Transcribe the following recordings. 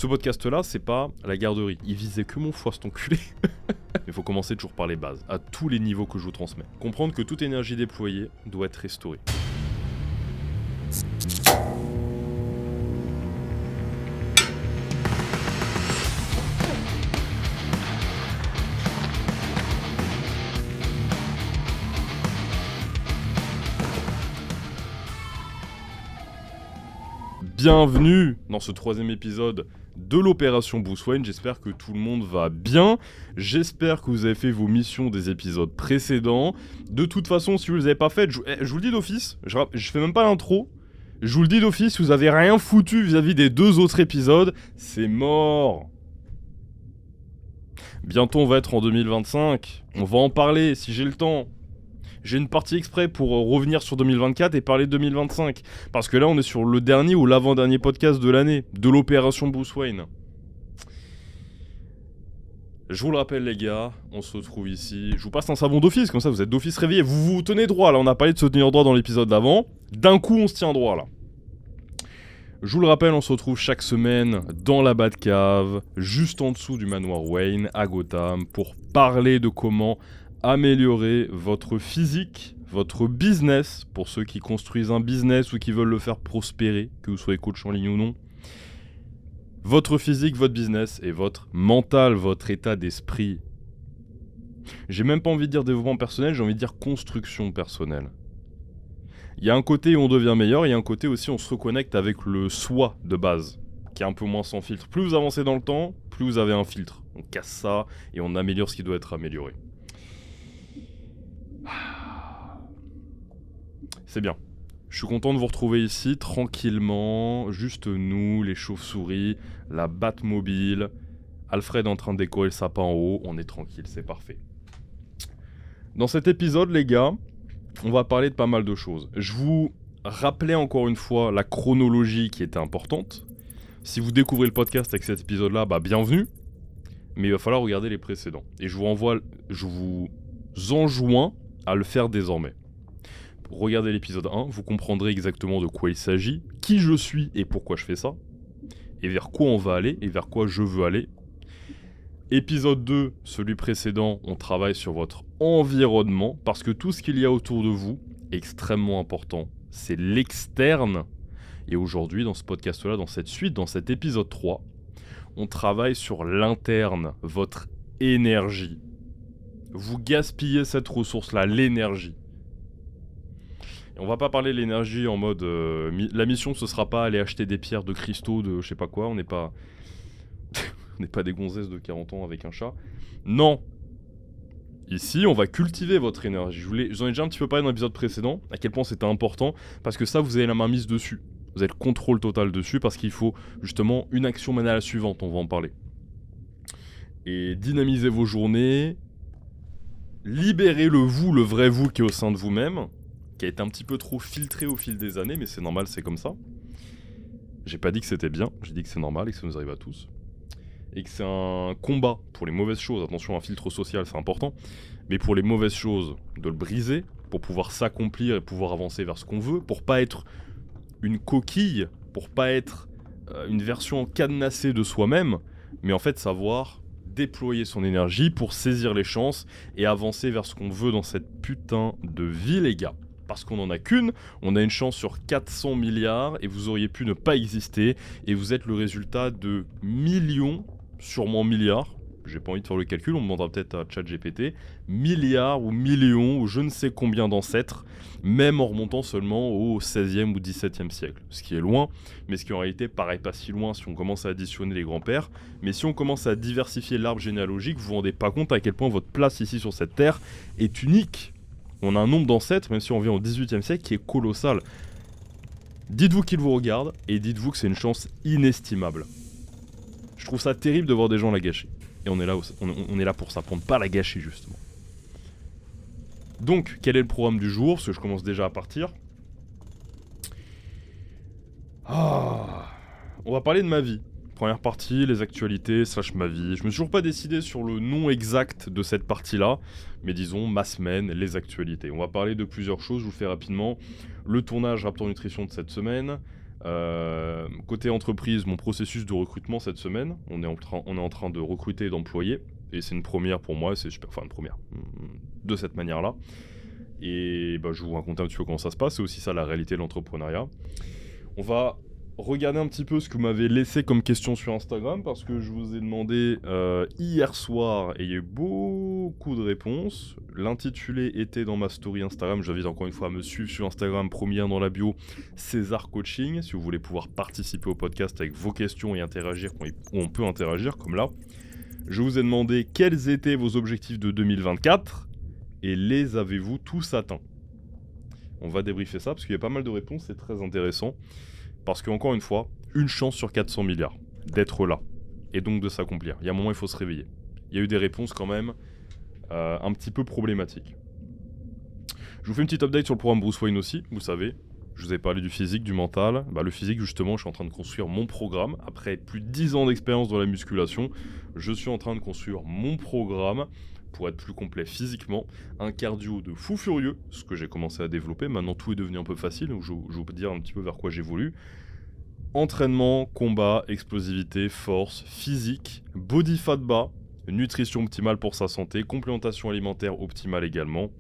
Ce podcast-là, c'est pas la garderie. Il visait que mon foie, cet enculé. Il faut commencer toujours par les bases, à tous les niveaux que je vous transmets. Comprendre que toute énergie déployée doit être restaurée. Bienvenue dans ce 3e épisode de l'opération Bruce Wayne. J'espère que tout le monde va bien. J'espère que vous avez fait vos missions des épisodes précédents. De toute façon, si vous les avez pas faites, je vous le dis d'office, je fais même pas l'intro. Je vous le dis d'office, si vous avez rien foutu vis-à-vis des 2 autres épisodes, c'est mort. Bientôt on va être en 2025. On va en parler si j'ai le temps. J'ai une partie exprès pour revenir sur 2024 et parler de 2025. Parce que là, on est sur le dernier ou l'avant-dernier podcast de l'année, de l'opération Bruce Wayne. Je vous le rappelle, les gars, on se retrouve ici. Je vous passe un savon d'office, comme ça vous êtes d'office réveillés. Vous vous tenez droit, là, on a parlé de se tenir droit dans l'épisode d'avant. D'un coup, on se tient droit, là. Je vous le rappelle, on se retrouve chaque semaine dans la Batcave, juste en dessous du manoir Wayne, à Gotham, pour parler de comment améliorer votre physique, votre business, pour ceux qui construisent un business ou qui veulent le faire prospérer, que vous soyez coach en ligne ou non. Votre physique, votre business et votre mental, votre état d'esprit. J'ai même pas envie de dire développement personnel, j'ai envie de dire construction personnelle. Il y a un côté où on devient meilleur, il y a un côté aussi où on se reconnecte avec le soi de base, qui est un peu moins sans filtre. Plus vous avancez dans le temps, plus vous avez un filtre. On casse ça et on améliore ce qui doit être amélioré. C'est bien. Je suis content de vous retrouver ici, tranquillement, juste nous, les chauves-souris, la Batmobile, Alfred en train de décorer le sapin en haut, on est tranquille, c'est parfait. Dans cet épisode, les gars, on va parler de pas mal de choses. Je vous rappelais encore une fois la chronologie qui était importante. Si vous découvrez le podcast avec cet épisode-là, bienvenue. Mais il va falloir regarder les précédents. Et je vous enjoins à le faire désormais. Regardez l'épisode 1, vous comprendrez exactement de quoi il s'agit, qui je suis et pourquoi je fais ça, et vers quoi on va aller et vers quoi je veux aller. Épisode 2, celui précédent, on travaille sur votre environnement, parce que tout ce qu'il y a autour de vous est extrêmement important. C'est l'externe. Et aujourd'hui, dans ce podcast-là, dans cette suite, dans cet épisode 3, on travaille sur l'interne, votre énergie. Vous gaspillez cette ressource-là, l'énergie. Et on va pas parler de l'énergie en mode la mission ce sera pas aller acheter des pierres de cristaux de je sais pas quoi, on n'est pas on n'est pas des gonzesses de 40 ans avec un chat. Non. Ici, on va cultiver votre énergie. J'en ai déjà un petit peu parlé dans l'épisode précédent, à quel point c'était important, parce que ça, vous avez la main mise dessus. Vous avez le contrôle total dessus, parce qu'il faut justement une action menée à la suivante, on va en parler. Et dynamiser vos journées, libérer le vous, le vrai vous qui est au sein de vous-même, qui a été un petit peu trop filtré au fil des années, mais c'est normal, c'est comme ça. J'ai pas dit que c'était bien, j'ai dit que c'est normal et que ça nous arrive à tous. Et que c'est un combat pour les mauvaises choses, attention, un filtre social c'est important, mais pour les mauvaises choses, de le briser, pour pouvoir s'accomplir et pouvoir avancer vers ce qu'on veut, pour pas être une coquille, pour pas être une version cadenassée de soi-même, mais en fait savoir déployer son énergie pour saisir les chances et avancer vers ce qu'on veut dans cette putain de vie, les gars. Parce qu'on n'en a qu'une, on a une chance sur 400 milliards et vous auriez pu ne pas exister et vous êtes le résultat de millions, sûrement milliards, j'ai pas envie de faire le calcul, on demandera peut-être à ChatGPT, milliards ou millions ou je ne sais combien d'ancêtres, même en remontant seulement au 16e ou 17e siècle. Ce qui est loin, mais ce qui en réalité paraît pas si loin si on commence à additionner les grands-pères. Mais si on commence à diversifier l'arbre généalogique, vous vous rendez pas compte à quel point votre place ici sur cette terre est unique. On a un nombre d'ancêtres, même si on vient au 18e siècle, qui est colossal. Dites-vous qu'ils vous regardent et dites-vous que c'est une chance inestimable. Je trouve ça terrible de voir des gens la gâcher. Et on est là pour ça, pour ne pas la gâcher justement. Donc, quel est le programme du jour? Parce que je commence déjà à partir. On va parler de ma vie. Première partie, les actualités, / ma vie. Je me suis toujours pas décidé sur le nom exact de cette partie-là, mais disons ma semaine, les actualités. On va parler de plusieurs choses, je vous le fais rapidement. Le tournage Raptor Nutrition de cette semaine, Côté entreprise, mon processus de recrutement cette semaine, on est en train de recruter et d'employer, et c'est une première pour moi, c'est super, enfin une première, de cette manière-là. Et bah, je vais vous raconter un petit peu comment ça se passe, c'est aussi ça la réalité de l'entrepreneuriat. On va regarder un petit peu ce que vous m'avez laissé comme question sur Instagram, parce que je vous ai demandé hier soir, et il y a eu beaucoup de réponses. L'intitulé était dans ma story Instagram, j'invite encore une fois à me suivre sur Instagram, premier lien dans la bio, César Coaching, si vous voulez pouvoir participer au podcast avec vos questions et interagir, où on peut interagir, comme là. Je vous ai demandé quels étaient vos objectifs de 2024, et les avez-vous tous atteints? On va débriefer ça, parce qu'il y a pas mal de réponses, c'est très intéressant. Parce qu'encore une fois, une chance sur 400 milliards d'être là, et donc de s'accomplir. Il y a un moment, il faut se réveiller. Il y a eu des réponses quand même un petit peu problématiques. Je vous fais une petite update sur le programme Bruce Wayne aussi, vous savez. Je vous ai parlé du physique, du mental. Le physique, justement, je suis en train de construire mon programme. Après plus de 10 ans d'expérience dans la musculation, je suis en train de construire mon programme pour être plus complet physiquement. Un cardio de fou furieux, ce que j'ai commencé à développer. Maintenant, tout est devenu un peu facile, donc je vais vous dire un petit peu vers quoi j'évolue. Entraînement, combat, explosivité, force, physique, body fat bas, nutrition optimale pour sa santé, complémentation alimentaire optimale également,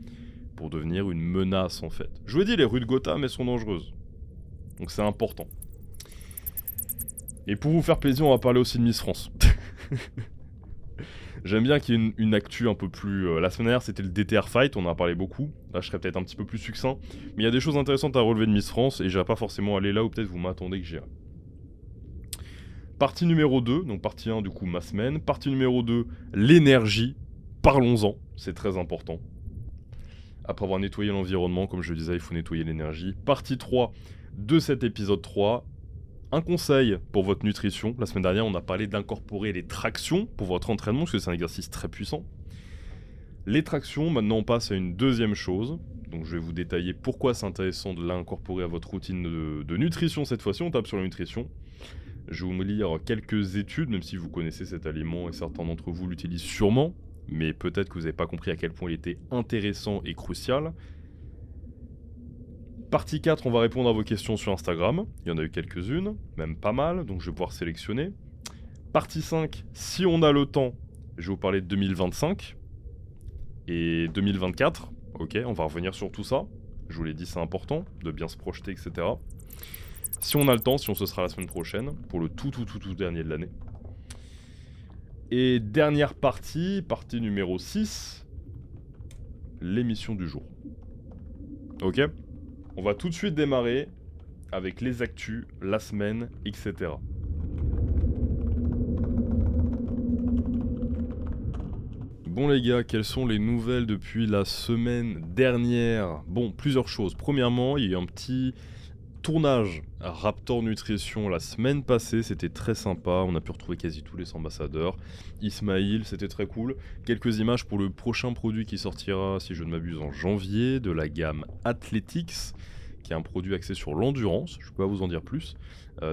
pour devenir une menace en fait. Je vous ai dit, les rues de Gotham, elles sont dangereuses. Donc c'est important. Et pour vous faire plaisir, on va parler aussi de Miss France. J'aime bien qu'il y ait une actu un peu plus... la semaine dernière, c'était le DTR Fight, on en a parlé beaucoup. Là, je serais peut-être un petit peu plus succinct. Mais il y a des choses intéressantes à relever de Miss France, et j'irai pas forcément aller là où peut-être vous m'attendez que j'irai. Partie numéro 2, donc partie 1 du coup ma semaine. Partie numéro 2, l'énergie. Parlons-en, c'est très important. Après avoir nettoyé l'environnement, comme je le disais, il faut nettoyer l'énergie. Partie 3 de cet épisode 3. Un conseil pour votre nutrition. La semaine dernière, on a parlé d'incorporer les tractions pour votre entraînement, parce que c'est un exercice très puissant. Les tractions, maintenant on passe à une deuxième chose. Donc je vais vous détailler pourquoi c'est intéressant de l'incorporer à votre routine de nutrition cette fois-ci. On tape sur la nutrition. Je vais vous lire quelques études, même si vous connaissez cet aliment et certains d'entre vous l'utilisent sûrement, mais peut-être que vous n'avez pas compris à quel point il était intéressant et crucial. Partie 4, on va répondre à vos questions sur Instagram. Il y en a eu quelques-unes, même pas mal, donc je vais pouvoir sélectionner. Partie 5, si on a le temps, je vais vous parler de 2025 et 2024. Ok, on va revenir sur tout ça. Je vous l'ai dit, c'est important de bien se projeter, etc. Si on a le temps, sinon ce sera la semaine prochaine, pour le tout dernier de l'année. Et dernière partie numéro 6, l'émission du jour. Ok ? On va tout de suite démarrer avec les actus, la semaine, etc. Bon les gars, quelles sont les nouvelles depuis la semaine dernière? Bon, plusieurs choses. Premièrement, il y a eu un petit tournage à Raptor Nutrition la semaine passée, c'était très sympa, on a pu retrouver quasi tous les ambassadeurs. Ismail, c'était très cool. Quelques images pour le prochain produit qui sortira, si je ne m'abuse, en janvier, de la gamme Athletics, qui est un produit axé sur l'endurance, je peux pas vous en dire plus.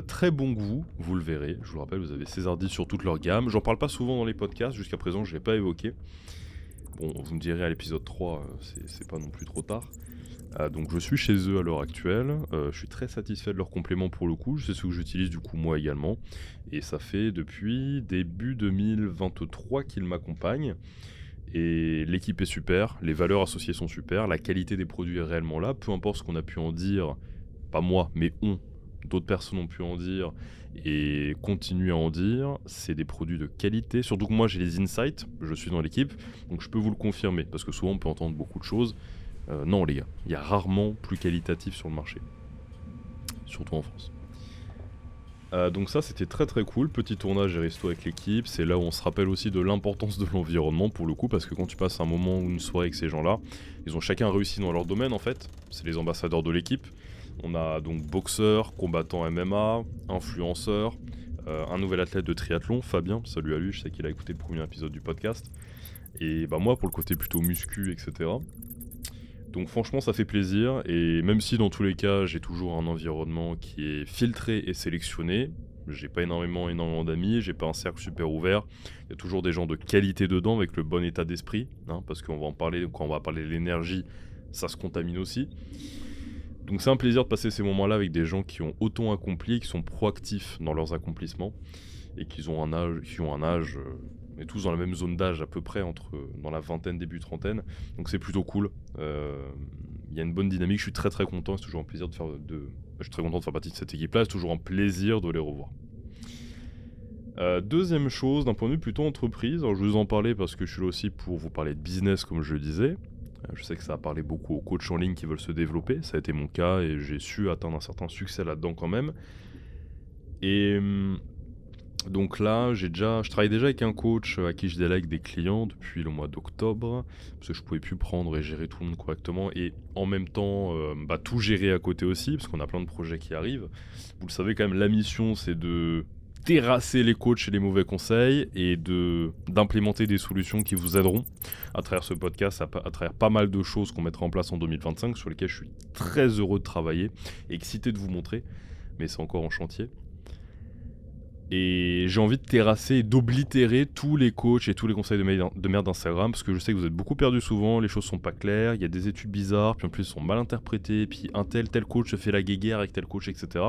Très bon goût, vous le verrez, je vous le rappelle, vous avez Césardis sur toute leur gamme. J'en parle pas souvent dans les podcasts, jusqu'à présent je ne l'ai pas évoqué. Bon, vous me direz à l'épisode 3, c'est pas non plus trop tard. Donc je suis chez eux à l'heure actuelle, je suis très satisfait de leurs compléments pour le coup, c'est ce que j'utilise du coup moi également, et ça fait depuis début 2023 qu'ils m'accompagnent, et l'équipe est super, les valeurs associées sont super, la qualité des produits est réellement là, peu importe ce qu'on a pu en dire, pas moi, mais d'autres personnes ont pu en dire, et continuent à en dire, c'est des produits de qualité, surtout que moi j'ai les insights, je suis dans l'équipe, donc je peux vous le confirmer, parce que souvent on peut entendre beaucoup de choses. Non les gars, il y a rarement plus qualitatif sur le marché. Surtout en France. Donc ça c'était très très cool, petit tournage et resto avec l'équipe, c'est là où on se rappelle aussi de l'importance de l'environnement pour le coup, parce que quand tu passes un moment ou une soirée avec ces gens-là, ils ont chacun réussi dans leur domaine en fait, c'est les ambassadeurs de l'équipe. On a donc boxeur, combattant MMA, influenceur, un nouvel athlète de triathlon, Fabien, salut à lui, je sais qu'il a écouté le premier épisode du podcast. Et bah moi pour le côté plutôt muscu, etc. Donc franchement ça fait plaisir, et même si dans tous les cas j'ai toujours un environnement qui est filtré et sélectionné, j'ai pas énormément d'amis, j'ai pas un cercle super ouvert, il y a toujours des gens de qualité dedans avec le bon état d'esprit, parce qu'on va en parler, quand on va parler de l'énergie, ça se contamine aussi. Donc c'est un plaisir de passer ces moments-là avec des gens qui ont autant accompli, qui sont proactifs dans leurs accomplissements et qui ont un âge, on est tous dans la même zone d'âge à peu près, dans la vingtaine, début trentaine. Donc c'est plutôt cool. Il y a une bonne dynamique, je suis très très content, c'est toujours un plaisir je suis très content de faire partie de cette équipe-là, c'est toujours un plaisir de les revoir. Deuxième chose, d'un point de vue plutôt entreprise, alors je vais vous en parler parce que je suis là aussi pour vous parler de business comme je le disais. Je sais que ça a parlé beaucoup aux coachs en ligne qui veulent se développer, ça a été mon cas et j'ai su atteindre un certain succès là-dedans quand même. Et donc là, je travaille déjà avec un coach à qui je délègue des clients depuis le mois d'octobre, parce que je pouvais plus prendre et gérer tout le monde correctement, et en même temps tout gérer à côté aussi, parce qu'on a plein de projets qui arrivent. Vous le savez quand même, la mission c'est de terrasser les coachs et les mauvais conseils et d'implémenter des solutions qui vous aideront à travers ce podcast, à travers pas mal de choses qu'on mettra en place en 2025 sur lesquelles je suis très heureux de travailler et excité de vous montrer, mais c'est encore en chantier. Et j'ai envie de terrasser et d'oblitérer tous les coachs et tous les conseils de merde d'Instagram, parce que je sais que vous êtes beaucoup perdus souvent, les choses sont pas claires, il y a des études bizarres, puis en plus elles sont mal interprétées, puis tel coach se fait la guéguerre avec tel coach, etc.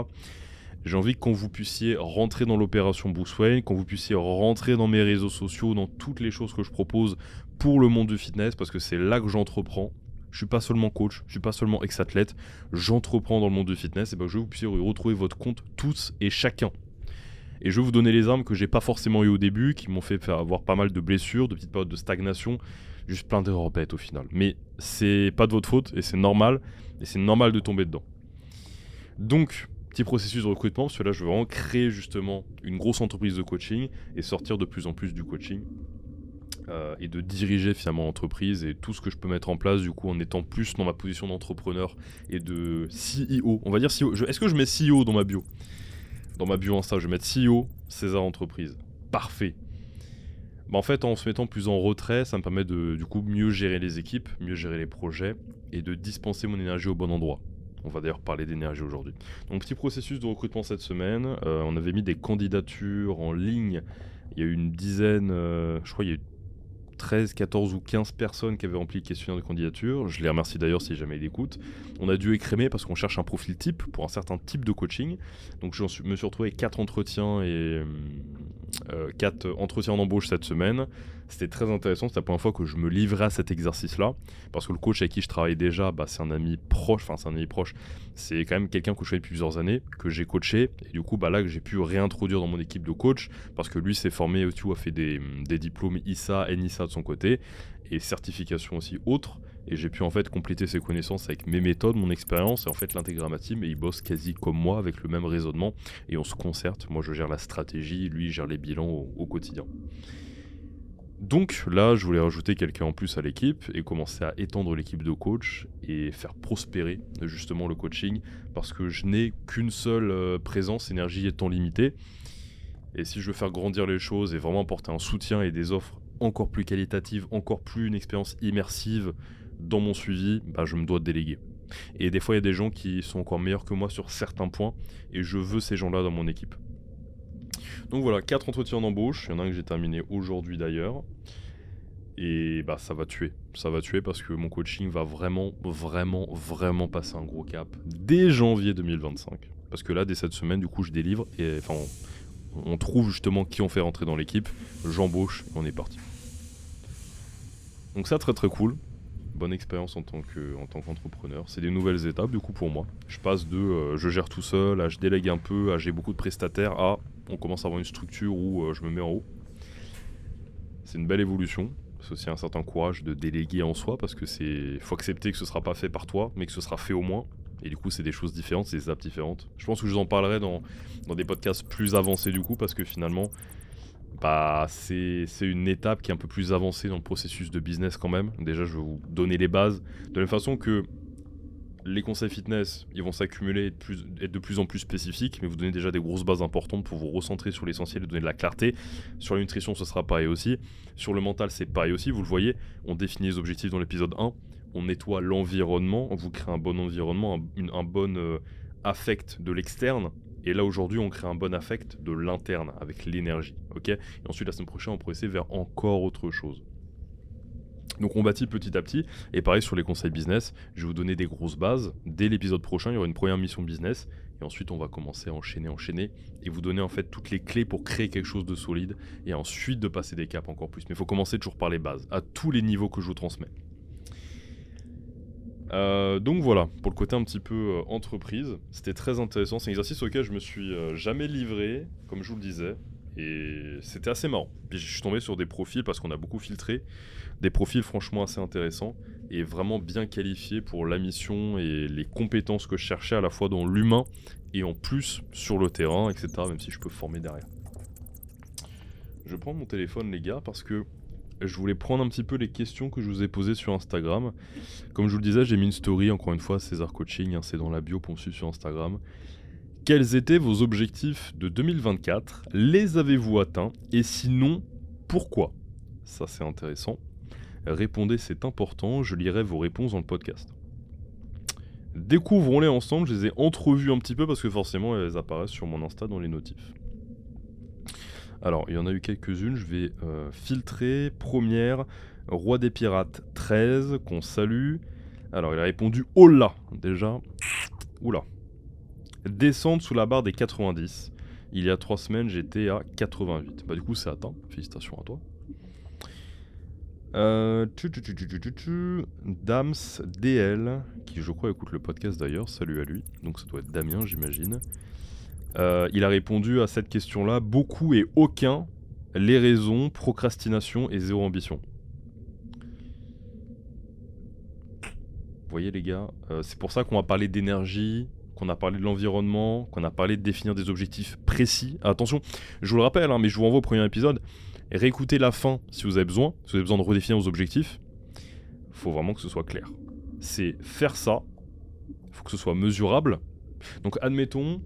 J'ai envie que quand vous puissiez rentrer dans l'opération Bruce Wayne, quand vous puissiez rentrer dans mes réseaux sociaux, dans toutes les choses que je propose pour le monde du fitness, parce que c'est là que j'entreprends. Je suis pas seulement coach, je suis pas seulement ex-athlète, j'entreprends dans le monde du fitness, et ben je veux que vous puissiez retrouver votre compte tous et chacun. Et je vais vous donner les armes que j'ai pas forcément eu au début, qui m'ont fait avoir pas mal de blessures, de petites périodes de stagnation, juste plein d'erreurs bêtes au final. Mais c'est pas de votre faute, et c'est normal de tomber dedans. Donc, petit processus de recrutement, parce que là je veux vraiment créer justement une grosse entreprise de coaching et sortir de plus en plus du coaching et de diriger finalement l'entreprise et tout ce que je peux mettre en place du coup en étant plus dans ma position d'entrepreneur et de CEO. On va dire CEO. Est-ce que je mets CEO dans ma bio ? Dans ma bio Insta, je vais mettre CEO, César Entreprise. Parfait. En fait, en se mettant plus en retrait, ça me permet de du coup mieux gérer les équipes, mieux gérer les projets et de dispenser mon énergie au bon endroit. On va d'ailleurs parler d'énergie aujourd'hui. Donc petit processus de recrutement cette semaine. On avait mis des candidatures en ligne. Il y a eu une dizaine, je crois il y a eu 13, 14 ou 15 personnes qui avaient rempli le questionnaire de candidature. Je les remercie d'ailleurs si jamais ils l'écoutent. On a dû écrémer parce qu'on cherche un profil type pour un certain type de coaching. Donc je me suis retrouvé avec 4 entretiens et 4 entretiens d'embauche cette semaine. C'était très intéressant, c'était la première fois que je me livrais à cet exercice-là, parce que le coach avec qui je travaille déjà, c'est un ami proche, c'est quand même quelqu'un que je connais depuis plusieurs années, que j'ai coaché, et du coup là que j'ai pu réintroduire dans mon équipe de coach, parce que lui s'est formé, tu vois, a fait des diplômes ISA, NISA de son côté, et certifications aussi autres, et j'ai pu en fait compléter ses connaissances avec mes méthodes, mon expérience, et en fait l'intégrer à ma team, et il bosse quasi comme moi, avec le même raisonnement, et on se concerte. Moi je gère la stratégie, lui il gère les bilans au quotidien. Donc là, je voulais rajouter quelqu'un en plus à l'équipe et commencer à étendre l'équipe de coach et faire prospérer justement le coaching, parce que je n'ai qu'une seule présence, énergie et temps limité. Et si je veux faire grandir les choses et vraiment apporter un soutien et des offres encore plus qualitatives, encore plus une expérience immersive dans mon suivi, je me dois de déléguer. Et des fois, il y a des gens qui sont encore meilleurs que moi sur certains points et je veux ces gens-là dans mon équipe. Donc voilà, 4 entretiens d'embauche, il y en a un que j'ai terminé aujourd'hui d'ailleurs. Et ça va tuer parce que mon coaching va vraiment passer un gros cap dès janvier 2025. Parce que là, dès cette semaine, du coup, je délivre et on trouve justement qui on fait rentrer dans l'équipe, j'embauche et on est parti. Donc ça, très très cool. Bonne expérience en tant qu'entrepreneur. C'est des nouvelles étapes du coup pour moi. Je passe de je gère tout seul à je délègue un peu, à j'ai beaucoup de prestataires, à on commence à avoir une structure où je me mets en haut. C'est une belle évolution. C'est aussi un certain courage de déléguer en soi, parce que faut accepter que ce sera pas fait par toi, mais que ce sera fait au moins. Et du coup, c'est des choses différentes, c'est des étapes différentes. Je pense que je vous en parlerai dans des podcasts plus avancés du coup, parce que finalement, c'est une étape qui est un peu plus avancée dans le processus de business quand même. Déjà, je vais vous donner les bases, de la même façon que les conseils fitness, ils vont s'accumuler et être de plus en plus spécifiques, mais vous donner déjà des grosses bases importantes pour vous recentrer sur l'essentiel et donner de la clarté. Sur la nutrition, ce sera pareil aussi. Sur le mental, c'est pareil aussi. Vous le voyez, on définit les objectifs dans l'épisode 1. On nettoie l'environnement, on vous crée un bon environnement, un bon affect de l'externe. Et là, aujourd'hui, on crée un bon affect de l'interne avec l'énergie. Ok ? Et ensuite, la semaine prochaine, on pourrait essayer vers encore autre chose. Donc on bâtit petit à petit, et pareil sur les conseils business, je vais vous donner des grosses bases. Dès l'épisode prochain, il y aura une première mission business, et ensuite on va commencer à enchaîner, et vous donner en fait toutes les clés pour créer quelque chose de solide, et ensuite de passer des caps encore plus. Mais il faut commencer toujours par les bases, à tous les niveaux que je vous transmets. Donc voilà, pour le côté un petit peu entreprise, c'était très intéressant. C'est un exercice auquel je me suis jamais livré, comme je vous le disais, et c'était assez marrant. Puis je suis tombé sur des profils, parce qu'on a beaucoup filtré, des profils franchement assez intéressants et vraiment bien qualifiés pour la mission et les compétences que je cherchais à la fois dans l'humain et en plus sur le terrain, etc. Même si je peux former derrière. Je prends mon téléphone les gars parce que je voulais prendre un petit peu les questions que je vous ai posées sur Instagram. Comme je vous le disais, j'ai mis une story, encore une fois, César Coaching, c'est dans la bio pour me suivre sur Instagram. Quels étaient vos objectifs de 2024 ? Les avez-vous atteints ? Et sinon, pourquoi ? Ça c'est intéressant. Répondez, c'est important, je lirai vos réponses dans le podcast. Découvrons-les ensemble, je les ai entrevues un petit peu parce que forcément elles apparaissent sur mon Insta dans les notifs. Alors, il y en a eu quelques-unes, je vais filtrer. Première, Roi des Pirates 13, qu'on salue. Alors, il a répondu « Hola !» déjà. Oula. Descendre sous la barre des 90. Il y a 3 semaines, j'étais à 88. Bah du coup, c'est atteint. Félicitations à toi. Dams DL, qui je crois écoute le podcast d'ailleurs, salut à lui. Donc ça doit être Damien, j'imagine. Il a répondu à cette question-là, beaucoup et aucun, les raisons, procrastination et zéro ambition. Vous voyez les gars, c'est pour ça qu'on va parler d'énergie, qu'on a parlé de l'environnement, qu'on a parlé de définir des objectifs précis. Attention, je vous le rappelle, mais je vous renvoie au premier épisode, réécoutez la fin si vous avez besoin de redéfinir vos objectifs. Il faut vraiment que ce soit clair. C'est faire ça, il faut que ce soit mesurable. Donc admettons,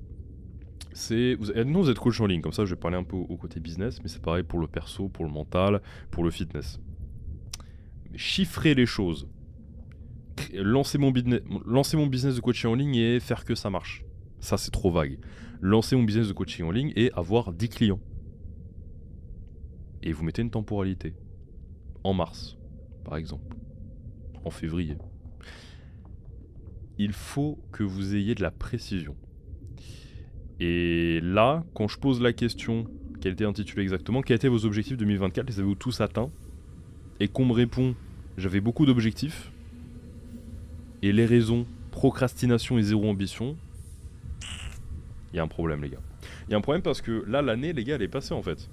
vous êtes coach en ligne, comme ça je vais parler un peu au côté business, mais c'est pareil pour le perso, pour le mental, pour le fitness. Mais chiffrer les choses, lancer mon business de coaching en ligne et faire que ça marche. Ça c'est trop vague. Lancer mon business de coaching en ligne et avoir 10 clients. Et vous mettez une temporalité. En mars, par exemple. En février. Il faut que vous ayez de la précision. Et là, quand je pose la question, quelle était intitulée exactement, quels étaient vos objectifs 2024, les avez-vous tous atteints ? Et qu'on me répond, j'avais beaucoup d'objectifs, et les raisons, procrastination et zéro ambition, il y a un problème les gars. Il y a un problème parce que là, l'année, les gars, elle est passée en fait.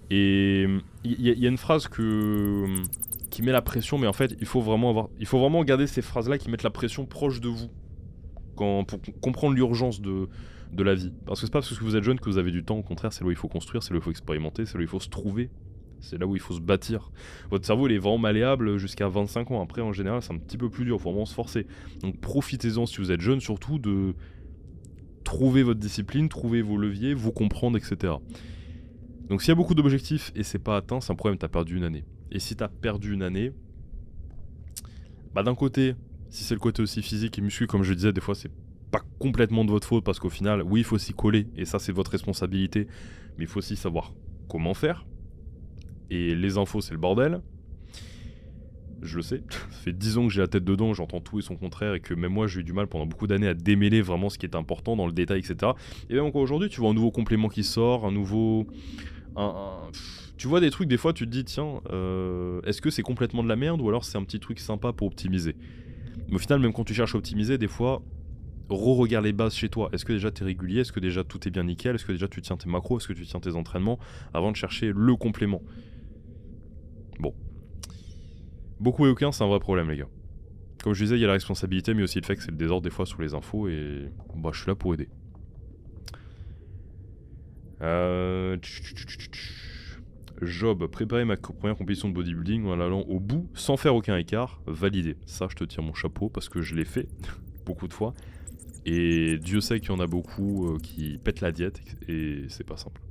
Et il y a une phrase qui met la pression, mais en fait, il faut vraiment garder ces phrases-là qui mettent la pression proche de vous, pour comprendre l'urgence de la vie. Parce que c'est pas parce que vous êtes jeune que vous avez du temps, au contraire, c'est là où il faut construire, c'est là où il faut expérimenter, c'est là où il faut se trouver, c'est là où il faut se bâtir. Votre cerveau, il est vraiment malléable jusqu'à 25 ans. Après, en général, c'est un petit peu plus dur, il faut vraiment se forcer. Donc profitez-en si vous êtes jeune, surtout de trouver votre discipline, trouver vos leviers, vous comprendre, etc. Donc s'il y a beaucoup d'objectifs et c'est pas atteint, c'est un problème, t'as perdu une année. Et si t'as perdu une année, bah d'un côté, si c'est le côté aussi physique et muscu, comme je disais, des fois c'est pas complètement de votre faute parce qu'au final, oui, il faut s'y coller et ça c'est votre responsabilité, mais il faut aussi savoir comment faire. Et les infos, c'est le bordel. Je le sais, ça fait 10 ans que j'ai la tête dedans, j'entends tout et son contraire et que même moi j'ai eu du mal pendant beaucoup d'années à démêler vraiment ce qui est important dans le détail, etc. Et même encore aujourd'hui, tu vois un nouveau complément qui sort, un nouveau... Tu vois des trucs, des fois tu te dis tiens, est-ce que c'est complètement de la merde ou alors c'est un petit truc sympa pour optimiser. Mais au final, même quand tu cherches à optimiser, des fois, re-regarde les bases chez toi. Est-ce que déjà t'es régulier ? Est-ce que déjà tout est bien nickel ? Est-ce que déjà tu tiens tes macros ? Est-ce que tu tiens tes entraînements avant de chercher le complément ? Bon. Beaucoup et aucun, c'est un vrai problème, les gars. Comme je disais, il y a la responsabilité, mais aussi le fait que c'est le désordre des fois sur les infos et bah, je suis là pour aider. Job, préparer ma première compétition de bodybuilding en allant au bout sans faire aucun écart, validé. Ça, je te tire mon chapeau parce que je l'ai fait beaucoup de fois. Et Dieu sait qu'il y en a beaucoup qui pètent la diète et c'est pas simple.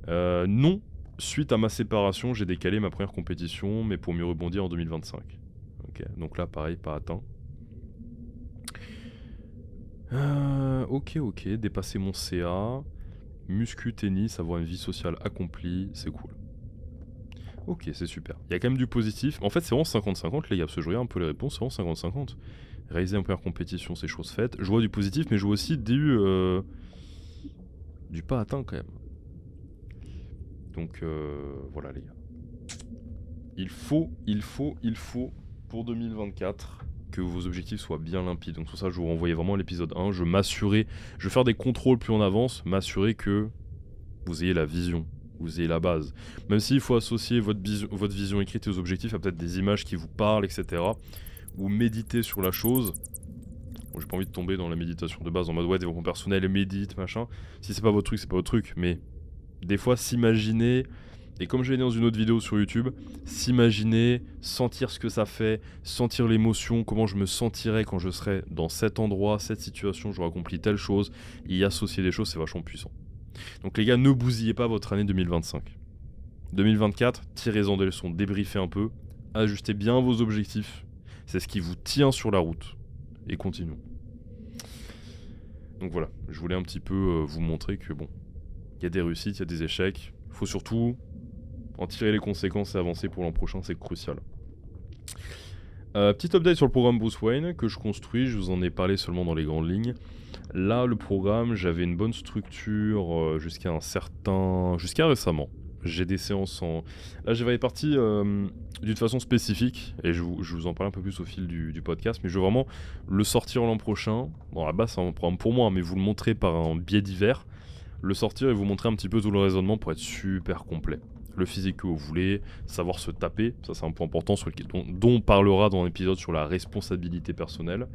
Non, suite à ma séparation, j'ai décalé ma première compétition, mais pour mieux rebondir en 2025. Ok, donc là, pareil, pas atteint. Ok, dépasser mon CA, muscu, tennis, avoir une vie sociale accomplie, c'est cool. Ok, c'est super. Il y a quand même du positif. En fait, c'est vraiment 50-50, les gars, parce que je regarde un peu les réponses, c'est vraiment 50-50. Réaliser en première compétition, c'est chose faite. Je vois du positif, mais je vois aussi du pas atteint quand même. Donc voilà, les gars. Il faut, pour 2024, que vos objectifs soient bien limpides. Donc pour ça, je vous renvoyais vraiment à l'épisode 1. Je vais faire des contrôles plus en avance, m'assurer que vous ayez la vision, vous ayez la base. Même s'il faut associer votre vision écrite et aux objectifs à peut-être des images qui vous parlent, etc. Ou méditer sur la chose. Bon, j'ai pas envie de tomber dans la méditation de base en mode ouais, développement personnel, médite, machin. Si c'est pas votre truc, c'est pas votre truc. Mais des fois, s'imaginer, et comme je l'ai dit dans une autre vidéo sur YouTube, s'imaginer, sentir ce que ça fait, sentir l'émotion, comment je me sentirais quand je serais dans cet endroit, cette situation, j'aurais accompli telle chose, y associer des choses, c'est vachement puissant. Donc les gars, ne bousillez pas votre année 2025. 2024, tirez-en des leçons, débriefez un peu, ajustez bien vos objectifs, c'est ce qui vous tient sur la route, et continuons. Donc voilà, je voulais un petit peu vous montrer que bon, il y a des réussites, il y a des échecs, il faut surtout en tirer les conséquences et avancer pour l'an prochain, c'est crucial. Petit update sur le programme Bruce Wayne que je construis, je vous en ai parlé seulement dans les grandes lignes. Là, le programme, j'avais une bonne structure jusqu'à récemment. J'ai des séances en... Là, j'avais parti d'une façon spécifique, et je vous en parle un peu plus au fil du podcast, mais je veux vraiment le sortir l'an prochain. Bon, à la base, c'est un programme pour moi, mais vous le montrer par un biais divers. Le sortir et vous montrer un petit peu tout le raisonnement pour être super complet. Le physique que vous voulez, savoir se taper, ça c'est un point important dont on parlera dans l'épisode sur la responsabilité personnelle,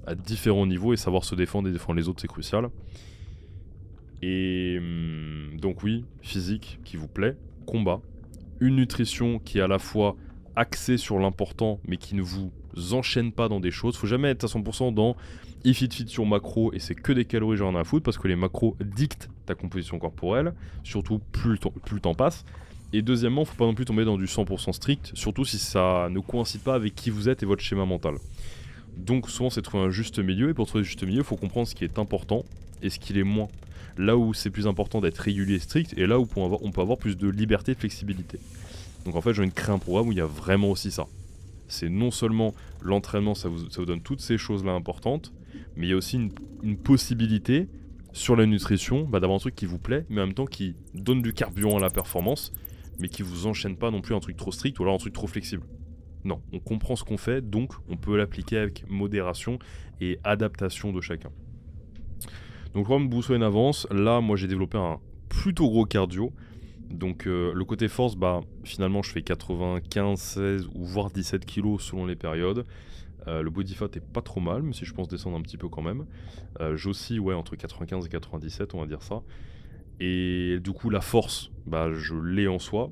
à différents niveaux, et savoir se défendre et défendre les autres, c'est crucial. Et donc oui, physique qui vous plaît, combat, une nutrition qui est à la fois axée sur l'important mais qui ne vous enchaîne pas dans des choses. Faut jamais être à 100% dans if it fit sur macro et c'est que des calories j'en ai à foutre, parce que les macros dictent ta composition corporelle, surtout plus le temps passe. Et deuxièmement, faut pas non plus tomber dans du 100% strict, surtout si ça ne coïncide pas avec qui vous êtes et votre schéma mental. Donc souvent c'est trouver un juste milieu, et pour trouver le juste milieu, il faut comprendre ce qui est important et ce qui est moins. Là où c'est plus important d'être régulier et strict, et là où on peut avoir plus de liberté et de flexibilité. Donc en fait, j'ai envie de créer un programme où il y a vraiment aussi ça. C'est non seulement l'entraînement, ça vous donne toutes ces choses-là importantes, mais il y a aussi une possibilité sur la nutrition d'avoir un truc qui vous plaît, mais en même temps qui donne du carburant à la performance, mais qui vous enchaîne pas non plus un truc trop strict ou alors un truc trop flexible. Non, on comprend ce qu'on fait, donc on peut l'appliquer avec modération et adaptation de chacun. Donc comme Bruce Wayne avance, là moi j'ai développé un plutôt gros cardio. Donc le côté force, finalement je fais 95, 16 ou voire 17 kg selon les périodes. Le body fat est pas trop mal, même si je pense descendre un petit peu quand même. J'oscille entre 95 et 97, on va dire ça. Et du coup la force, je l'ai en soi.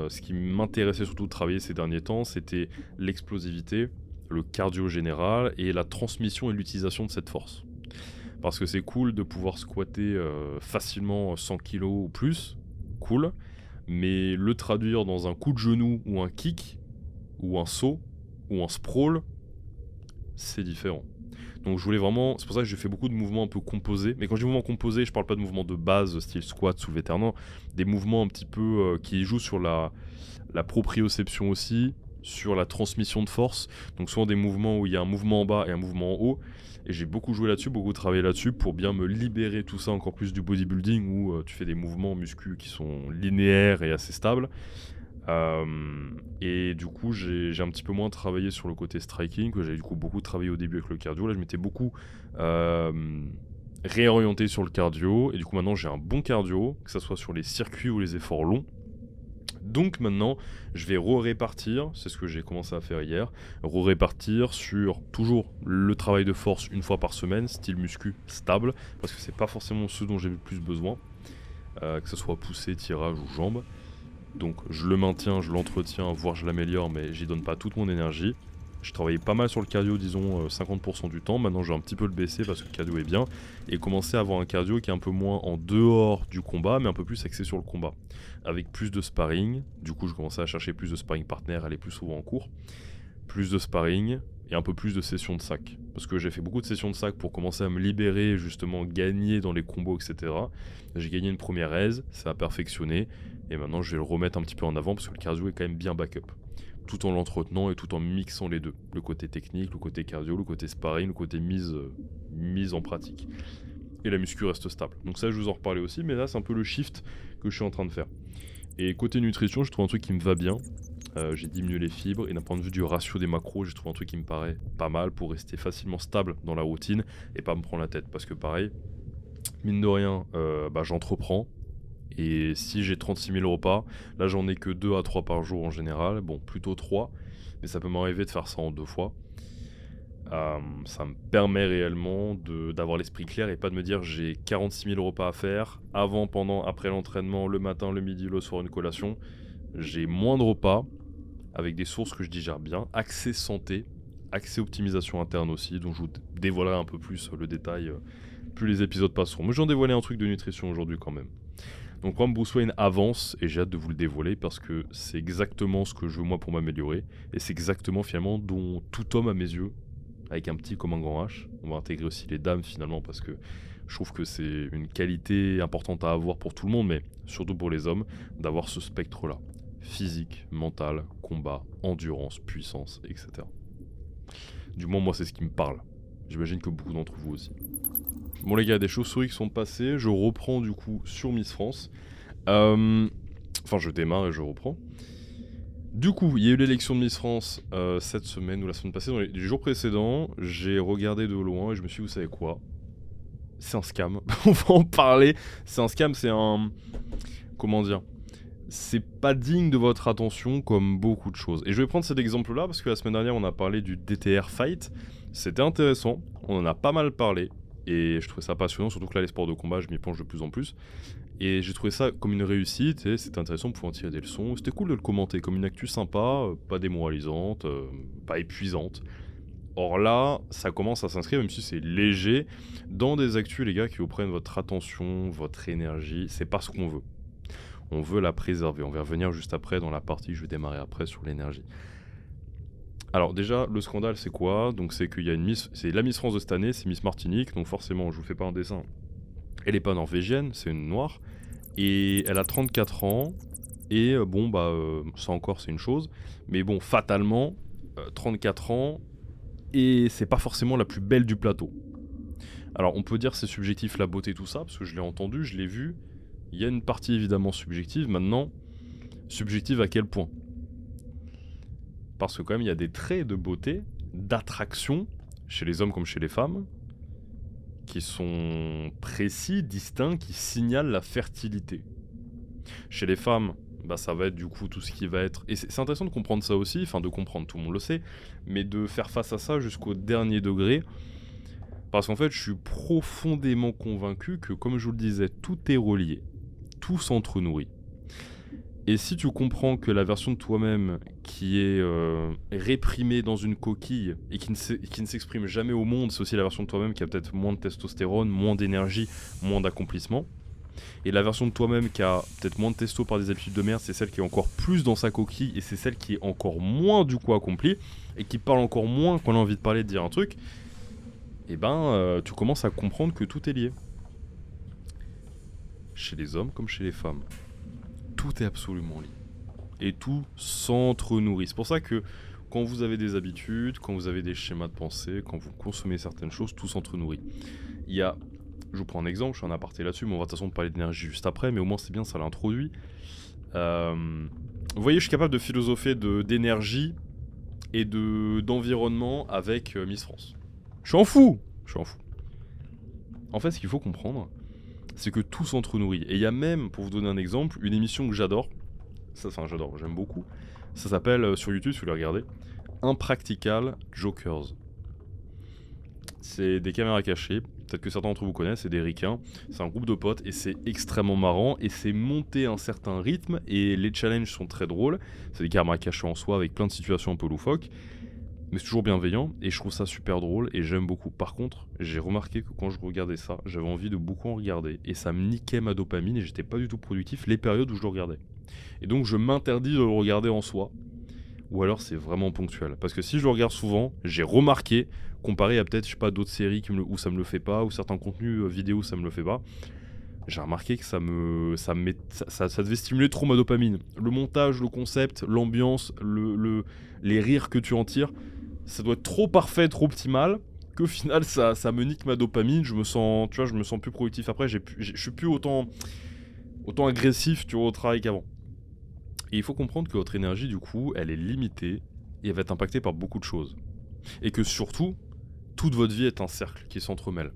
Ce qui m'intéressait surtout de travailler ces derniers temps, c'était l'explosivité, le cardio général et la transmission et l'utilisation de cette force. Parce que c'est cool de pouvoir squatter facilement 100 kg ou plus, cool, mais le traduire dans un coup de genou ou un kick, ou un saut, ou un sprawl, c'est différent. Donc je voulais vraiment, c'est pour ça que j'ai fait beaucoup de mouvements un peu composés, mais quand je dis mouvements composés, je parle pas de mouvements de base, style squat, soulevé terre, non, des mouvements un petit peu qui jouent sur la proprioception aussi, sur la transmission de force, donc souvent des mouvements où il y a un mouvement en bas et un mouvement en haut, et j'ai beaucoup joué là-dessus, beaucoup travaillé là-dessus pour bien me libérer tout ça encore plus du bodybuilding où tu fais des mouvements muscu qui sont linéaires et assez stables. Et du coup j'ai un petit peu moins travaillé sur le côté striking, que j'avais du coup beaucoup travaillé au début avec le cardio. Là je m'étais beaucoup réorienté sur le cardio, et du coup maintenant j'ai un bon cardio, que ce soit sur les circuits ou les efforts longs. Donc maintenant, je vais répartir, c'est ce que j'ai commencé à faire hier, répartir sur toujours le travail de force une fois par semaine, style muscu stable, parce que c'est pas forcément ce dont j'ai le plus besoin, que ce soit poussée, tirage ou jambes. Donc je le maintiens, je l'entretiens, voire je l'améliore, mais j'y donne pas toute mon énergie. Je travaillais pas mal sur le cardio, disons 50% du temps. Maintenant, je vais un petit peu le baisser parce que le cardio est bien. Et commencer à avoir un cardio qui est un peu moins en dehors du combat, mais un peu plus axé sur le combat. Avec plus de sparring. Du coup, je commençais à chercher plus de sparring partner, aller plus souvent en cours. Plus de sparring et un peu plus de sessions de sac. Parce que j'ai fait beaucoup de sessions de sac pour commencer à me libérer, justement gagner dans les combos, etc. J'ai gagné une première aise, ça a perfectionné. Et maintenant, je vais le remettre un petit peu en avant parce que le cardio est quand même bien backup. Tout en l'entretenant et tout en mixant les deux. Le côté technique, le côté cardio, le côté sparring, le côté mise en pratique. Et la muscu reste stable. Donc ça, je vous en reparlais aussi, mais là, c'est un peu le shift que je suis en train de faire. Et côté nutrition, je trouve un truc qui me va bien. J'ai diminué les fibres et d'un point de vue du ratio des macros, j'ai trouvé un truc qui me paraît pas mal pour rester facilement stable dans la routine et pas me prendre la tête. Parce que pareil, mine de rien, j'entreprends. Et si j'ai 36 000 repas, là j'en ai que 2 à 3 par jour en général. Bon, plutôt 3, mais ça peut m'arriver de faire ça en 2 fois. Ça me permet réellement d'avoir l'esprit clair et pas de me dire j'ai 46 000 repas à faire, avant, pendant, après l'entraînement, le matin, le midi, le soir, une collation. J'ai moins de repas, avec des sources que je digère bien, accès santé, accès optimisation interne aussi, dont je vous dévoilerai un peu plus le détail plus les épisodes passeront. Mais j'en dévoilais un truc de nutrition aujourd'hui quand même. Donc One Bruce Wayne avance et j'ai hâte de vous le dévoiler parce que c'est exactement ce que je veux moi pour m'améliorer et c'est exactement finalement dont tout homme à mes yeux, avec un petit comme un grand H, on va intégrer aussi les dames finalement parce que je trouve que c'est une qualité importante à avoir pour tout le monde mais surtout pour les hommes d'avoir ce spectre là, physique, mental, combat, endurance, puissance, etc. Du moins moi c'est ce qui me parle, j'imagine que beaucoup d'entre vous aussi. Bon les gars, des chauves-souris qui sont passées, je reprends du coup sur Miss France. Enfin je démarre et je reprends. Du coup, il y a eu l'élection de Miss France cette semaine ou la semaine passée, dans les jours précédents, j'ai regardé de loin et je me suis dit, vous savez quoi ? C'est un scam, on va en parler. C'est un scam, c'est un... Comment dire ? C'est pas digne de votre attention comme beaucoup de choses. Et je vais prendre cet exemple-là parce que la semaine dernière, on a parlé du DTR Fight. C'était intéressant, on en a pas mal parlé. Et je trouvais ça passionnant, surtout que là, les sports de combat, je m'y penche de plus en plus. Et j'ai trouvé ça comme une réussite, et c'était intéressant de pouvoir en tirer des leçons. C'était cool de le commenter comme une actu sympa, pas démoralisante, pas épuisante. Or là, ça commence à s'inscrire, même si c'est léger, dans des actus, les gars, qui vous prennent votre attention, votre énergie. C'est pas ce qu'on veut. On veut la préserver. On va revenir juste après, dans la partie que je vais démarrer après, sur l'énergie. Alors déjà, le scandale c'est quoi ? Donc c'est qu'il y a une Miss, c'est la Miss France de cette année, c'est Miss Martinique, donc forcément je vous fais pas un dessin. Elle est pas norvégienne, c'est une noire, et elle a 34 ans, et ça encore c'est une chose, mais bon, fatalement, 34 ans, et c'est pas forcément la plus belle du plateau. Alors on peut dire c'est subjectif la beauté tout ça, parce que je l'ai entendu, je l'ai vu, il y a une partie évidemment subjective, maintenant, subjective à quel point ? Parce que quand même, il y a des traits de beauté, d'attraction, chez les hommes comme chez les femmes, qui sont précis, distincts, qui signalent la fertilité. Chez les femmes, ça va être du coup tout ce qui va être... Et c'est intéressant de comprendre ça aussi, enfin de comprendre, tout le monde le sait, mais de faire face à ça jusqu'au dernier degré, parce qu'en fait, je suis profondément convaincu que, comme je vous le disais, tout est relié, tout s'entre-nourrit. Et si tu comprends que la version de toi-même qui est réprimée dans une coquille et qui ne s'exprime jamais au monde, c'est aussi la version de toi-même qui a peut-être moins de testostérone, moins d'énergie, moins d'accomplissement. Et la version de toi-même qui a peut-être moins de testo par des habitudes de merde, c'est celle qui est encore plus dans sa coquille et c'est celle qui est encore moins du coup accomplie et qui parle encore moins quand on a envie de parler, de dire un truc. Et tu commences à comprendre que tout est lié. Chez les hommes comme chez les femmes. Tout est absolument lié. Et tout s'entre-nourrit. C'est pour ça que quand vous avez des habitudes, quand vous avez des schémas de pensée, quand vous consommez certaines choses, tout s'entre-nourrit. Je vous prends un exemple, je suis en aparté là-dessus, mais on va de toute façon parler d'énergie juste après, mais au moins c'est bien, ça l'introduit. Vous voyez, je suis capable de philosopher d'énergie et d'environnement avec Miss France. Je suis en fou. En fait, ce qu'il faut comprendre, c'est que tout s'entre-nourrit. Et il y a même, pour vous donner un exemple, une émission que j'adore. J'aime beaucoup. Ça s'appelle, sur YouTube, si vous voulez regarder, Impractical Jokers. C'est des caméras cachées. Peut-être que certains d'entre vous connaissent, c'est des ricains. C'est un groupe de potes et c'est extrêmement marrant. Et c'est monté à un certain rythme. Et les challenges sont très drôles. C'est des caméras cachées en soi avec plein de situations un peu loufoques. Mais c'est toujours bienveillant et je trouve ça super drôle et j'aime beaucoup. Par contre, j'ai remarqué que quand je regardais ça, j'avais envie de beaucoup en regarder et ça me niquait ma dopamine et j'étais pas du tout productif les périodes où je le regardais. Et donc je m'interdis de le regarder en soi, ou alors c'est vraiment ponctuel. Parce que si je le regarde souvent, j'ai remarqué, comparé à peut-être, d'autres séries où ça me le fait pas, ou certains contenus vidéo ça me le fait pas, j'ai remarqué que ça devait stimuler trop ma dopamine. Le montage, le concept, l'ambiance, les rires que tu en tires, ça doit être trop parfait, trop optimal, qu'au final ça me nique ma dopamine, je me sens plus productif après, je suis plus autant agressif, tu vois, au travail qu'avant. Et il faut comprendre que votre énergie, du coup, elle est limitée et elle va être impactée par beaucoup de choses. Et que surtout, toute votre vie est un cercle qui s'entremêle.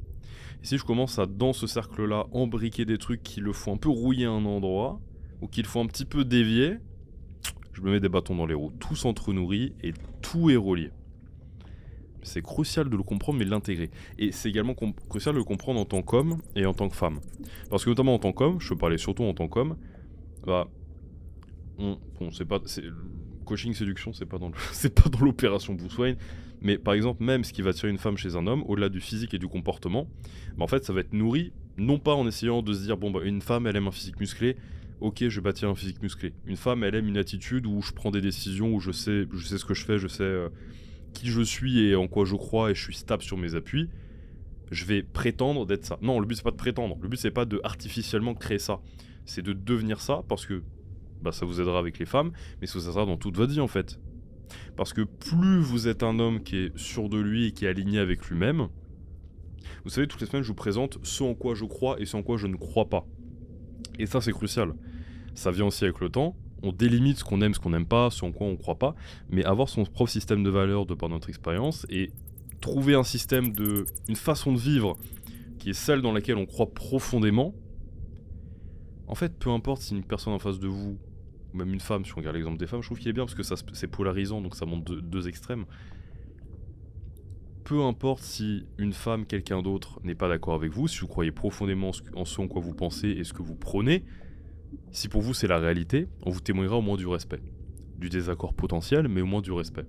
Et si je commence à, dans ce cercle-là, embriquer des trucs qui le font un peu rouiller un endroit, ou qui le font un petit peu dévier, je me mets des bâtons dans les roues. Tout s'entre-nourrit et tout est relié. C'est crucial de le comprendre, mais de l'intégrer. Et c'est également crucial de le comprendre en tant qu'homme et en tant que femme. Parce que notamment en tant qu'homme, je peux parler surtout en tant qu'homme, bah, coaching séduction, c'est pas dans l'opération Bruce Wayne, mais par exemple, même ce qui va attirer une femme chez un homme, au-delà du physique et du comportement, bah en fait, ça va être nourri, non pas en essayant de se dire, bon, bah, une femme, elle aime un physique musclé, ok, je vais bâtir un physique musclé. Une femme, elle aime une attitude où je prends des décisions, où je sais ce que je fais, je sais qui je suis et en quoi je crois, et je suis stable sur mes appuis. Je vais prétendre d'être ça. Non, le but, c'est pas de prétendre. Le but, c'est pas de artificiellement créer ça. C'est de devenir ça, parce que bah, ça vous aidera avec les femmes, mais ça vous aidera dans toute votre vie, en fait. Parce que plus vous êtes un homme qui est sûr de lui et qui est aligné avec lui-même, vous savez, toutes les semaines, je vous présente ce en quoi je crois et ce en quoi je ne crois pas. Et ça, c'est crucial. Ça vient aussi avec le temps. On délimite ce qu'on aime, ce qu'on n'aime pas, ce en quoi on ne croit pas, mais avoir son propre système de valeurs de par notre expérience et trouver un système une façon de vivre qui est celle dans laquelle on croit profondément. En fait, peu importe si une personne en face de vous, ou même une femme, si on regarde l'exemple des femmes, je trouve qu'il est bien parce que c'est polarisant, donc ça montre deux extrêmes. Peu importe si une femme, quelqu'un d'autre, n'est pas d'accord avec vous, si vous croyez profondément en ce en quoi vous pensez et ce que vous prônez, si pour vous c'est la réalité, on vous témoignera au moins du respect. Du désaccord potentiel, mais au moins du respect.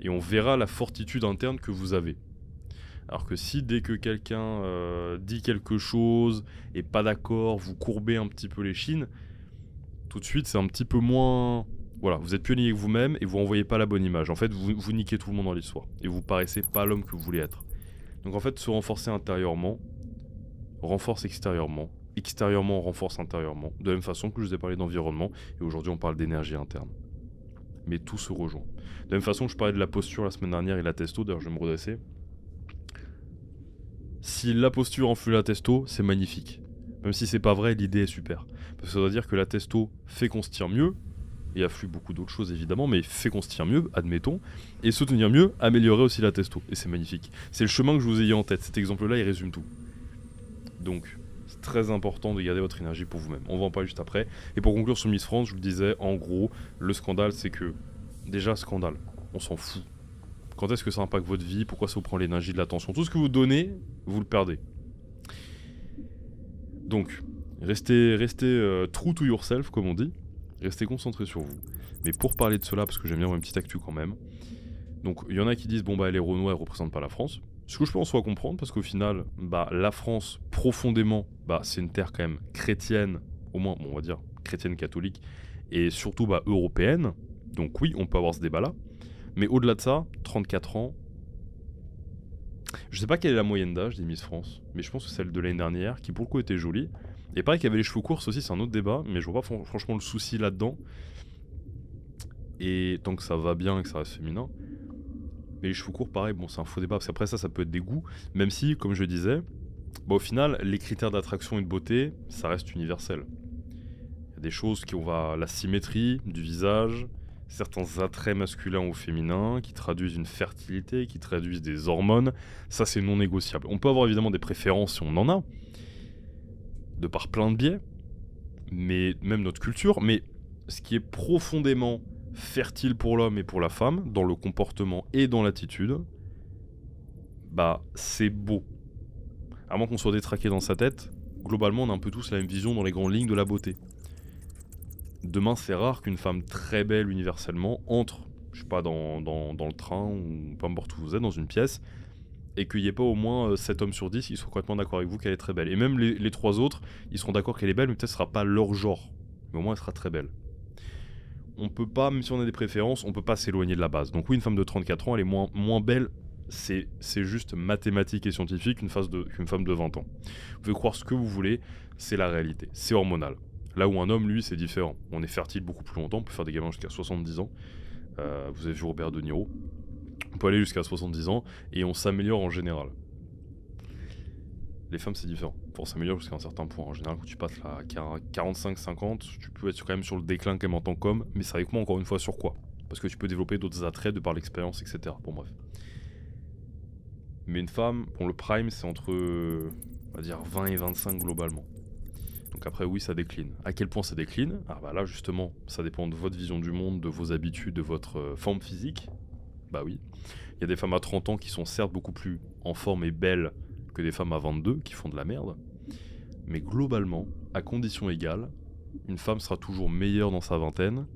Et on verra la fortitude interne que vous avez. Alors que si dès que quelqu'un dit quelque chose et pas d'accord, vous courbez un petit peu les chines, tout de suite c'est un petit peu moins... Voilà, vous êtes plus aligné avec vous-même et vous envoyez pas la bonne image. En fait, vous niquez tout le monde dans l'histoire. Et vous paraissez pas l'homme que vous voulez être. Donc en fait, se renforcer intérieurement, renforce extérieurement. Extérieurement, renforce intérieurement. De la même façon que je vous ai parlé d'environnement. Et aujourd'hui, on parle d'énergie interne. Mais tout se rejoint. De la même façon que je parlais de la posture la semaine dernière et la testo, d'ailleurs je vais me redresser. Si la posture influe la testo, c'est magnifique. Même si c'est pas vrai, l'idée est super. Parce que ça veut dire que la testo fait qu'on se tire mieux, et afflue beaucoup d'autres choses évidemment, mais fait qu'on se tire mieux, admettons, et se tenir mieux, améliorer aussi la testo. Et c'est magnifique. C'est le chemin que je vous ai eu en tête. Cet exemple-là, il résume tout. Donc, c'est très important de garder votre énergie pour vous-même. On va en parler juste après. Et pour conclure sur Miss France, je vous le disais, en gros, le scandale, c'est que... Déjà, scandale, on s'en fout. Quand est-ce que ça impacte votre vie? Pourquoi ça vous prend l'énergie, de l'attention? Tout ce que vous donnez, vous le perdez. Donc, restez true to yourself, comme on dit. Restez concentré sur vous. Mais pour parler de cela, parce que j'aime bien avoir une petite actu quand même. Donc, il y en a qui disent, bon bah les Renois, elles représentent pas la France. Ce que je peux en soi comprendre, parce qu'au final, bah la France, profondément, bah c'est une terre quand même chrétienne, au moins, bon, on va dire chrétienne catholique, et surtout bah européenne. Donc oui, on peut avoir ce débat-là. Mais au-delà de ça, 34 ans. Je sais pas quelle est la moyenne d'âge des Miss France, mais je pense que celle de l'année dernière, qui pour le coup était jolie. Et pareil qu'il y avait les cheveux courts, aussi c'est un autre débat, mais je vois pas franchement le souci là-dedans. Et tant que ça va bien et que ça reste féminin. Mais les cheveux courts, pareil, bon c'est un faux débat, parce qu'après ça peut être des goûts. Même si, comme je disais, bah, au final, les critères d'attraction et de beauté, ça reste universel. Il y a des choses qui ont la symétrie du visage, certains attraits masculins ou féminins qui traduisent une fertilité, qui traduisent des hormones. Ça, c'est non négociable. On peut avoir évidemment des préférences si on en a, de par plein de biais, mais même notre culture. Mais ce qui est profondément fertile pour l'homme et pour la femme, dans le comportement et dans l'attitude, bah, c'est beau. À moins qu'on soit détraqué dans sa tête, globalement, on a un peu tous la même vision dans les grandes lignes de la beauté. Demain, c'est rare qu'une femme très belle universellement entre, je sais pas, dans le train ou peu importe où vous êtes, dans une pièce, et qu'il n'y ait pas au moins 7 hommes sur 10 qui soient complètement d'accord avec vous qu'elle est très belle. Et même les 3 autres, ils seront d'accord qu'elle est belle, mais peut-être ce sera pas leur genre. Mais au moins, elle sera très belle. On peut pas, même si on a des préférences, on peut pas s'éloigner de la base. Donc oui, une femme de 34 ans, elle est moins belle C'est juste mathématique et scientifique qu'une femme de 20 ans. Vous pouvez croire ce que vous voulez, c'est la réalité. C'est hormonal. Là où un homme, lui, c'est différent. On est fertile beaucoup plus longtemps, on peut faire des gamins jusqu'à 70 ans. Vous avez vu Robert De Niro. On peut aller jusqu'à 70 ans et on s'améliore en général. Les femmes, c'est différent. On s'améliore jusqu'à un certain point. En général, quand tu passes à 45-50, tu peux être quand même sur le déclin quand même en tant qu'homme, mais c'est avec moi encore une fois sur quoi? Parce que tu peux développer d'autres attraits de par l'expérience, etc. Bon bref. Mais une femme, bon, le prime, c'est entre, on va dire, 20 et 25 globalement. Donc après, oui, ça décline. À quel point ça décline? Ah bah là, justement, ça dépend de votre vision du monde, de vos habitudes, de votre forme physique. Bah oui. Il y a des femmes à 30 ans qui sont certes beaucoup plus en forme et belles que des femmes à 22 qui font de la merde. Mais globalement, à condition égale, une femme sera toujours meilleure dans sa vingtaine,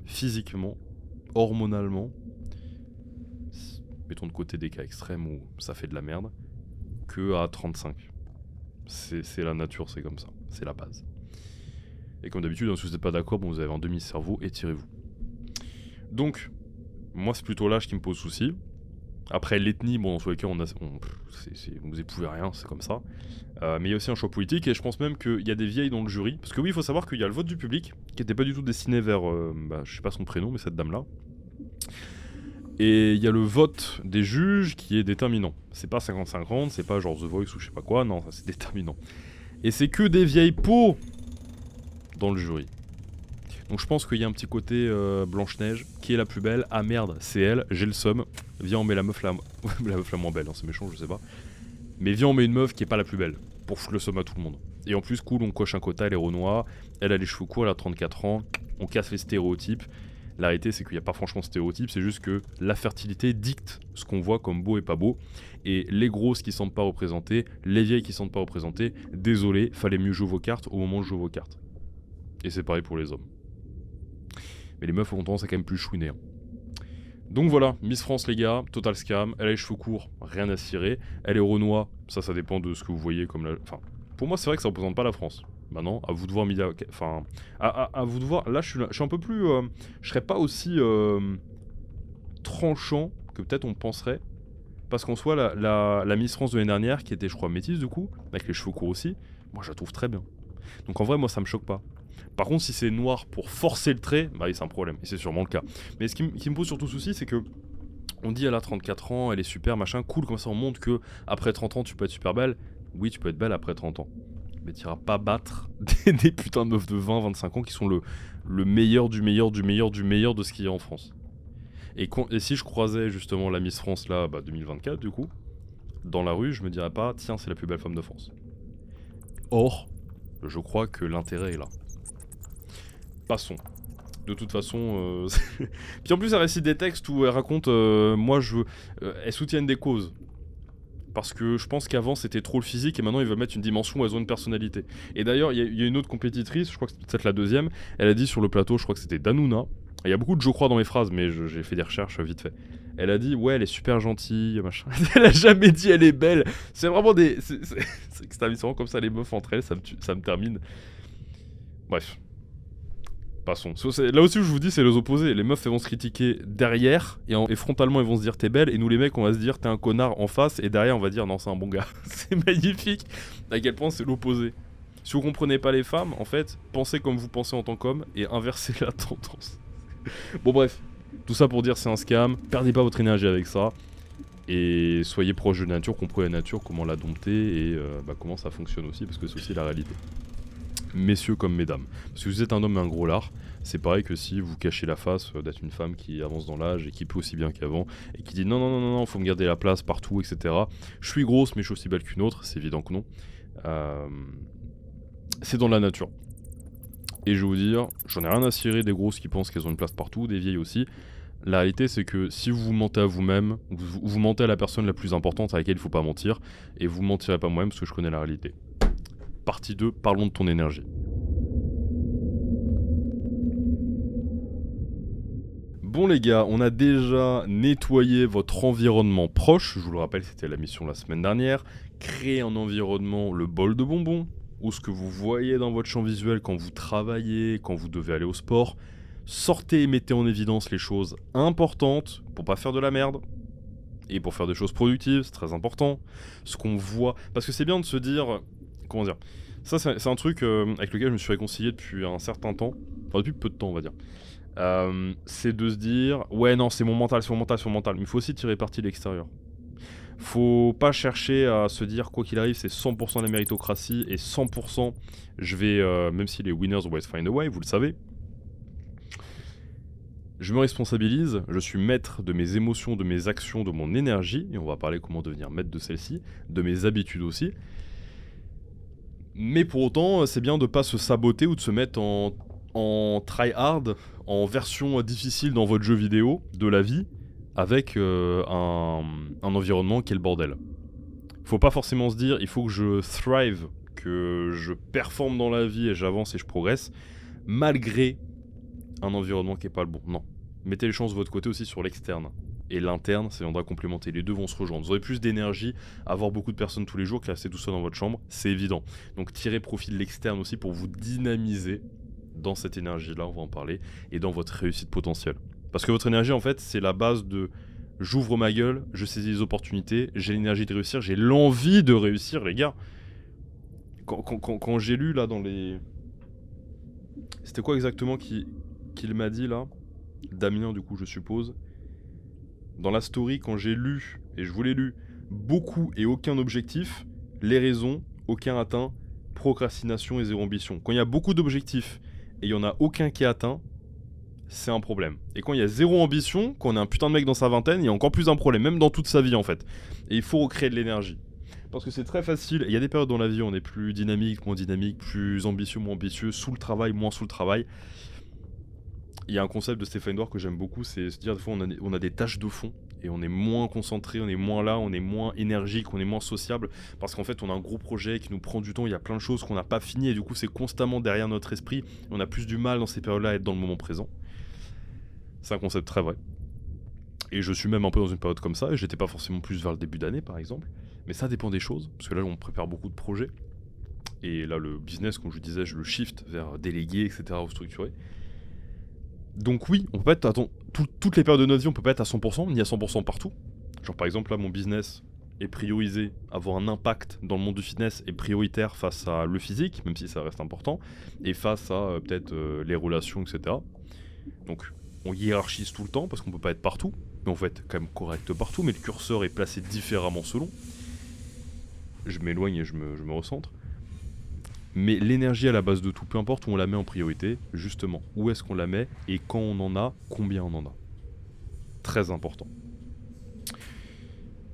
physiquement, hormonalement, mettons de côté des cas extrêmes où ça fait de la merde, que à 35. C'est la nature, c'est comme ça, c'est la base. Et comme d'habitude, si vous n'êtes pas d'accord, bon, vous avez un demi-cerveau, étirez-vous. Donc, moi c'est plutôt l'âge qui me pose souci. Après l'ethnie, bon dans tous les cas, vous épouvez rien, c'est comme ça. Mais il y a aussi un choix politique et je pense même qu'il y a des vieilles dans le jury. Parce que oui, il faut savoir qu'il y a le vote du public qui n'était pas du tout destiné vers, je sais pas son prénom, mais cette dame-là. Et il y a le vote des juges qui est déterminant. C'est pas 50-50, c'est pas genre The Voice ou je sais pas quoi, non, ça c'est déterminant. Et c'est que des vieilles peaux dans le jury. Donc je pense qu'il y a un petit côté Blanche-Neige, qui est la plus belle. Ah merde, c'est elle, j'ai le seum. Viens, on met la meuf la moins belle, hein, c'est méchant, je sais pas. Mais viens, on met une meuf qui est pas la plus belle, pour foutre le seum à tout le monde. Et en plus, cool, on coche un quota, elle est Renoir, elle a les cheveux courts, elle a 34 ans, on casse les stéréotypes. La réalité, c'est qu'il n'y a pas franchement de stéréotypes, c'est juste que la fertilité dicte ce qu'on voit comme beau et pas beau. Et les grosses qui ne sentent pas représentées, les vieilles qui ne sentent pas représentées, désolé, fallait mieux jouer vos cartes au moment de jouer vos cartes. Et c'est pareil pour les hommes. Mais les meufs ont tendance à quand même plus chouiner. Hein. Donc voilà, Miss France les gars, total scam, elle a les cheveux courts, rien à cirer. Elle est Renoir, ça dépend de ce que vous voyez comme la... Enfin, pour moi c'est vrai que ça représente pas la France. Maintenant, à vous de voir, enfin, à vous de voir. Là, je suis un peu plus, je serais pas aussi tranchant que peut-être on penserait, parce qu'en soi, la Miss France de l'année dernière, qui était, je crois, métisse du coup, avec les cheveux courts aussi, moi, je la trouve très bien. Donc en vrai, moi, ça me choque pas. Par contre, si c'est noir pour forcer le trait, bah oui, c'est un problème, et c'est sûrement le cas. Mais ce qui me pose surtout souci, c'est que on dit elle a 34 ans, elle est super, machin, cool, comme ça on montre que après 30 ans, tu peux être super belle. Oui, tu peux être belle après 30 ans. Mais tu iras pas battre des putains de meufs de 20-25 ans qui sont le meilleur du meilleur du meilleur du meilleur de ce qu'il y a en France. Et si je croisais justement la Miss France là, 2024 du coup, dans la rue, je me dirais pas, tiens, c'est la plus belle femme de France. Or, je crois que l'intérêt est là. Passons. De toute façon, puis en plus elle récite des textes où elle raconte, elles soutiennent des causes. Parce que je pense qu'avant c'était trop le physique et maintenant ils veulent mettre une dimension où elles ont une personnalité. Et d'ailleurs, il y a une autre compétitrice, je crois que c'est peut-être la deuxième, elle a dit sur le plateau, je crois que c'était Danouna. Il y a beaucoup de je crois dans mes phrases, mais j'ai fait des recherches vite fait. Elle a dit, ouais, elle est super gentille, machin. Elle a jamais dit elle est belle. C'est vraiment des. C'est vraiment comme ça les meufs entre elles, ça me termine. Bref. Passons. Là aussi, je vous dis, c'est les opposés. Les meufs, elles vont se critiquer derrière et frontalement, elles vont se dire t'es belle. Et nous, les mecs, on va se dire t'es un connard en face. Et derrière, on va dire non, c'est un bon gars. C'est magnifique. À quel point c'est l'opposé. Si vous comprenez pas les femmes, en fait, pensez comme vous pensez en tant qu'homme et inversez la tendance. Bon, bref. Tout ça pour dire c'est un scam. Perdez pas votre énergie avec ça. Et soyez proche de la nature, comprenez la nature, comment la dompter et comment ça fonctionne aussi, parce que c'est aussi la réalité. Messieurs comme mesdames. Parce que vous êtes un homme et un gros lard, c'est pareil que si vous cachez la face d'être une femme qui avance dans l'âge et qui peut aussi bien qu'avant, et qui dit non, faut me garder la place partout, etc. Je suis grosse, mais je suis aussi belle qu'une autre, c'est évident que non. C'est dans la nature. Et je vais vous dire, j'en ai rien à cirer des grosses qui pensent qu'elles ont une place partout, des vieilles aussi. La réalité, c'est que si vous vous mentez à vous-même, vous mentez à la personne la plus importante à laquelle il ne faut pas mentir, et vous mentirez pas moi-même parce que je connais la réalité. Partie 2, parlons de ton énergie. Bon les gars, on a déjà nettoyé votre environnement proche, je vous le rappelle, c'était la mission la semaine dernière. Créer un environnement, le bol de bonbons, ou ce que vous voyez dans votre champ visuel quand vous travaillez, quand vous devez aller au sport. Sortez et mettez en évidence les choses importantes pour pas faire de la merde. et pour faire des choses productives, c'est très important. Ce qu'on voit, parce que c'est bien de se dire, comment dire, ça c'est un truc avec lequel je me suis réconcilié depuis un certain temps, enfin depuis peu de temps on va dire. C'est de se dire, ouais non c'est mon mental, mais il faut aussi tirer parti de l'extérieur. Faut pas chercher à se dire quoi qu'il arrive c'est 100% la méritocratie et 100% je vais, même si les winners always find a way, vous le savez, je me responsabilise, je suis maître de mes émotions, de mes actions, de mon énergie, et on va parler comment devenir maître de celle-ci, de mes habitudes aussi. Mais pour autant, c'est bien de pas se saboter ou de se mettre en try-hard, en version difficile dans votre jeu vidéo de la vie, avec un environnement qui est le bordel. Faut pas forcément se dire, il faut que je thrive, que je performe dans la vie et j'avance et je progresse, malgré un environnement qui est pas le bon. Non. Mettez les chances de votre côté aussi sur l'externe. Et l'interne, ça viendra complémenter. Les deux vont se rejoindre. Vous aurez plus d'énergie à voir beaucoup de personnes tous les jours que rester tout seul dans votre chambre, c'est évident. Donc tirez profit de l'externe aussi pour vous dynamiser dans cette énergie-là, on va en parler, et dans votre réussite potentielle. Parce que votre énergie, en fait, c'est la base de j'ouvre ma gueule, je saisis les opportunités, j'ai l'énergie de réussir, j'ai l'envie de réussir, les gars. Quand j'ai lu là dans les... C'était quoi exactement qu'il m'a dit là, Damien du coup je suppose, dans la story quand j'ai lu, et je vous l'ai lu, beaucoup et aucun objectif, les raisons, aucun atteint, procrastination et zéro ambition. Quand il y a beaucoup d'objectifs et il n'y en a aucun qui est atteint, c'est un problème. Et quand il y a zéro ambition, quand on est un putain de mec dans sa vingtaine, il y a encore plus un problème, même dans toute sa vie en fait. Et il faut recréer de l'énergie. Parce que c'est très facile, il y a des périodes dans la vie où on est plus dynamique, moins dynamique, plus ambitieux, moins ambitieux, sous le travail, moins sous le travail. Il y a un concept de Stephen Dwyer que j'aime beaucoup, c'est se dire des fois on a des tâches de fond et on est moins concentré, on est moins là, on est moins énergique, on est moins sociable parce qu'en fait on a un gros projet qui nous prend du temps, il y a plein de choses qu'on n'a pas fini et du coup c'est constamment derrière notre esprit, on a plus du mal dans ces périodes-là à être dans le moment présent. C'est un concept très vrai. Et je suis même un peu dans une période comme ça, et j'étais pas forcément plus vers le début d'année par exemple, mais ça dépend des choses, parce que là on prépare beaucoup de projets, et là le business, comme je vous disais, je le shift vers déléguer, etc., ou structurer. Donc oui, on peut pas être toutes les périodes de notre vie, on peut pas être à 100%, ni à 100% partout. Genre par exemple là, mon business est priorisé, avoir un impact dans le monde du fitness est prioritaire face à le physique, même si ça reste important, et face à peut-être les relations, etc. Donc on hiérarchise tout le temps parce qu'on peut pas être partout, mais on va être quand même correct partout, mais le curseur est placé différemment selon. Je m'éloigne et je me recentre. Mais l'énergie à la base de tout, peu importe où on la met en priorité, justement, où est-ce qu'on la met et quand on en a, combien on en a. Très important.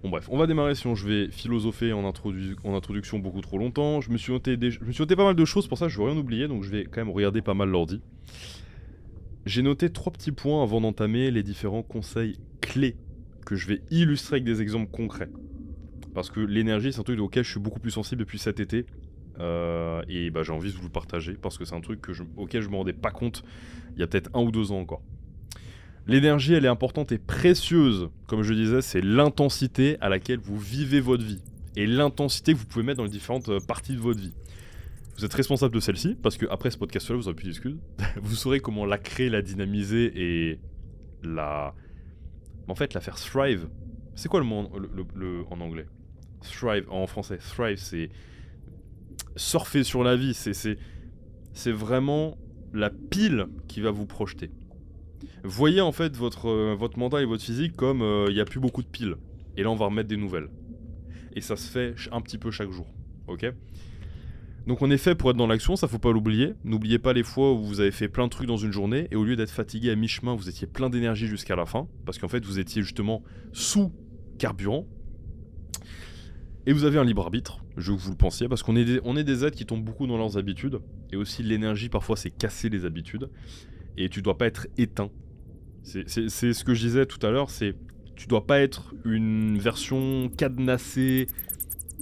Bon bref, on va démarrer sinon je vais philosopher en introduction beaucoup trop longtemps. Je me suis noté pas mal de choses, pour ça je vais rien oublier, donc je vais quand même regarder pas mal l'ordi. J'ai noté 3 petits points avant d'entamer les différents conseils clés que je vais illustrer avec des exemples concrets. Parce que l'énergie c'est un truc auquel je suis beaucoup plus sensible depuis cet été. Et bah, j'ai envie de vous le partager parce que c'est un truc auquel je me rendais pas compte il y a peut-être 1 ou 2 ans encore. L'énergie elle est importante et précieuse, comme je disais, c'est l'intensité à laquelle vous vivez votre vie et l'intensité que vous pouvez mettre dans les différentes parties de votre vie. Vous êtes responsable de celle-ci parce que après ce podcast là vous aurez plus d'excuses. Vous saurez comment la créer, la dynamiser et la faire thrive. C'est quoi le mot en anglais? Thrive en français. Thrive c'est surfer sur la vie, c'est vraiment la pile qui va vous projeter. Voyez en fait votre mental et votre physique comme il n'y a plus beaucoup de piles. Et là on va remettre des nouvelles. Et ça se fait un petit peu chaque jour. Ok ? Donc on est fait pour être dans l'action, ça faut pas l'oublier. N'oubliez pas les fois où vous avez fait plein de trucs dans une journée et au lieu d'être fatigué à mi-chemin, vous étiez plein d'énergie jusqu'à la fin. Parce qu'en fait vous étiez justement sous carburant. Et vous avez un libre arbitre, je veux que vous le pensiez, parce qu'on est des êtres qui tombent beaucoup dans leurs habitudes. Et aussi l'énergie parfois c'est casser les habitudes. Et tu dois pas être éteint. C'est ce que je disais tout à l'heure, c'est tu dois pas être une version cadenassée,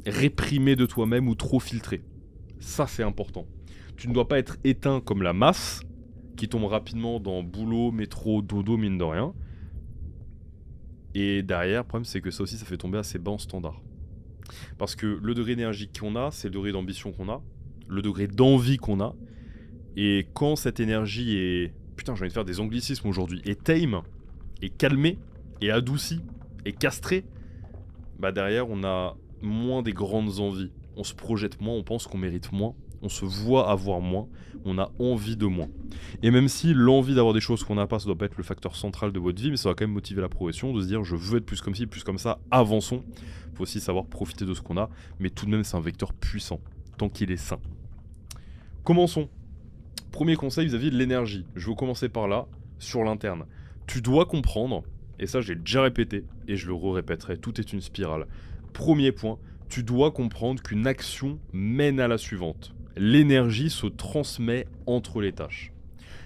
réprimée de toi-même ou trop filtrée. Ça c'est important. Tu ne dois pas être éteint comme la masse, qui tombe rapidement dans boulot, métro, dodo, mine de rien. Et derrière, le problème c'est que ça aussi ça fait tomber assez bas en standard. Parce que le degré d'énergie qu'on a, c'est le degré d'ambition qu'on a, le degré d'envie qu'on a. Et quand cette énergie est... Putain, j'ai envie de faire des anglicismes aujourd'hui. Est tame, est calmée, est adoucie, est castrée, bah derrière on a moins des grandes envies. On se projette moins, on pense qu'on mérite moins, on se voit avoir moins, on a envie de moins. Et même si l'envie d'avoir des choses qu'on n'a pas, ça doit pas être le facteur central de votre vie, mais ça va quand même motiver la progression, de se dire je veux être plus comme ci, plus comme ça, avançons. Faut aussi savoir profiter de ce qu'on a, mais tout de même c'est un vecteur puissant, tant qu'il est sain. Commençons. Premier conseil vis-à-vis de l'énergie. Je vais commencer par là, sur l'interne. Tu dois comprendre, et ça j'ai déjà répété, et je le répéterai, tout est une spirale. Premier point, tu dois comprendre qu'une action mène à la suivante. L'énergie se transmet entre les tâches.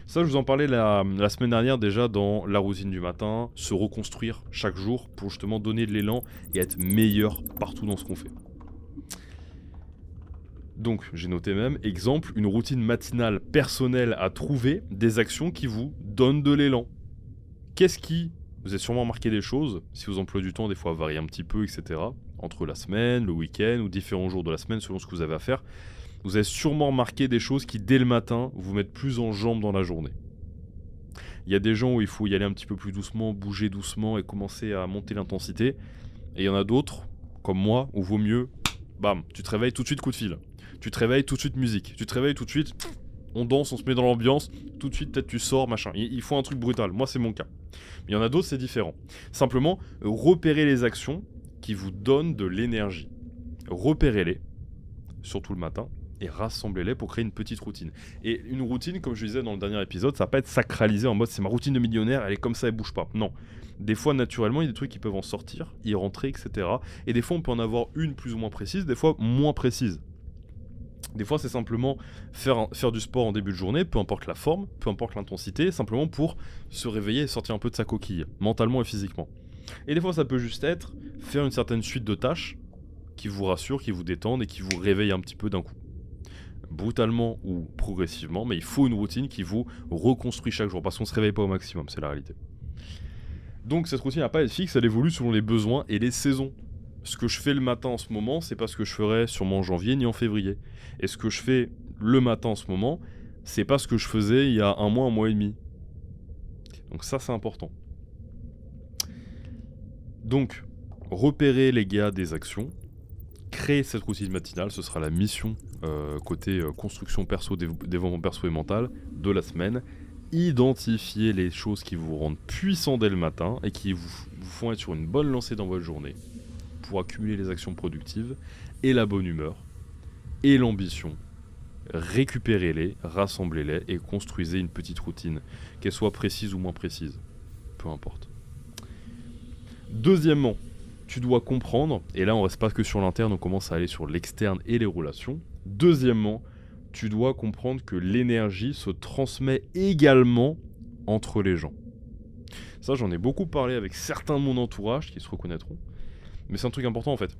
Ça, je vous en parlais la semaine dernière déjà dans la routine du matin, se reconstruire chaque jour pour justement donner de l'élan et être meilleur partout dans ce qu'on fait. Donc, j'ai noté même, exemple, une routine matinale personnelle à trouver, des actions qui vous donnent de l'élan. Vous avez sûrement remarqué des choses, si vos emplois du temps des fois varient un petit peu, etc. Entre la semaine, le week-end ou différents jours de la semaine selon ce que vous avez à faire. Vous avez sûrement remarqué des choses qui, dès le matin, vous mettent plus en jambes dans la journée. Il y a des gens où il faut y aller un petit peu plus doucement, bouger doucement et commencer à monter l'intensité. Et il y en a d'autres, comme moi, où vaut mieux, bam, tu te réveilles tout de suite coup de fil. Tu te réveilles tout de suite musique. Tu te réveilles tout de suite, on danse, on se met dans l'ambiance. Tout de suite, peut-être tu sors, machin. Il faut un truc brutal. Moi, c'est mon cas. Mais il y en a d'autres, c'est différent. Simplement, repérez les actions qui vous donnent de l'énergie. Repérez-les, surtout le matin, et rassemblez-les pour créer une petite routine. Et une routine, comme je disais dans le dernier épisode, ça va pas être sacralisé en mode c'est ma routine de millionnaire, elle est comme ça, elle bouge pas. Non. Des fois, naturellement, il y a des trucs qui peuvent en sortir, y rentrer, etc. Et des fois, on peut en avoir une plus ou moins précise, des fois moins précise. Des fois, c'est simplement faire du sport en début de journée, peu importe la forme, peu importe l'intensité, simplement pour se réveiller et sortir un peu de sa coquille, mentalement et physiquement. Et des fois, ça peut juste être faire une certaine suite de tâches qui vous rassurent, qui vous détendent et qui vous réveillent un petit peu d'un coup. Brutalement ou progressivement, mais il faut une routine qui vous reconstruit chaque jour, parce qu'on ne se réveille pas au maximum, c'est la réalité. Donc cette routine n'a pas à être fixe, elle évolue selon les besoins et les saisons. Ce que je fais le matin en ce moment, c'est pas ce que je ferai sûrement en janvier ni en février. Et ce que je fais le matin en ce moment, c'est pas ce que je faisais il y a un mois et demi. Donc ça, c'est important. Donc, repérez les gars des actions, créez cette routine matinale, ce sera la mission côté construction perso, développement perso et mental de la semaine. Identifiez les choses qui vous rendent puissant dès le matin et qui vous font être sur une bonne lancée dans votre journée pour accumuler les actions productives et la bonne humeur et l'ambition. Récupérez-les, rassemblez-les et construisez une petite routine, qu'elle soit précise ou moins précise, peu importe. Deuxièmement, tu dois comprendre, et là on reste pas que sur l'interne, on commence à aller sur l'externe et les relations. Deuxièmement, tu dois comprendre que l'énergie se transmet également entre les gens. Ça, j'en ai beaucoup parlé avec certains de mon entourage qui se reconnaîtront, mais c'est un truc important en fait.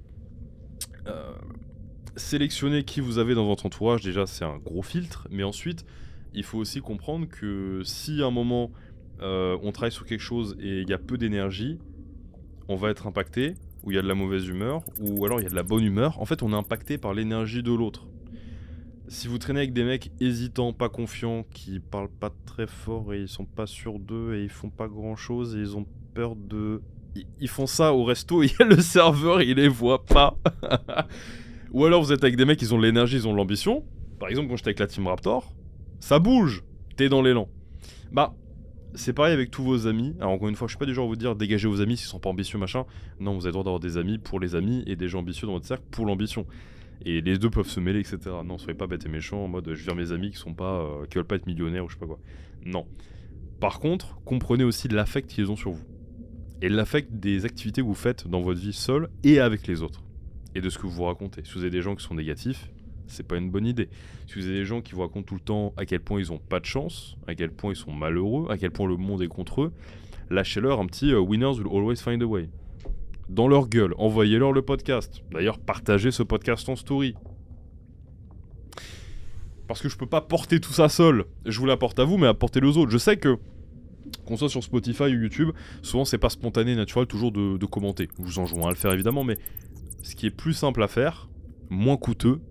Sélectionner qui vous avez dans votre entourage, déjà c'est un gros filtre, mais ensuite il faut aussi comprendre que si à un moment on travaille sur quelque chose et il y a peu d'énergie, on va être impacté, ou il y a de la mauvaise humeur, ou alors il y a de la bonne humeur. En fait, on est impacté par l'énergie de l'autre. Si vous traînez avec des mecs hésitants, pas confiants, qui parlent pas très fort et ils sont pas sûrs d'eux et ils font pas grand chose et ils ont peur de... Ils font ça au resto, il y a le serveur, il les voit pas. Ou alors vous êtes avec des mecs, ils ont de l'énergie, ils ont de l'ambition. Par exemple, quand j'étais avec la Team Raptor, ça bouge, t'es dans l'élan. Bah, c'est pareil avec tous vos amis. Alors encore une fois, je suis pas du genre à vous dire dégagez vos amis s'ils sont pas ambitieux, machin. Non, vous avez le droit d'avoir des amis pour les amis et des gens ambitieux dans votre cercle pour l'ambition. Et les deux peuvent se mêler, etc. Non, soyez pas bêtes et méchants en mode je vire mes amis qui veulent pas être millionnaires ou je sais pas quoi. Non. Par contre, comprenez aussi l'affect qu'ils ont sur vous. Et l'affect des activités que vous faites dans votre vie seule et avec les autres. Et de ce que vous vous racontez. Si vous avez des gens qui sont négatifs, c'est pas une bonne idée. Si vous avez des gens qui vous racontent tout le temps à quel point ils ont pas de chance, à quel point ils sont malheureux, à quel point le monde est contre eux, lâchez-leur un petit winners will always find a way. Dans leur gueule, envoyez-leur le podcast. D'ailleurs, partagez ce podcast en story. Parce que je peux pas porter tout ça seul. Je vous l'apporte à vous, mais apportez-le aux autres. Je sais que, qu'on soit sur Spotify ou YouTube, souvent c'est pas spontané, naturel, toujours de commenter. Je vous enjoins à le faire évidemment, mais ce qui est plus simple à faire, moins coûteux,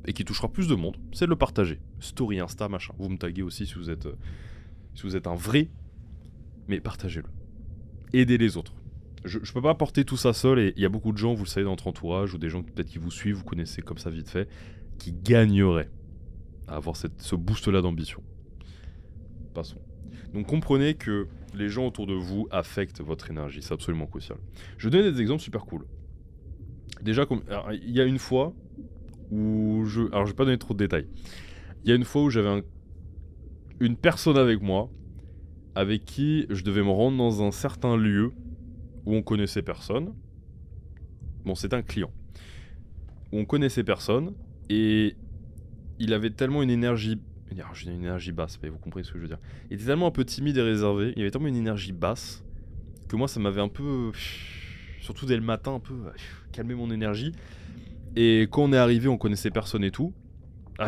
et qui touchera plus de monde, c'est de le partager. Story, Insta, machin. Vous me taguez aussi si vous êtes un vrai, mais partagez-le. Aidez les autres. Je peux pas porter tout ça seul et il y a beaucoup de gens, vous le savez, dans votre entourage ou des gens peut-être qui vous suivent, vous connaissez comme ça vite fait, qui gagneraient à avoir ce boost-là d'ambition. Passons. Donc comprenez que les gens autour de vous affectent votre énergie, c'est absolument crucial. Je vais donner des exemples super cool. Déjà, il y a une fois où alors je vais pas donner trop de détails. Il y a une fois où j'avais une personne avec moi, avec qui je devais me rendre dans un certain lieu où on connaissait personne. Bon, c'est un client. Où on connaissait personne et il avait tellement une énergie basse, mais vous comprenez ce que je veux dire. Il était tellement un peu timide et réservé, il avait tellement une énergie basse que moi ça m'avait un peu, surtout dès le matin, un peu calmé mon énergie. Et quand on est arrivé, on connaissait personne et tout.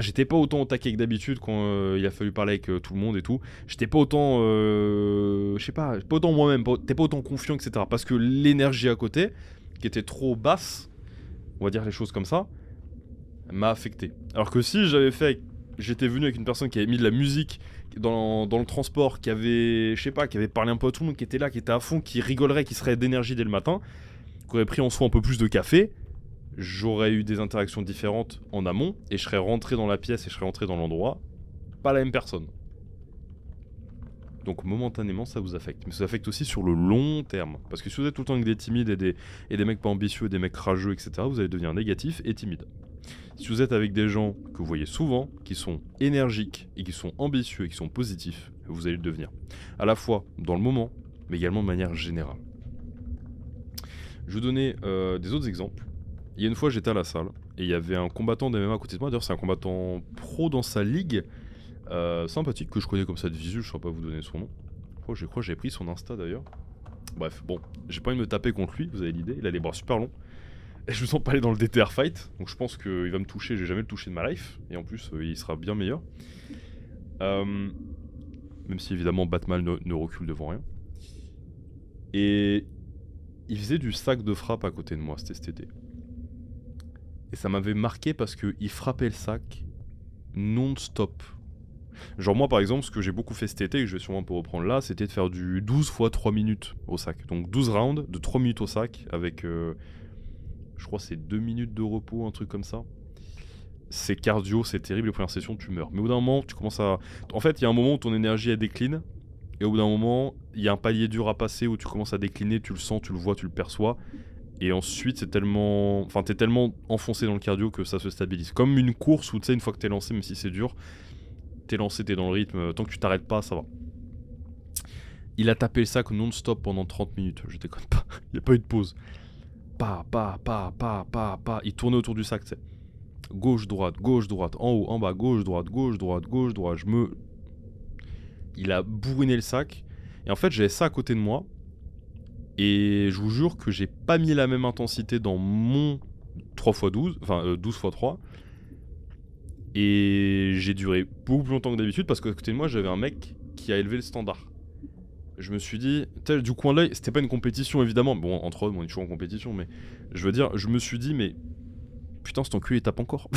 J'étais pas autant au taquet que d'habitude quand il a fallu parler avec tout le monde et tout. J'étais pas autant, je sais pas autant moi-même, t'es pas autant confiant, etc. Parce que l'énergie à côté, qui était trop basse, on va dire les choses comme ça, m'a affecté. Alors que si j'étais venu avec une personne qui avait mis de la musique dans le transport, qui avait parlé un peu à tout le monde, qui était là, qui était à fond, qui rigolerait, qui serait d'énergie dès le matin, qui aurait pris en soi un peu plus de café, j'aurais eu des interactions différentes en amont, et je serais rentré dans la pièce et je serais rentré dans l'endroit, pas la même personne. Donc momentanément ça vous affecte, mais ça vous affecte aussi sur le long terme. Parce que si vous êtes tout le temps avec des timides et des mecs pas ambitieux, des mecs rageux, etc., vous allez devenir négatif et timide. Si vous êtes avec des gens que vous voyez souvent, qui sont énergiques et qui sont ambitieux et qui sont positifs, vous allez le devenir. À la fois dans le moment, mais également de manière générale. Je vais vous donner des autres exemples. Il y a une fois j'étais à la salle et il y avait un combattant d'MMA à côté de moi. D'ailleurs c'est un combattant pro dans sa ligue, sympathique, que je connais comme ça de visu, je ne saurais pas vous donner son nom. Je crois que j'ai pris son Insta d'ailleurs. Bref, bon, j'ai pas envie de me taper contre lui, vous avez l'idée, il a les bras super longs. Et je me sens pas aller dans le DTR fight, donc je pense qu'il va me toucher, j'ai jamais le touché de ma life, et en plus il sera bien meilleur. Même si évidemment Batman ne recule devant rien. Et il faisait du sac de frappe à côté de moi, c'était cet été. Et ça m'avait marqué parce qu'il frappait le sac non-stop. Genre moi par exemple, ce que j'ai beaucoup fait cet été, et que je vais sûrement un peu reprendre là, c'était de faire du 12 x 3 minutes au sac. Donc 12 rounds de 3 minutes au sac avec... je crois que c'est 2 minutes de repos, un truc comme ça. C'est cardio, c'est terrible, les premières sessions tu meurs. Mais au bout d'un moment, tu commences à... En fait, il y a un moment où ton énergie elle décline, et au bout d'un moment, il y a un palier dur à passer où tu commences à décliner, tu le sens, tu le vois, tu le perçois. Et ensuite, c'est tellement... Enfin, t'es tellement enfoncé dans le cardio que ça se stabilise. Comme une course où, tu sais, une fois que t'es lancé, même si c'est dur, t'es lancé, t'es dans le rythme, tant que tu t'arrêtes pas, ça va. Il a tapé le sac non-stop pendant 30 minutes, je déconne pas, il n'y a pas eu de pause. Pa. Il tournait autour du sac, tu sais. Gauche, droite, en haut, en bas, gauche, droite. Il a bourriné le sac. Et en fait, j'avais ça à côté de moi. Et je vous jure que j'ai pas mis la même intensité dans mon 3x12, enfin 12x3. Et j'ai duré beaucoup plus longtemps que d'habitude parce qu'à côté de moi, j'avais un mec qui a élevé le standard. Je me suis dit, du coin de l'œil, c'était pas une compétition évidemment, bon entre autres on est toujours en compétition, mais je veux dire, je me suis dit mais putain cet enculé il tape encore.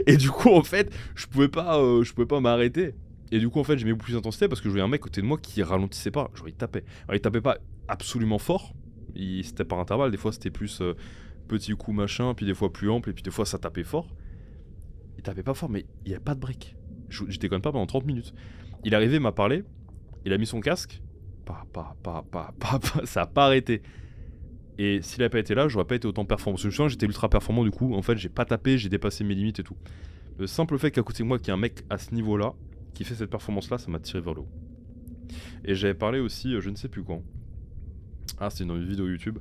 Et du coup en fait, je pouvais pas m'arrêter. Et du coup en fait j'ai mis beaucoup plus d'intensité parce que je voyais un mec à côté de moi qui ralentissait pas, genre il tapait. Alors il tapait pas absolument fort, c'était par intervalle, des fois c'était plus petit coup machin, puis des fois plus ample, et puis des fois ça tapait fort. Il tapait pas fort mais il y avait pas de break. Je déconne pas pendant 30 minutes. Il est arrivé, il m'a parlé, il a mis son casque. Ça a pas arrêté. Et s'il avait pas été là, j'aurais pas été autant performant. Parce que je me souviens, j'étais ultra performant du coup. En fait, j'ai pas tapé, j'ai dépassé mes limites et tout. Le simple fait qu'à côté de moi, qu'il y ait un mec à ce niveau-là, qui fait cette performance-là, ça m'a tiré vers le haut. Et j'avais parlé aussi, je ne sais plus quand. C'était dans une vidéo YouTube.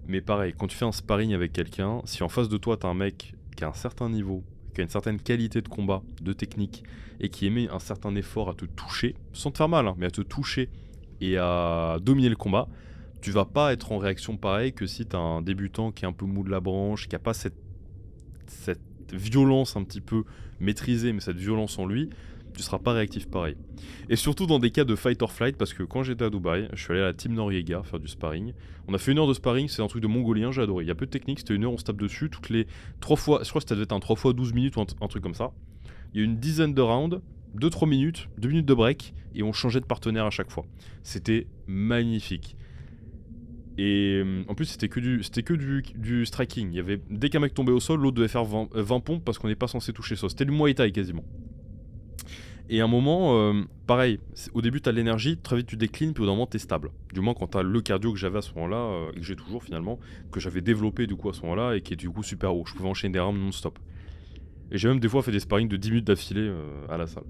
Mais pareil, quand tu fais un sparring avec quelqu'un, si en face de toi, t'as un mec qui a un certain niveau, qui a une certaine qualité de combat, de technique, et qui émet un certain effort à te toucher, sans te faire mal, hein, mais à te toucher et à dominer le combat, tu vas pas être en réaction pareil que si t'as un débutant qui est un peu mou de la branche, qui a pas cette violence un petit peu maîtrisée, mais cette violence en lui, tu seras pas réactif pareil. Et surtout dans des cas de fight or flight, parce que quand j'étais à Dubaï, je suis allé à la Team Noriega faire du sparring. On a fait 1 heure de sparring, c'est un truc de mongolien, j'ai adoré. Il y a peu de technique, c'était 1 heure, on se tape dessus, toutes les 3 fois, je crois que ça devait être un 3 fois 12 minutes ou un truc comme ça. Il y a une dizaine de rounds, 2-3 minutes, 2 minutes de break, et on changeait de partenaire à chaque fois. C'était magnifique. Et en plus, c'était que du striking. Il y avait, dès qu'un mec tombait au sol, l'autre devait faire 20 pompes parce qu'on n'est pas censé toucher ça. C'était du Muay Thai quasiment. Et à un moment, pareil, au début t'as de l'énergie, très vite tu déclines, puis au bout d'un moment t'es stable. Du moins quand t'as le cardio que j'avais à ce moment-là, et que j'ai toujours finalement, que j'avais développé du coup à ce moment-là, et qui est du coup super haut. Je pouvais enchaîner des rounds non-stop. Et j'ai même des fois fait des sparring de 10 minutes d'affilée à la salle.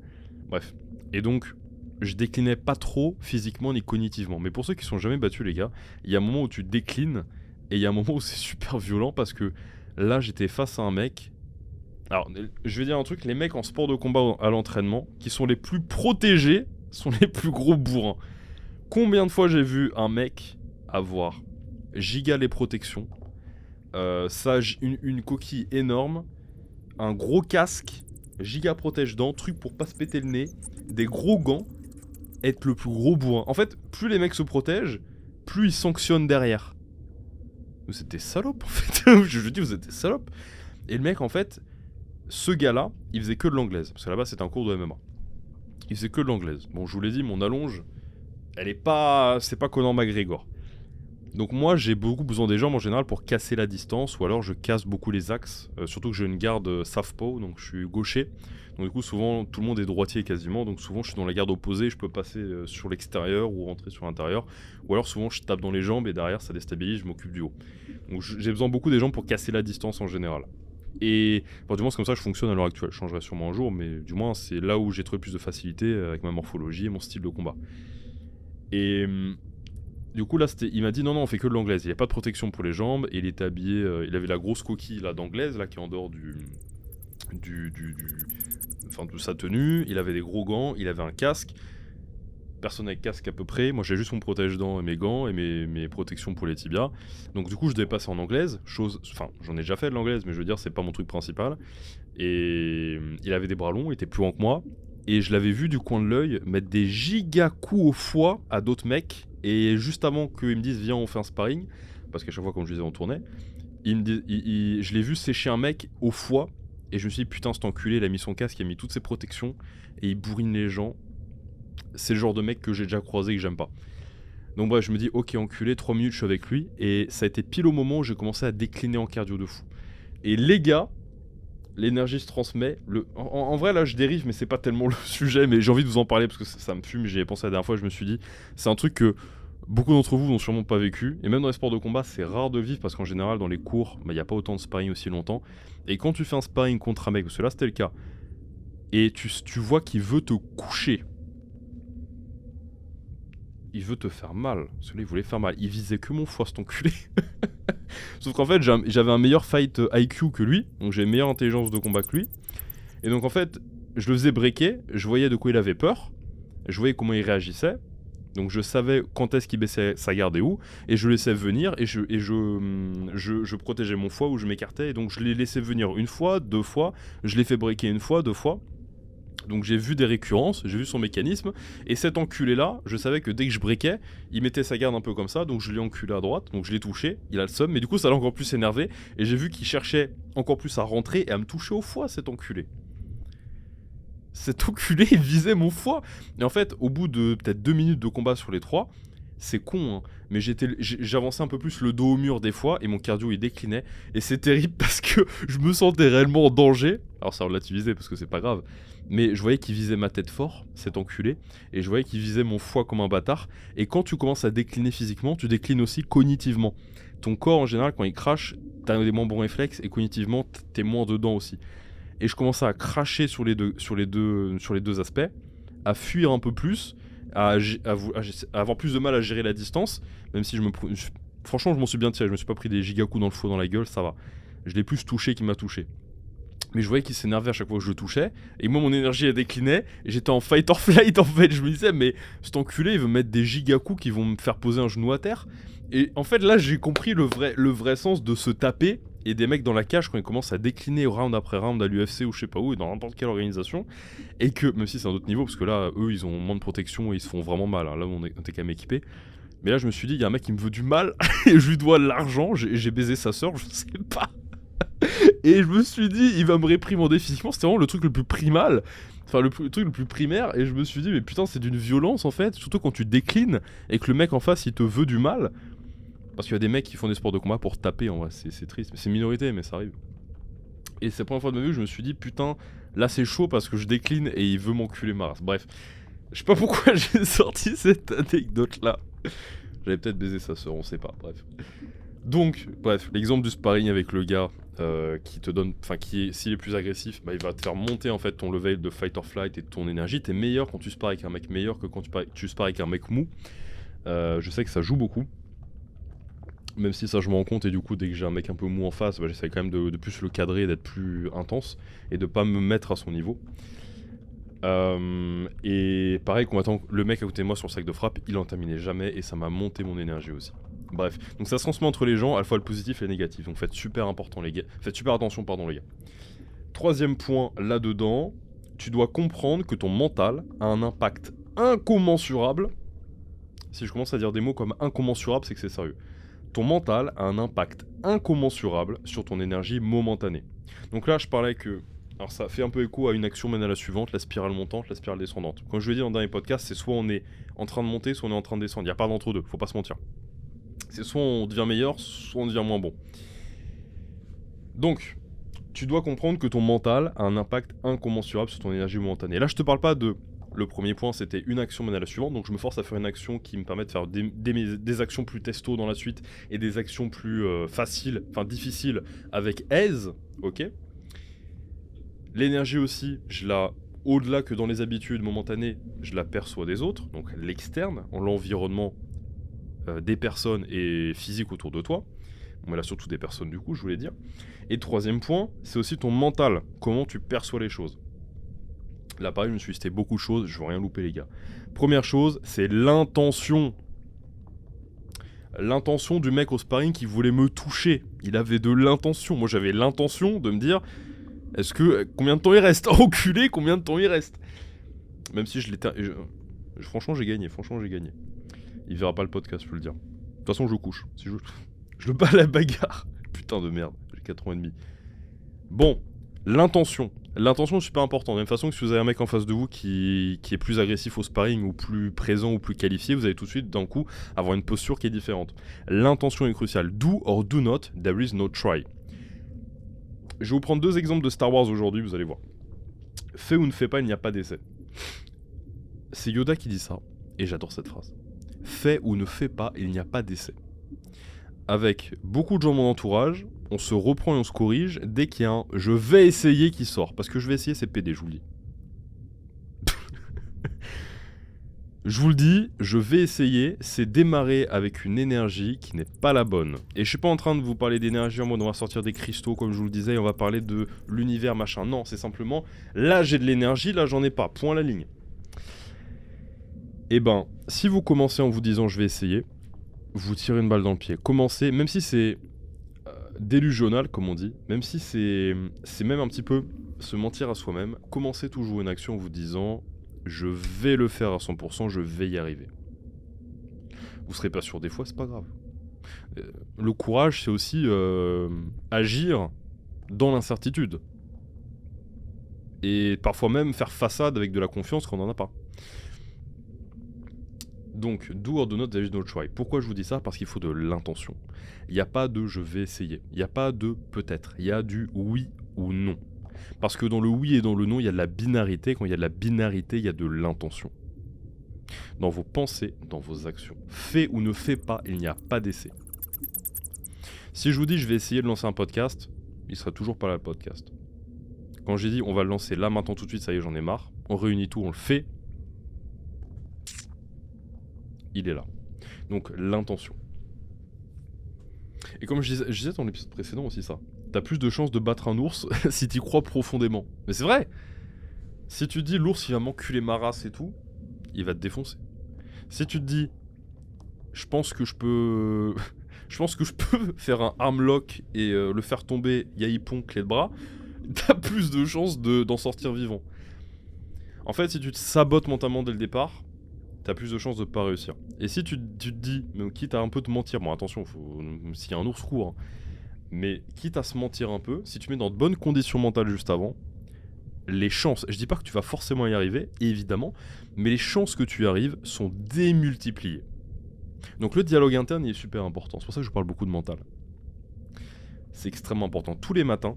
Bref. Et donc, je déclinais pas trop physiquement ni cognitivement. Mais pour ceux qui sont jamais battus, les gars, il y a un moment où tu déclines, et il y a un moment où c'est super violent parce que là j'étais face à un mec. Alors, je vais dire un truc, les mecs en sport de combat à l'entraînement, qui sont les plus protégés, sont les plus gros bourrins. Combien de fois j'ai vu un mec avoir giga les protections, une coquille énorme, un gros casque, giga protège-dents, truc pour pas se péter le nez, des gros gants, être le plus gros bourrin. En fait, plus les mecs se protègent, plus ils sanctionnent derrière. Vous êtes des salopes en fait. Je dis, vous êtes des salopes. Et le mec en fait, ce gars-là, il faisait que de l'anglaise. Parce que là-bas, c'était un cours de MMA. Il faisait que de l'anglaise. Bon, je vous l'ai dit, mon allonge, elle est pas... C'est pas Conor McGregor. Donc moi, j'ai beaucoup besoin des jambes en général pour casser la distance. Ou alors, je casse beaucoup les axes. Surtout que j'ai une garde southpaw, donc je suis gaucher. Donc du coup, souvent, tout le monde est droitier quasiment. Donc souvent, je suis dans la garde opposée. Je peux passer sur l'extérieur ou rentrer sur l'intérieur. Ou alors, souvent, je tape dans les jambes et derrière, ça déstabilise, je m'occupe du haut. Donc j'ai besoin beaucoup des jambes pour casser la distance en général. Et du moins c'est comme ça que je fonctionne à l'heure actuelle. Je changerai sûrement un jour, mais du moins c'est là où j'ai trouvé le plus de facilité avec ma morphologie et mon style de combat. Et du coup là il m'a dit non on fait que de l'anglaise, il n'y a pas de protection pour les jambes, et il était habillé, il avait la grosse coquille là d'anglaise là qui est en dehors enfin de sa tenue, il avait des gros gants, il avait un casque. Personne avec casque à peu près, moi j'ai juste mon protège-dents et mes gants et mes protections pour les tibias. Donc du coup je devais passer en anglaise, enfin j'en ai déjà fait de l'anglaise mais je veux dire c'est pas mon truc principal. Et il avait des bras longs, il était plus grand que moi, et je l'avais vu du coin de l'œil mettre des giga coups au foie à d'autres mecs, et juste avant qu'ils me disent viens on fait un sparring, parce qu'à chaque fois comme je disais on tournait, je l'ai vu sécher un mec au foie, et je me suis dit putain cet enculé il a mis son casque, il a mis toutes ses protections, et il bourrine les gens. C'est le genre de mec que j'ai déjà croisé et que j'aime pas. Donc bref, je me dis ok enculé, 3 minutes je suis avec lui, et ça a été pile au moment où j'ai commencé à décliner en cardio de fou. Et les gars, l'énergie se transmet. En vrai là je dérive mais c'est pas tellement le sujet, mais j'ai envie de vous en parler parce que ça me fume, j'y ai pensé la dernière fois, je me suis dit c'est un truc que beaucoup d'entre vous n'ont sûrement pas vécu, et même dans les sports de combat c'est rare de vivre parce qu'en général dans les cours il n'y a pas autant de sparring aussi longtemps, et quand tu fais un sparring contre un mec, parce que là c'était le cas, et tu vois qu'il veut te coucher, il veut te faire mal. Celui-là, il voulait faire mal. Il visait que mon foie, cet enculé. Sauf qu'en fait, j'avais un meilleur fight IQ que lui. Donc j'ai une meilleure intelligence de combat que lui. Et donc en fait, je le faisais breaker. Je voyais de quoi il avait peur. Je voyais comment il réagissait. Donc je savais quand est-ce qu'il baissait sa garde et où. Et je le laissais venir. Et je protégeais mon foie ou je m'écartais. Et donc je l'ai laissé venir une fois, 2 fois. Je l'ai fait breaker une fois, 2 fois. Donc j'ai vu des récurrences, j'ai vu son mécanisme, et cet enculé là, je savais que dès que je breakais, il mettait sa garde un peu comme ça, donc je l'ai enculé à droite, donc je l'ai touché, il a le seum, mais du coup ça l'a encore plus énervé, et j'ai vu qu'il cherchait encore plus à rentrer et à me toucher au foie, cet enculé. Cet enculé, il visait mon foie. Et en fait, au bout de peut-être 2 minutes de combat sur les 3, c'est con, hein, mais j'avançais un peu plus le dos au mur des fois, et mon cardio il déclinait, et c'est terrible parce que je me sentais réellement en danger. Alors ça relativisait parce que c'est pas grave, mais je voyais qu'il visait ma tête fort, cet enculé, et je voyais qu'il visait mon foie comme un bâtard. Et quand tu commences à décliner physiquement, tu déclines aussi cognitivement. Ton corps en général quand il crache, t'as des moins bons réflexes, et cognitivement t'es moins dedans aussi. Et je commençais à cracher sur les deux aspects, à fuir un peu plus, à avoir plus de mal à gérer la distance, même si franchement je m'en suis bien tiré, je me suis pas pris des giga coups dans le foie, dans la gueule, ça va. Je l'ai plus touché qu'il m'a touché. Mais je voyais qu'il s'énervait à chaque fois que je le touchais, et moi mon énergie elle déclinait, et j'étais en fight or flight en fait. Je me disais mais cet enculé il veut mettre des giga coups qui vont me faire poser un genou à terre. Et en fait là j'ai compris le vrai sens de se taper, et des mecs dans la cage quand ils commencent à décliner round après round à l'UFC ou je sais pas où, et dans n'importe quelle organisation, et que, même si c'est un autre niveau, parce que là, eux, ils ont moins de protection et ils se font vraiment mal, hein. Là, on était quand même équipés. Mais là, je me suis dit, il y a un mec qui me veut du mal, et je lui dois de l'argent, j'ai baisé sa sœur, je sais pas. Et je me suis dit, il va me réprimander physiquement, c'était vraiment le truc le plus primal, enfin le truc le plus primaire, et je me suis dit, mais putain, c'est d'une violence en fait, surtout quand tu déclines, et que le mec en face, il te veut du mal. Parce qu'il y a des mecs qui font des sports de combat pour taper, en vrai, c'est triste. C'est une minorité, mais ça arrive. Et c'est la première fois de ma vie où je me suis dit, putain, là c'est chaud parce que je décline et il veut m'enculer ma race. Bref, je sais pas pourquoi j'ai sorti cette anecdote-là. J'avais peut-être baisé sa sœur, on sait pas, bref. Donc, bref, l'exemple du sparring avec le gars qui te donne, enfin qui est, s'il est plus agressif, bah, il va te faire monter en fait ton level de fight or flight et de ton énergie. T'es meilleur quand tu spares avec un mec meilleur que quand tu spares avec un mec mou. Je sais que ça joue beaucoup. Même si ça je m'en rends compte et du coup dès que j'ai un mec un peu mou en face, bah, j'essaie quand même de plus le cadrer, d'être plus intense et de pas me mettre à son niveau. Et pareil, combattant le mec à côté de moi sur le sac de frappe, il en terminait jamais et ça m'a monté mon énergie aussi. Bref, donc ça se transmet entre les gens, à la fois le positif et le négatif. Donc faites super attention les gars. Troisième point là-dedans, tu dois comprendre que ton mental a un impact incommensurable. Si je commence à dire des mots comme incommensurable, c'est que c'est sérieux. Ton mental a un impact incommensurable sur ton énergie momentanée. Donc là, je parlais que... Alors ça fait un peu écho à une action mène à la suivante, la spirale montante, la spirale descendante. Comme je l'ai dit dans le dernier podcast, c'est soit on est en train de monter, soit on est en train de descendre. Il n'y a pas d'entre-deux, faut pas se mentir. C'est soit on devient meilleur, soit on devient moins bon. Donc, tu dois comprendre que ton mental a un impact incommensurable sur ton énergie momentanée. Là, je te parle pas de... Le premier point, c'était une action mène à la suivante, donc je me force à faire une action qui me permet de faire des actions plus testo dans la suite et des actions plus faciles, enfin difficiles avec aise, ok. L'énergie aussi, je la, au-delà que dans les habitudes momentanées, je la perçois des autres, donc l'externe, en l'environnement des personnes et physique autour de toi, mais là surtout des personnes du coup, je voulais dire. Et troisième point, c'est aussi ton mental, comment tu perçois les choses. Là pareil, je me suis listé beaucoup de choses, je veux rien louper les gars. Première chose, c'est l'intention. L'intention du mec au sparring qui voulait me toucher. Il avait de l'intention. Moi j'avais l'intention de me dire, est-ce que... Combien de temps il reste? Enculé, combien de temps il reste? Même si je l'étais... Franchement j'ai gagné, Il verra pas le podcast, je peux le dire. De toute façon je couche. Si je le bats à la bagarre. Putain de merde, j'ai 4 ans et demi. Bon, l'intention. L'intention est super importante. De la même façon que si vous avez un mec en face de vous qui est plus agressif au sparring ou plus présent ou plus qualifié, vous allez tout de suite d'un coup avoir une posture qui est différente. L'intention est cruciale. Do or do not, there is no try. Je vais vous prendre 2 exemples de Star Wars aujourd'hui, vous allez voir. Fais ou ne fais pas, il n'y a pas d'essai. C'est Yoda qui dit ça, et j'adore cette phrase. Fais ou ne fais pas, il n'y a pas d'essai. Avec beaucoup de gens de mon entourage, on se reprend et on se corrige dès qu'il y a un « je vais essayer » qui sort. Parce que je vais essayer, c'est PD, je vous le dis. Je vous le dis, je vais essayer, c'est démarrer avec une énergie qui n'est pas la bonne. Et je suis pas en train de vous parler d'énergie en mode on va sortir des cristaux comme je vous le disais, et on va parler de l'univers machin. Non, c'est simplement, là j'ai de l'énergie, là j'en ai pas, point à la ligne. Et ben, si vous commencez en vous disant je vais essayer, vous tirez une balle dans le pied. Commencez, même si c'est délusionnal comme on dit, même si c'est même un petit peu se mentir à soi-même, commencez toujours une action en vous disant je vais le faire à 100%, je vais y arriver. Vous serez pas sûr des fois, c'est pas grave. Le courage, c'est aussi agir dans l'incertitude. Et parfois même faire façade avec de la confiance quand on n'en a pas. Donc, do or do not, there is no try. Pourquoi je vous dis ça? Parce qu'il faut de l'intention. Il n'y a pas de je vais essayer. Il n'y a pas de peut-être. Il y a du oui ou non. Parce que dans le oui et dans le non, il y a de la binarité. Quand il y a de la binarité, il y a de l'intention. Dans vos pensées, dans vos actions. Fais ou ne fais pas, il n'y a pas d'essai. Si je vous dis je vais essayer de lancer un podcast, il sera toujours pas là le podcast. Quand j'ai dit on va le lancer là, maintenant, tout de suite, ça y est, j'en ai marre. On réunit tout, on le fait. Il est là. Donc l'intention. Et comme je disais dans l'épisode précédent aussi ça, t'as plus de chances de battre un ours si t'y crois profondément. Mais c'est vrai. Si tu te dis l'ours il va m'enculer ma race et tout, il va te défoncer. Si tu te dis je pense que je peux faire un armlock et le faire tomber, yaipon, clé de bras, t'as plus de chances d'en sortir vivant. En fait, si tu te sabotes mentalement dès le départ, t'as plus de chances de pas réussir. Et si tu te dis, mais quitte à un peu te mentir, bon attention, s'il y a un ours court, hein, mais quitte à se mentir un peu, si tu mets dans de bonnes conditions mentales juste avant, les chances, je dis pas que tu vas forcément y arriver, évidemment, mais les chances que tu y arrives sont démultipliées. Donc le dialogue interne il est super important, c'est pour ça que je parle beaucoup de mental. C'est extrêmement important. Tous les matins,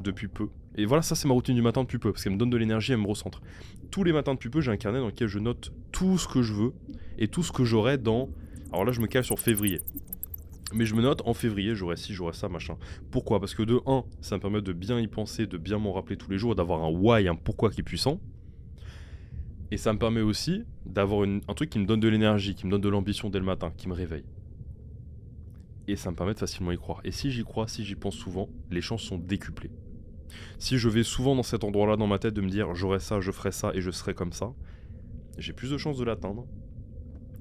depuis peu, et voilà, ça c'est ma routine du matin depuis peu, parce qu'elle me donne de l'énergie, elle me recentre. Tous les matins depuis peu, j'ai un carnet dans lequel je note tout ce que je veux, et tout ce que j'aurai dans... Alors là je me cale sur février. Mais je me note, en février, j'aurai ci, j'aurai ça, machin. Pourquoi ? Parce que de 1, ça me permet de bien y penser, de bien m'en rappeler tous les jours, d'avoir un why, un pourquoi qui est puissant. Et ça me permet aussi d'avoir un truc qui me donne de l'énergie, qui me donne de l'ambition dès le matin, qui me réveille. Et ça me permet de facilement y croire. Et si j'y crois, si j'y pense souvent, les chances sont décuplées. Si je vais souvent dans cet endroit-là dans ma tête de me dire j'aurai ça, je ferai ça et je serai comme ça, j'ai plus de chances de l'atteindre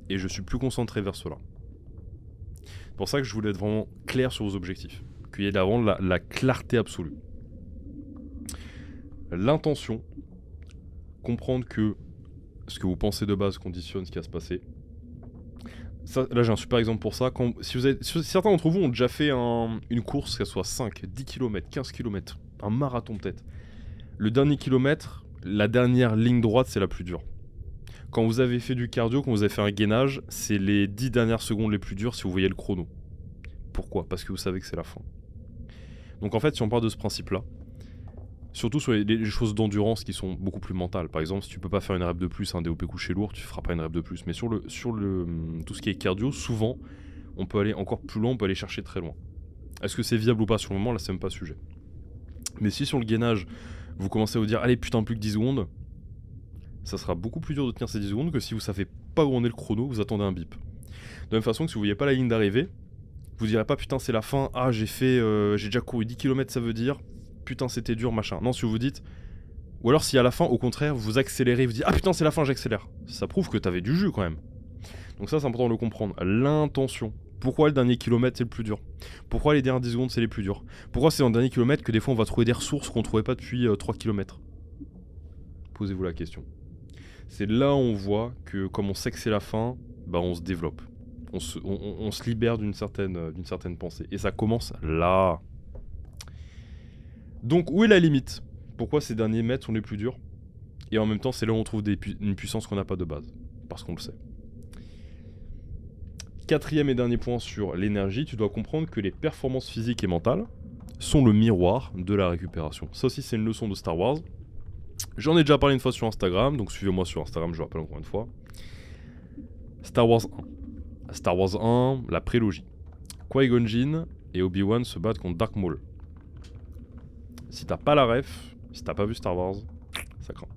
et je suis plus concentré vers cela. C'est pour ça que je voulais être vraiment clair sur vos objectifs, qu'il y ait vraiment la clarté absolue. L'intention, comprendre que ce que vous pensez de base conditionne ce qui va se passer. Ça, là j'ai un super exemple pour ça. Si certains d'entre vous ont déjà fait une course, qu'elle soit 5, 10 km, 15 km, un marathon peut-être. Le dernier kilomètre, la dernière ligne droite, c'est la plus dure. Quand vous avez fait du cardio, quand vous avez fait un gainage, c'est les 10 dernières secondes les plus dures si vous voyez le chrono. Pourquoi ? Parce que vous savez que c'est la fin. Donc en fait, si on part de ce principe-là, surtout sur les choses d'endurance qui sont beaucoup plus mentales. Par exemple, si tu peux pas faire une rep de plus, un DOP couché lourd, tu feras pas une rep de plus. Mais sur tout ce qui est cardio, souvent, on peut aller encore plus loin, on peut aller chercher très loin. Est-ce que c'est viable ou pas sur le moment ? Là, c'est même pas le sujet. Mais si sur le gainage, vous commencez à vous dire « Allez, putain, plus que 10 secondes », ça sera beaucoup plus dur de tenir ces 10 secondes que si vous savez pas où on est le chrono, vous attendez un bip. De la même façon que si vous voyez pas la ligne d'arrivée, vous direz pas « Putain, c'est la fin, ah, j'ai déjà couru 10 km, ça veut dire... » putain c'était dur machin. Non, si vous vous dites, ou alors si à la fin au contraire vous accélérez, vous dites ah putain c'est la fin j'accélère, ça prouve que t'avais du jus quand même. Donc ça c'est important de le comprendre, l'intention. Pourquoi le dernier kilomètre c'est le plus dur ? Pourquoi les dernières 10 secondes c'est les plus durs ? Pourquoi c'est dans le dernier kilomètre que des fois on va trouver des ressources qu'on trouvait pas depuis 3 km ? Posez-vous la question. C'est là où on voit que comme on sait que c'est la fin, bah on se développe. On se libère d'une certaine pensée. Et ça commence là. Donc où est la limite ? Pourquoi ces derniers mètres sont les plus durs ? Et en même temps, c'est là où on trouve une puissance qu'on n'a pas de base. Parce qu'on le sait. Quatrième et dernier point sur l'énergie, tu dois comprendre que les performances physiques et mentales sont le miroir de la récupération. Ça aussi, c'est une leçon de Star Wars. J'en ai déjà parlé une fois sur Instagram, donc suivez-moi sur Instagram, je vous rappelle encore une fois. Star Wars 1. Star Wars 1, la prélogie. Qui-Gon Jinn et Obi-Wan se battent contre Dark Maul. Si t'as pas la ref, si t'as pas vu Star Wars, ça craint.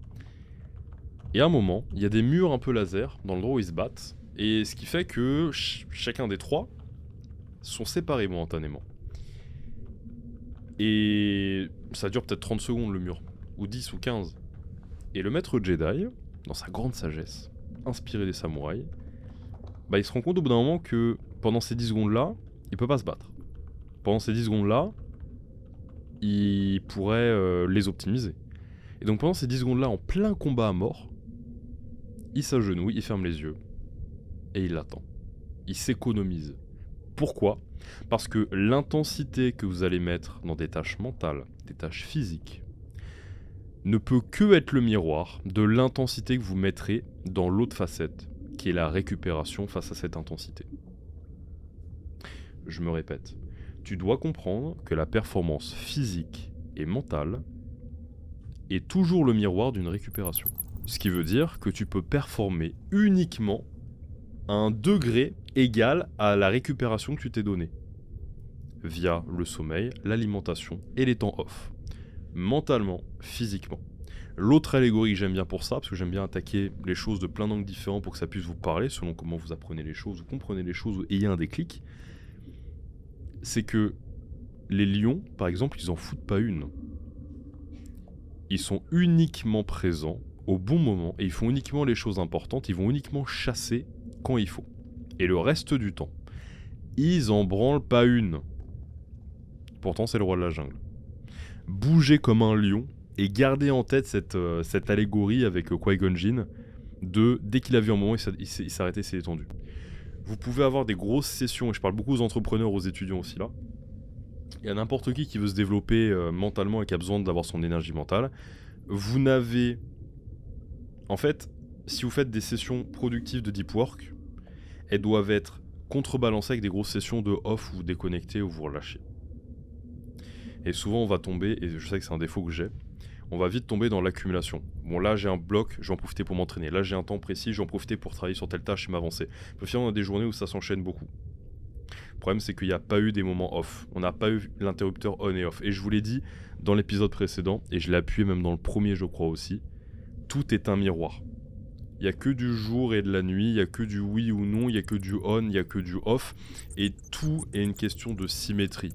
Et à un moment, il y a des murs un peu laser dans l'endroit où ils se battent, et ce qui fait que chacun des trois sont séparés momentanément. Et ça dure peut-être 30 secondes le mur, ou 10 ou 15. Et le maître Jedi, dans sa grande sagesse, inspiré des samouraïs, bah il se rend compte au bout d'un moment que pendant ces 10 secondes-là, il peut pas se battre. Pendant ces 10 secondes-là, il pourrait les optimiser. Et donc pendant ces 10 secondes-là, en plein combat à mort, il s'agenouille, il ferme les yeux, et il attend. Il s'économise. Pourquoi ? Parce que l'intensité que vous allez mettre dans des tâches mentales, des tâches physiques, ne peut que être le miroir de l'intensité que vous mettrez dans l'autre facette, qui est la récupération face à cette intensité. Je me répète. Tu dois comprendre que la performance physique et mentale est toujours le miroir d'une récupération. Ce qui veut dire que tu peux performer uniquement à un degré égal à la récupération que tu t'es donnée, via le sommeil, l'alimentation et les temps off. Mentalement, physiquement. L'autre allégorie que j'aime bien pour ça, parce que j'aime bien attaquer les choses de plein d'angles différents pour que ça puisse vous parler, selon comment vous apprenez les choses, vous comprenez les choses, ou ayez un déclic, c'est que les lions, par exemple, ils en foutent pas une. Ils sont uniquement présents au bon moment et ils font uniquement les choses importantes, ils vont uniquement chasser quand il faut. Et le reste du temps, ils en branlent pas une. Pourtant, c'est le roi de la jungle. Bougez comme un lion et gardez en tête cette allégorie avec Qui-Gon Jinn de dès qu'il a vu un moment, il s'arrêtait, il s'est étendu. Vous pouvez avoir des grosses sessions, et je parle beaucoup aux entrepreneurs, aux étudiants aussi là. Il y a n'importe qui veut se développer mentalement et qui a besoin d'avoir son énergie mentale. Vous n'avez... En fait, si vous faites des sessions productives de deep work, elles doivent être contrebalancer avec des grosses sessions de off où vous déconnectez ou vous relâchez. Et souvent on va tomber, et je sais que c'est un défaut que j'ai, on va vite tomber dans l'accumulation. Bon là j'ai un bloc, je vais en profiter pour m'entraîner. Là j'ai un temps précis, je vais en profiter pour travailler sur telle tâche et m'avancer. Puis finalement on a des journées où ça s'enchaîne beaucoup. Le problème c'est qu'il n'y a pas eu des moments off. On n'a pas eu l'interrupteur on et off. Et je vous l'ai dit dans l'épisode précédent, et je l'ai appuyé même dans le premier je crois aussi, tout est un miroir. Il n'y a que du jour et de la nuit, il n'y a que du oui ou non, il n'y a que du on, il n'y a que du off. Et tout est une question de symétrie.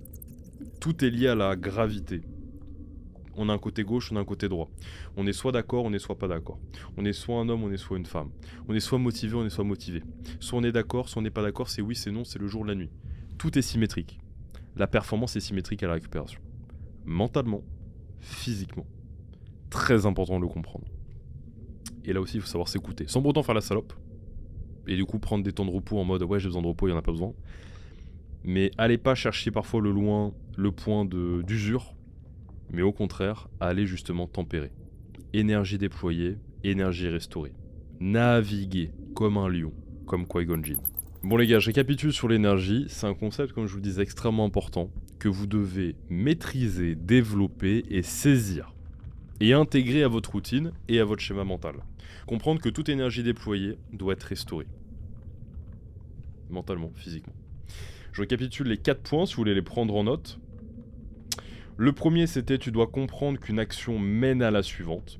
Tout est lié à la gravité. On a un côté gauche, on a un côté droit. On est soit d'accord, on est soit pas d'accord. On est soit un homme, on est soit une femme. On est soit motivé, on est soit motivé. Soit on est d'accord, soit on n'est pas d'accord, c'est oui, c'est non, c'est le jour, la nuit. Tout est symétrique. La performance est symétrique à la récupération. Mentalement, physiquement. Très important de le comprendre. Et là aussi, il faut savoir s'écouter. Sans pour autant faire la salope. Et du coup, prendre des temps de repos en mode ouais, j'ai besoin de repos, il n'y en a pas besoin. Mais allez pas chercher parfois le loin, le point d'usure. Mais au contraire, allez justement tempérer. Énergie déployée, énergie restaurée. Naviguer comme un lion, comme Qui-Gon Jinn. Bon les gars, je récapitule sur l'énergie. C'est un concept, comme je vous le disais, extrêmement important que vous devez maîtriser, développer et saisir. Et intégrer à votre routine et à votre schéma mental. Comprendre que toute énergie déployée doit être restaurée. Mentalement, physiquement. Je récapitule les 4 points si vous voulez les prendre en note. Le premier, c'était tu dois comprendre qu'une action mène à la suivante.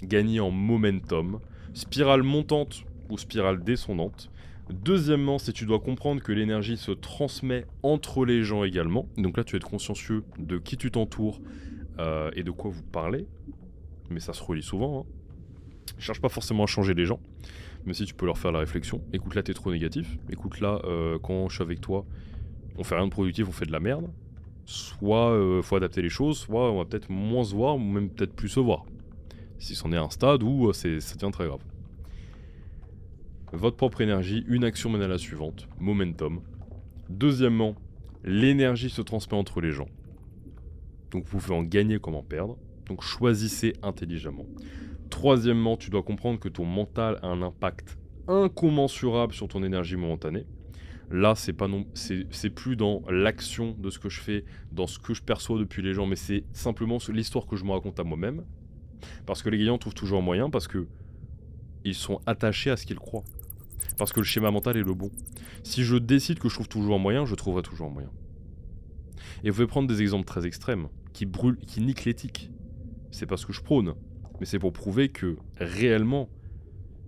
Gagner en momentum. Spirale montante ou spirale descendante. Deuxièmement, c'est tu dois comprendre que l'énergie se transmet entre les gens également. Donc là, tu vas être consciencieux de qui tu t'entoures et de quoi vous parlez. Mais ça se relie souvent. Hein. Cherche pas forcément à changer les gens. Mais si tu peux leur faire la réflexion. Écoute, là, t'es trop négatif. Écoute, là, quand je suis avec toi, on fait rien de productif, on fait de la merde. Soit faut adapter les choses, soit on va peut-être moins se voir, ou même peut-être plus se voir. Si c'en est un stade où ça devient très grave. Votre propre énergie, une action mène à la suivante, momentum. Deuxièmement, l'énergie se transmet entre les gens. Donc vous pouvez en gagner comme en perdre. Donc choisissez intelligemment. Troisièmement, tu dois comprendre que ton mental a un impact incommensurable sur ton énergie momentanée. Là, c'est plus dans l'action de ce que je fais, dans ce que je perçois depuis les gens, mais c'est simplement l'histoire que je me raconte à moi-même. Parce que les gagnants trouvent toujours un moyen, parce que ils sont attachés à ce qu'ils croient. Parce que le schéma mental est le bon. Si je décide que je trouve toujours un moyen, je trouverai toujours un moyen. Et vous pouvez prendre des exemples très extrêmes, qui brûlent, qui niquent l'éthique. C'est pas ce que je prône, mais c'est pour prouver que, réellement,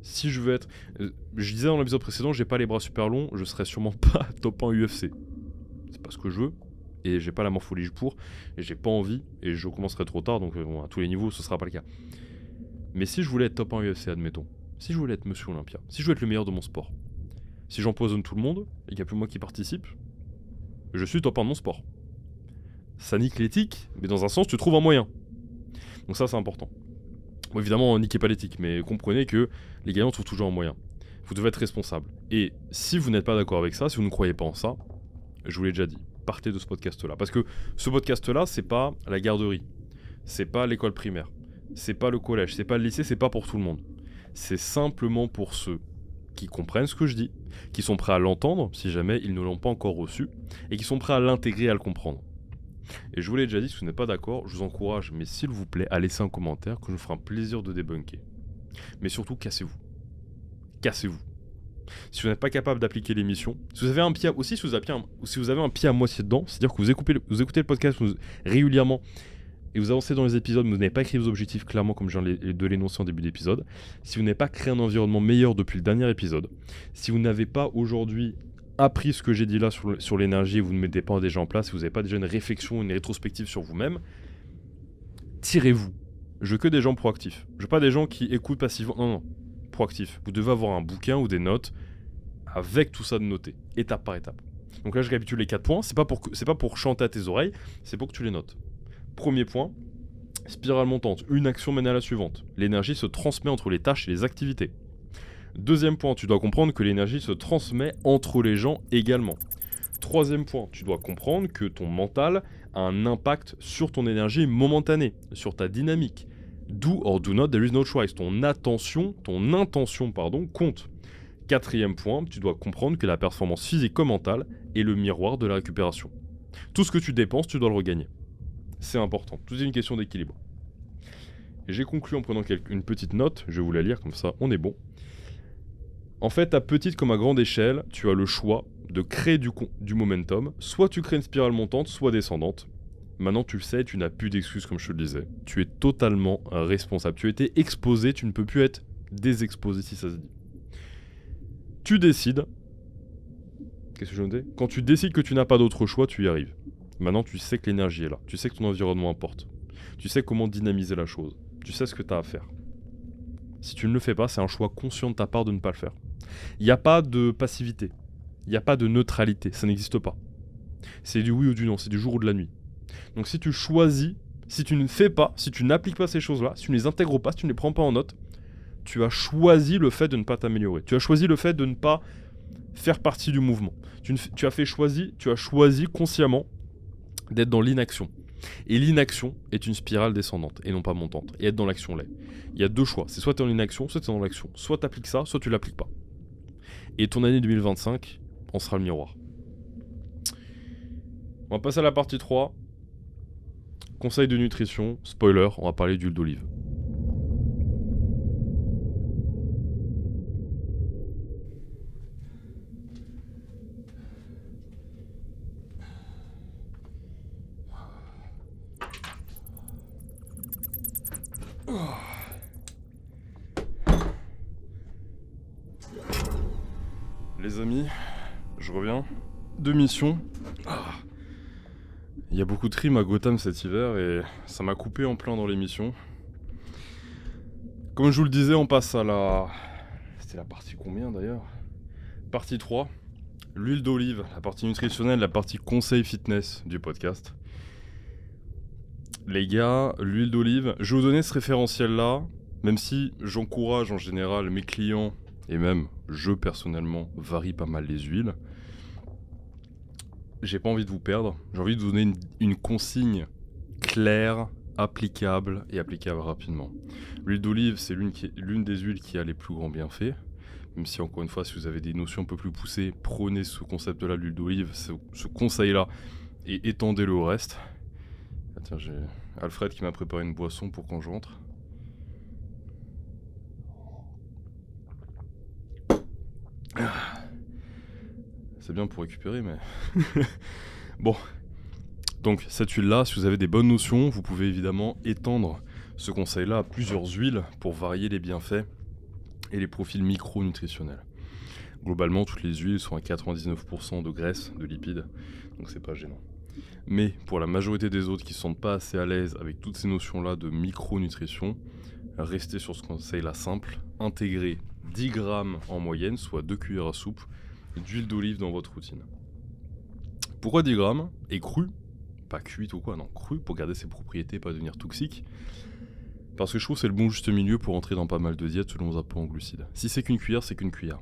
si je veux être... je disais dans l'épisode précédent, j'ai pas les bras super longs, je serais sûrement pas top 1 UFC. C'est pas ce que je veux, et j'ai pas la morphologie pour, et j'ai pas envie, et je commencerai trop tard, donc bon, à tous les niveaux, ce sera pas le cas. Mais si je voulais être top 1 UFC, admettons, si je voulais être Monsieur Olympia, si je voulais être le meilleur de mon sport, si j'empoisonne tout le monde, et qu'il n'y a plus moi qui participe, je suis top 1 de mon sport. Ça nique l'éthique, mais dans un sens, tu trouves un moyen. Donc ça, c'est important. Bon, évidemment, niquez pas l'éthique, mais comprenez que les gagnants trouvent toujours un moyen. Vous devez être responsable. Et si vous n'êtes pas d'accord avec ça, si vous ne croyez pas en ça, je vous l'ai déjà dit, partez de ce podcast-là. Parce que ce podcast-là, c'est pas la garderie, c'est pas l'école primaire, c'est pas le collège, c'est pas le lycée, c'est pas pour tout le monde. C'est simplement pour ceux qui comprennent ce que je dis, qui sont prêts à l'entendre, si jamais ils ne l'ont pas encore reçu, et qui sont prêts à l'intégrer et à le comprendre. Et je vous l'ai déjà dit, si vous n'êtes pas d'accord, je vous encourage, mais s'il vous plaît, à laisser un commentaire que je me ferai un plaisir de débunker. Mais surtout, cassez-vous. Cassez-vous. Si vous n'êtes pas capable d'appliquer l'émission, si vous avez un pied aussi, si vous avez un pied à moitié dedans, c'est-à-dire que vous écoutez le podcast régulièrement et vous avancez dans les épisodes, mais vous n'avez pas écrit vos objectifs clairement comme je viens de l'énoncer en début d'épisode, si vous n'avez pas créé un environnement meilleur depuis le dernier épisode, si vous n'avez pas aujourd'hui appris ce que j'ai dit là sur l'énergie et vous ne mettez pas déjà en place, si vous n'avez pas déjà une réflexion, une rétrospective sur vous-même, tirez-vous. Je veux que des gens proactifs. Je veux pas des gens qui écoutent passivement. Non, proactifs. Vous devez avoir un bouquin ou des notes avec tout ça de noter, étape par étape. Donc là, je récapitule les 4 points. C'est pas pour chanter à tes oreilles, c'est pour que tu les notes. Premier point, spirale montante. Une action mène à la suivante. L'énergie se transmet entre les tâches et les activités. Deuxième point, tu dois comprendre que l'énergie se transmet entre les gens également. Troisième point, tu dois comprendre que ton mental a un impact sur ton énergie momentanée, sur ta dynamique. Do or do not, there is no choice. Ton intention, compte. Quatrième point, tu dois comprendre que la performance physique comme mentale est le miroir de la récupération. Tout ce que tu dépenses, tu dois le regagner. C'est important, tout est une question d'équilibre. Et j'ai conclu en prenant une petite note, je vais vous la lire, comme ça on est bon. En fait, à petite comme à grande échelle, tu as le choix de créer du momentum. Soit tu crées une spirale montante, soit descendante. Maintenant, tu le sais, tu n'as plus d'excuses comme je te le disais. Tu es totalement responsable. Tu as été exposé, tu ne peux plus être désexposé si ça se dit. Tu décides. Qu'est-ce que je notais ? Quand tu décides que tu n'as pas d'autre choix, tu y arrives. Maintenant, tu sais que l'énergie est là. Tu sais que ton environnement importe. Tu sais comment dynamiser la chose. Tu sais ce que tu as à faire. Si tu ne le fais pas, c'est un choix conscient de ta part de ne pas le faire. Il n'y a pas de passivité. Il n'y a pas de neutralité. Ça n'existe pas. C'est du oui ou du non. C'est du jour ou de la nuit. Donc si tu choisis, si tu ne fais pas, si tu n'appliques pas ces choses-là, si tu ne les intègres pas, si tu ne les prends pas en note, tu as choisi le fait de ne pas t'améliorer. Tu as choisi le fait de ne pas faire partie du mouvement. Tu as choisi consciemment d'être dans l'inaction. Et l'inaction est une spirale descendante et non pas montante. Et être dans l'action l'est. Il y a deux choix. C'est soit tu es en inaction, soit tu es dans l'action. Soit tu appliques ça, soit tu l'appliques pas. Et ton année 2025 en sera le miroir. On va passer à la partie 3. Conseil de nutrition. Spoiler, on va parler d'huile d'olive. Les amis, je reviens de mission. Il y a beaucoup de rimes à Gotham cet hiver et ça m'a coupé en plein dans l'émission. Comme je vous le disais, on passe à la... C'était la partie combien d'ailleurs ? Partie 3. L'huile d'olive, la partie nutritionnelle, la partie conseil fitness du podcast. Les gars, l'huile d'olive, je vais vous donner ce référentiel-là, même si j'encourage en général mes clients, et même je personnellement varie pas mal les huiles. J'ai pas envie de vous perdre, j'ai envie de vous donner une consigne claire, applicable et applicable rapidement. L'huile d'olive, c'est l'une des huiles qui a les plus grands bienfaits. Même si encore une fois, si vous avez des notions un peu plus poussées, prenez ce concept-là de l'huile d'olive, ce conseil-là, et étendez-le au reste. Ah tiens, j'ai Alfred qui m'a préparé une boisson pour quand je rentre. C'est bien pour récupérer, mais... Bon. Donc, cette huile-là, si vous avez des bonnes notions, vous pouvez évidemment étendre ce conseil-là à plusieurs huiles pour varier les bienfaits et les profils micronutritionnels. Globalement, toutes les huiles sont à 99% de graisse, de lipides, donc c'est pas gênant. Mais pour la majorité des autres qui ne se sentent pas assez à l'aise avec toutes ces notions-là de micronutrition, restez sur ce conseil-là simple, intégrez 10 grammes en moyenne, soit 2 cuillères à soupe, d'huile d'olive dans votre routine. Pourquoi 10 grammes ? Et cru, pas cuite ou quoi, non, cru, pour garder ses propriétés, pas devenir toxique. Parce que je trouve que c'est le bon juste milieu pour entrer dans pas mal de diètes selon vos apports en glucides. Si c'est qu'une cuillère, c'est qu'une cuillère.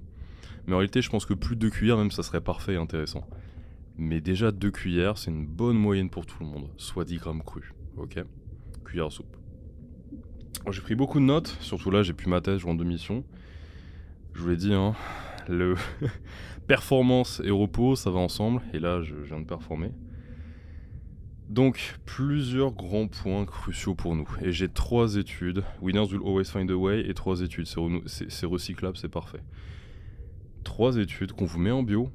Mais en réalité, je pense que plus de 2 cuillères, même ça serait parfait et intéressant. Mais déjà 2 cuillères, c'est une bonne moyenne pour tout le monde, soit 10 grammes crus, ok ? Cuillère à soupe. Alors, j'ai pris beaucoup de notes, surtout là, j'ai plus ma tête, je rentre de mission. Je vous l'ai dit, hein, le performance et repos, ça va ensemble, et là, je viens de performer. Donc, plusieurs grands points cruciaux pour nous. Et j'ai 3 études. Winners will always find a way, et 3 études. C'est recyclable, c'est parfait. 3 études qu'on vous met en bio,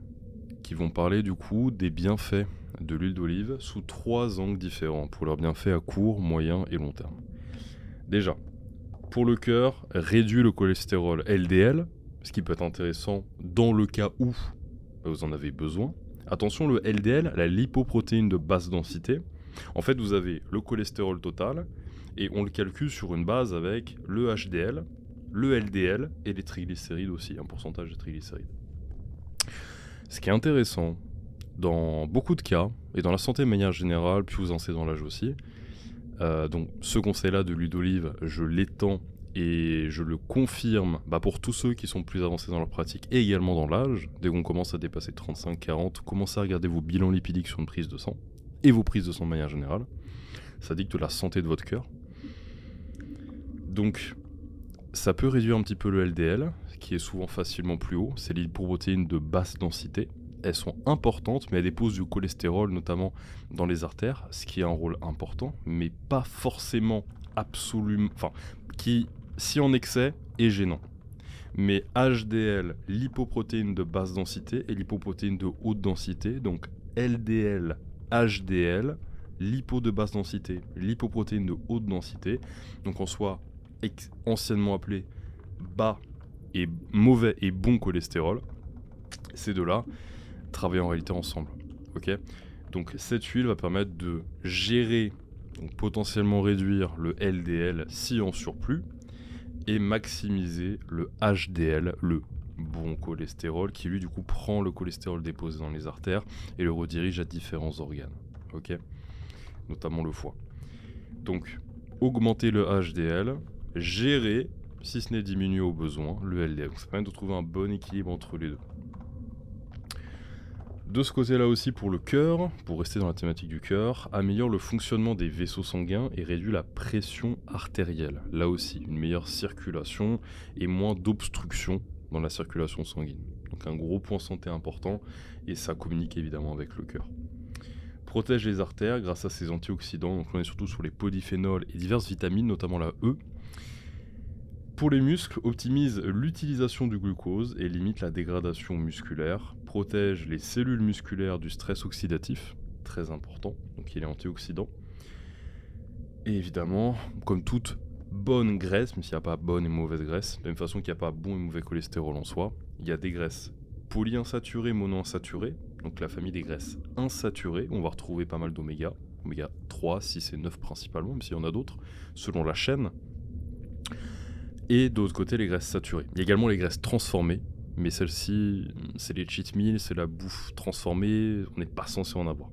qui vont parler du coup des bienfaits de l'huile d'olive sous 3 angles différents, pour leurs bienfaits à court, moyen et long terme. Déjà, pour le cœur, réduit le cholestérol LDL, ce qui peut être intéressant dans le cas où vous en avez besoin. Attention, le LDL, la lipoprotéine de basse densité, en fait vous avez le cholestérol total et on le calcule sur une base avec le HDL, le LDL et les triglycérides aussi, un pourcentage de triglycérides. Ce qui est intéressant dans beaucoup de cas, et dans la santé de manière générale, puis vous en savez dans l'âge aussi, donc ce conseil-là de l'huile d'olive, je l'étends et je le confirme pour tous ceux qui sont plus avancés dans leur pratique et également dans l'âge. Dès qu'on commence à dépasser 35-40, commencez à regarder vos bilans lipidiques sur une prise de sang et vos prises de sang de manière générale. Ça dicte la santé de votre cœur. Donc, Ça peut réduire un petit peu le LDL, qui est souvent facilement plus haut. C'est les lipoprotéines de basse densité. Elles sont importantes, mais elles déposent du cholestérol, notamment dans les artères, ce qui a un rôle important, mais pas forcément absolument... Enfin, qui, si en excès, est gênant. Mais HDL, lipoprotéines de basse densité, et lipoprotéines de haute densité, donc LDL, HDL, lipo de basse densité, lipoprotéines de haute densité, donc en soi anciennement appelé bas et mauvais et bon cholestérol, ces deux-là travaillent en réalité ensemble. Ok, donc cette huile va permettre de gérer, donc potentiellement réduire le LDL si en surplus, et maximiser le HDL, le bon cholestérol, qui lui du coup prend le cholestérol déposé dans les artères et le redirige à différents organes, ok, notamment le foie. Donc augmenter le HDL, gérer, si ce n'est diminuer au besoin, le LDL. Donc ça permet de trouver un bon équilibre entre les deux. De ce côté-là aussi, pour le cœur, pour rester dans la thématique du cœur, améliore le fonctionnement des vaisseaux sanguins et réduit la pression artérielle. Là aussi, une meilleure circulation et moins d'obstruction dans la circulation sanguine. Donc un gros point santé important, et ça communique évidemment avec le cœur. Protège les artères grâce à ses antioxydants, donc on est surtout sur les polyphénols et diverses vitamines, notamment la E. Pour les muscles, optimise l'utilisation du glucose et limite la dégradation musculaire, protège les cellules musculaires du stress oxydatif, très important, donc il est antioxydant. Et évidemment, comme toute bonne graisse, même s'il n'y a pas bonne et mauvaise graisse, de la même façon qu'il n'y a pas bon et mauvais cholestérol en soi, il y a des graisses polyinsaturées, monoinsaturées, donc la famille des graisses insaturées, on va retrouver pas mal d'oméga, oméga 3, 6 et 9 principalement, même s'il y en a d'autres, selon la chaîne. Et de l'autre côté, les graisses saturées. Il y a également les graisses transformées, mais celles-ci, c'est les cheat meals, c'est la bouffe transformée, on n'est pas censé en avoir.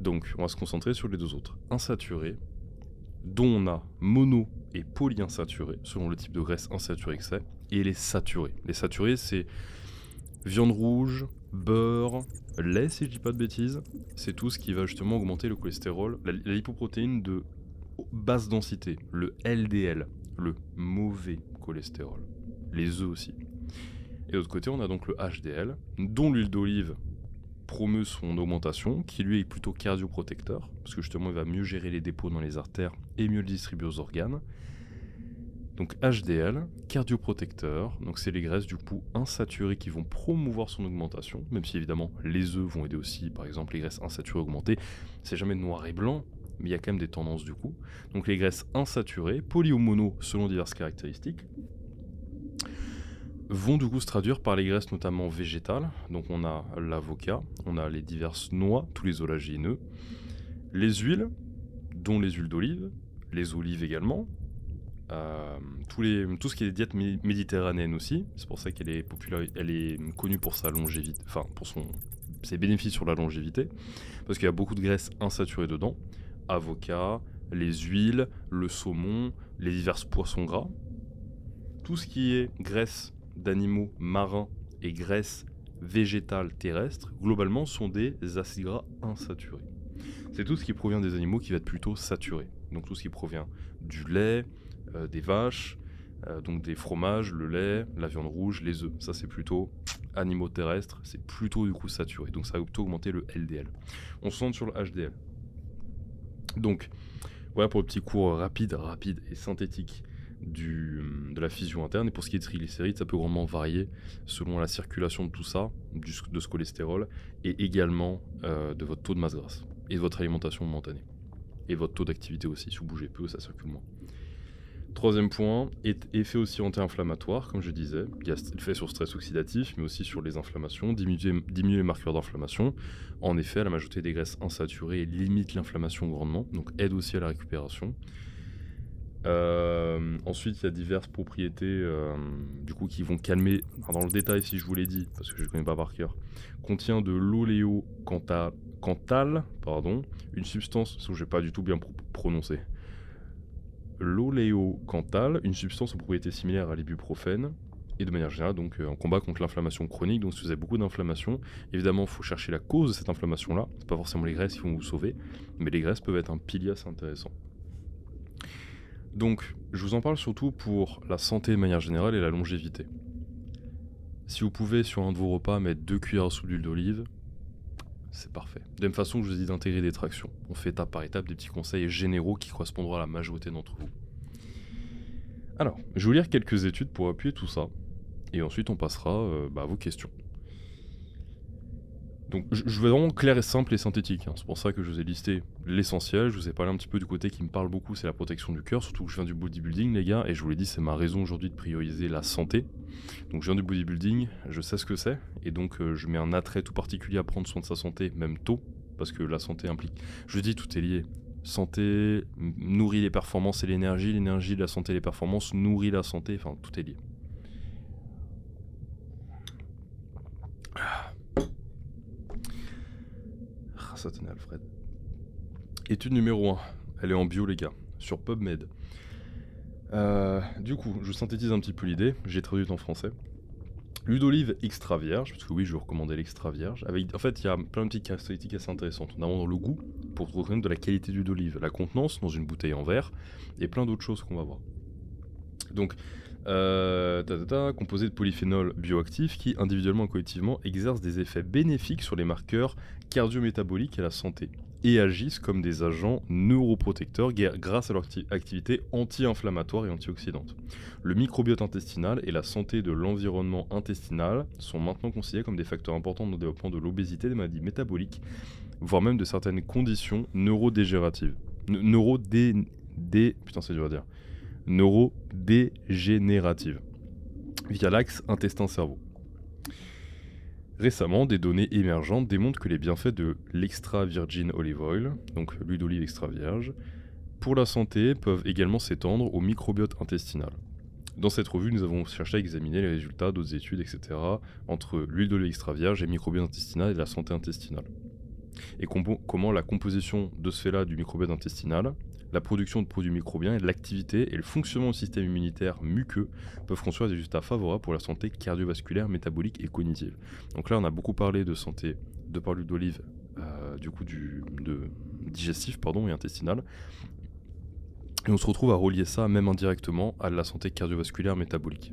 Donc, on va se concentrer sur les deux autres. Insaturées, dont on a mono et polyinsaturées, selon le type de graisse insaturée que c'est, et les saturées. Les saturées, c'est viande rouge, beurre, lait, si je dis pas de bêtises. C'est tout ce qui va justement augmenter le cholestérol, la lipoprotéine de basse densité, le LDL, le mauvais cholestérol, les œufs aussi. Et de l'autre côté, on a donc le HDL, dont l'huile d'olive promeut son augmentation, qui lui est plutôt cardioprotecteur, parce que justement il va mieux gérer les dépôts dans les artères et mieux le distribuer aux organes. Donc HDL, cardioprotecteur, donc c'est les graisses du coup insaturées qui vont promouvoir son augmentation, même si évidemment les œufs vont aider aussi, par exemple les graisses insaturées augmentées, c'est jamais noir et blanc, mais il y a quand même des tendances du coup. Donc les graisses insaturées, poly ou mono selon diverses caractéristiques, vont du coup se traduire par les graisses notamment végétales. Donc on a l'avocat, on a les diverses noix, tous les oléagineux, les huiles, dont les huiles d'olive, les olives également, tout ce qui est diète méditerranéenne aussi. C'est pour ça qu'elle est populaire, elle est connue pour sa longévité, enfin pour ses bénéfices sur la longévité, parce qu'il y a beaucoup de graisses insaturées dedans. Avocat, les huiles, le saumon, les divers poissons gras. Tout ce qui est graisse d'animaux marins et graisse végétale terrestre, globalement, sont des acides gras insaturés. C'est tout ce qui provient des animaux qui va être plutôt saturé. Donc tout ce qui provient du lait, des vaches, donc des fromages, le lait, la viande rouge, les œufs. Ça c'est plutôt animaux terrestres, c'est plutôt du coup saturé. Donc ça va plutôt augmenter le LDL. On se centre sur le HDL. Donc voilà pour le petit cours rapide et synthétique de la fission interne. Et pour ce qui est de triglycérides, ça peut grandement varier selon la circulation de tout ça, de ce cholestérol, et également de votre taux de masse grasse et de votre alimentation momentanée. Et votre taux d'activité aussi, si vous bougez peu, ça circule moins. Troisième point, effet aussi anti-inflammatoire, comme je disais. Il y a l'effet sur le stress oxydatif, mais aussi sur les inflammations, diminuer les marqueurs d'inflammation. En effet, la majorité des graisses insaturées limite l'inflammation grandement, donc aide aussi à la récupération. Ensuite, il y a diverses propriétés du coup, qui vont calmer. Alors, dans le détail, si je vous l'ai dit, parce que je ne connais pas par cœur, contient de l'oléocanthal, une substance, je ne vais pas du tout bien prononcer. L'oléocanthal, une substance aux propriétés similaires à l'ibuprofène, et de manière générale donc en combat contre l'inflammation chronique. Donc si vous avez beaucoup d'inflammation, évidemment il faut chercher la cause de cette inflammation là, c'est pas forcément les graisses qui vont vous sauver, mais les graisses peuvent être un pilier assez intéressant. Donc, je vous en parle surtout pour la santé de manière générale et la longévité. Si vous pouvez, sur un de vos repas, mettre 2 cuillères à soupe d'huile d'olive, c'est parfait. De la même façon que je vous ai dit d'intégrer des tractions. On fait étape par étape des petits conseils généraux qui correspondront à la majorité d'entre vous. Alors, je vais vous lire quelques études pour appuyer tout ça. Et ensuite, on passera à vos questions. Donc, je vais vraiment clair et simple et synthétique. C'est pour ça que je vous ai listé l'essentiel. Je vous ai parlé un petit peu du côté qui me parle beaucoup, c'est la protection du cœur. Surtout que je viens du bodybuilding, les gars. Et je vous l'ai dit, c'est ma raison aujourd'hui de prioriser la santé. Donc, je viens du bodybuilding, je sais ce que c'est. Et donc, je mets un attrait tout particulier à prendre soin de sa santé, même tôt. Parce que la santé implique... Je dis, tout est lié. Santé nourrit les performances et l'énergie de la santé et les performances nourrit la santé. Enfin, tout est lié. Ça tenait Alfred. Étude numéro 1, elle est en bio les gars, sur PubMed. Du coup, je synthétise un petit peu l'idée, j'ai traduit en français. L'huile d'olive extra vierge, parce que oui, je vous recommandais l'extra vierge. En fait, il y a plein de petites caractéristiques assez intéressantes. Notamment dans le goût, pour reconnaître de la qualité d'huile d'olive, la contenance dans une bouteille en verre, et plein d'autres choses qu'on va voir. Donc, composé de polyphénols bioactifs qui, individuellement et collectivement, exercent des effets bénéfiques sur les marqueurs cardiométaboliques et la santé, et agissent comme des agents neuroprotecteurs grâce à leur activité anti-inflammatoire et antioxydante. Le microbiote intestinal et la santé de l'environnement intestinal sont maintenant considérés comme des facteurs importants dans le développement de l'obésité, des maladies métaboliques, voire même de certaines conditions neurodégénératives. Putain, c'est dur à dire. Neurodégénérative, via l'axe intestin-cerveau. Récemment, des données émergentes démontrent que les bienfaits de l'extra virgin olive oil, donc l'huile d'olive extra vierge, pour la santé peuvent également s'étendre au microbiote intestinal. Dans cette revue, nous avons cherché à examiner les résultats d'autres études, etc., entre l'huile d'olive extra vierge et le microbiote intestinal et la santé intestinale. Et comment la composition de ce fait-là du microbiote intestinal, la production de produits microbiens et l'activité et le fonctionnement du système immunitaire muqueux peuvent construire des résultats favorables pour la santé cardiovasculaire, métabolique et cognitive. Donc là, on a beaucoup parlé de santé de par l'huile d'olive, digestif et intestinal. Et on se retrouve à relier ça, même indirectement, à la santé cardiovasculaire, métabolique.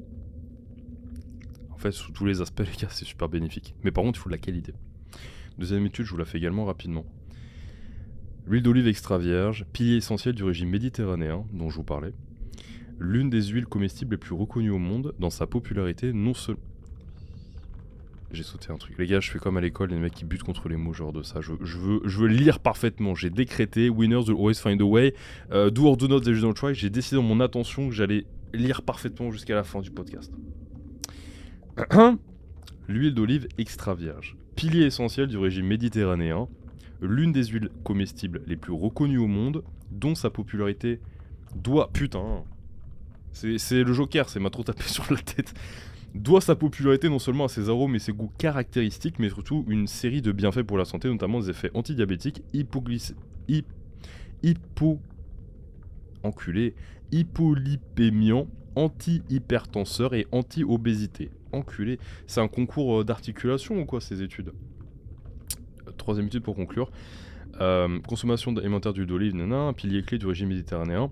En fait, sous tous les aspects, les gars, c'est super bénéfique. Mais par contre, il faut de la qualité. Deuxième étude, je vous la fais également rapidement. L'huile d'olive extra vierge, pilier essentiel du régime méditerranéen dont je vous parlais. L'une des huiles comestibles les plus reconnues au monde dans sa popularité non seulement... J'ai sauté un truc. Les gars, je fais comme à l'école, les mecs qui butent contre les mots, genre de ça. Je veux lire parfaitement. J'ai décrété, winners will always find a way. Do or do not, there is no try. J'ai décidé dans mon attention que j'allais lire parfaitement jusqu'à la fin du podcast. L'huile d'olive extra vierge, pilier essentiel du régime méditerranéen, l'une des huiles comestibles les plus reconnues au monde, dont sa popularité doit... Putain, c'est le Joker, c'est m'a trop tapé sur la tête. Doit sa popularité non seulement à ses arômes et ses goûts caractéristiques, mais surtout une série de bienfaits pour la santé, notamment des effets antidiabétiques, hypolipémiants, anti-hypertenseurs et anti-obésité. Enculé, c'est un concours d'articulation ou quoi ces études? Troisième étude pour conclure. Consommation alimentaire d'huile d'olive, un pilier clé du régime méditerranéen.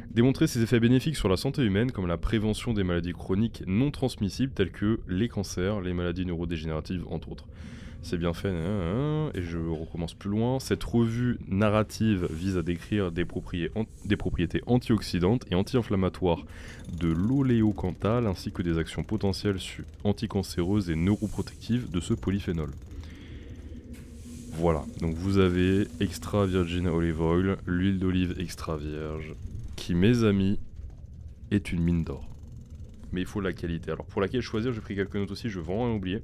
Démontrer ses effets bénéfiques sur la santé humaine comme la prévention des maladies chroniques non transmissibles telles que les cancers, les maladies neurodégénératives entre autres. C'est bien fait, et je recommence plus loin. Cette revue narrative vise à décrire des propriétés antioxydantes et anti-inflammatoires de l'oléocanthal ainsi que des actions potentielles anticancéreuses et neuroprotectives de ce polyphénol. Voilà, donc vous avez extra virgin olive oil, l'huile d'olive extra vierge, qui, mes amis, est une mine d'or. Mais il faut la qualité. Alors pour laquelle choisir, j'ai pris quelques notes aussi, je vais vraiment en oublier.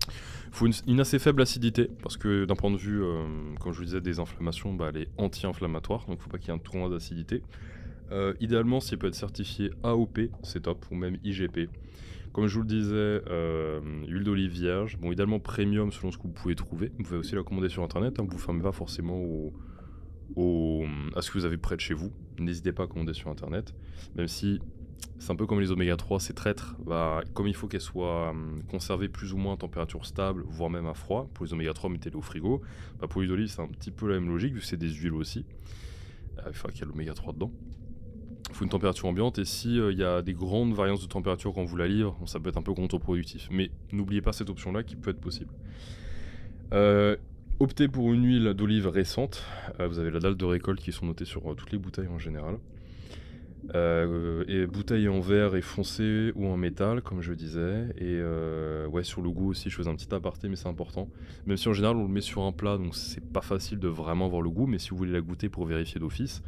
Il faut une assez faible acidité, parce que d'un point de vue, comme je vous disais, des inflammations, elle est anti-inflammatoire, donc il ne faut pas qu'il y ait un tournoi d'acidité. Idéalement, s'il peut être certifié AOP, c'est top, ou même IGP. Comme je vous le disais, huile d'olive vierge, bon, idéalement premium selon ce que vous pouvez trouver. Vous pouvez aussi la commander sur internet, vous ne vous fermez pas forcément à ce que vous avez près de chez vous. N'hésitez pas à commander sur internet, même si c'est un peu comme les oméga 3, ces traîtres, comme il faut qu'elles soient conservées plus ou moins à température stable, voire même à froid, pour les oméga 3 mettez-les au frigo, pour l'huile d'olive c'est un petit peu la même logique, vu que c'est des huiles aussi, il faudra qu'il y ait l'oméga 3 dedans. Il faut une température ambiante, et si y a des grandes variances de température quand vous la livrez, ça peut être un peu contre-productif. Mais n'oubliez pas cette option-là qui peut être possible. Optez pour une huile d'olive récente. Vous avez la date de récolte qui sont notées sur toutes les bouteilles en général. Et bouteille en verre et foncé ou en métal, comme je disais. Et ouais, sur le goût aussi, je faisais un petit aparté, mais c'est important. Même si en général on le met sur un plat, donc c'est pas facile de vraiment voir le goût, mais si vous voulez la goûter pour vérifier d'office,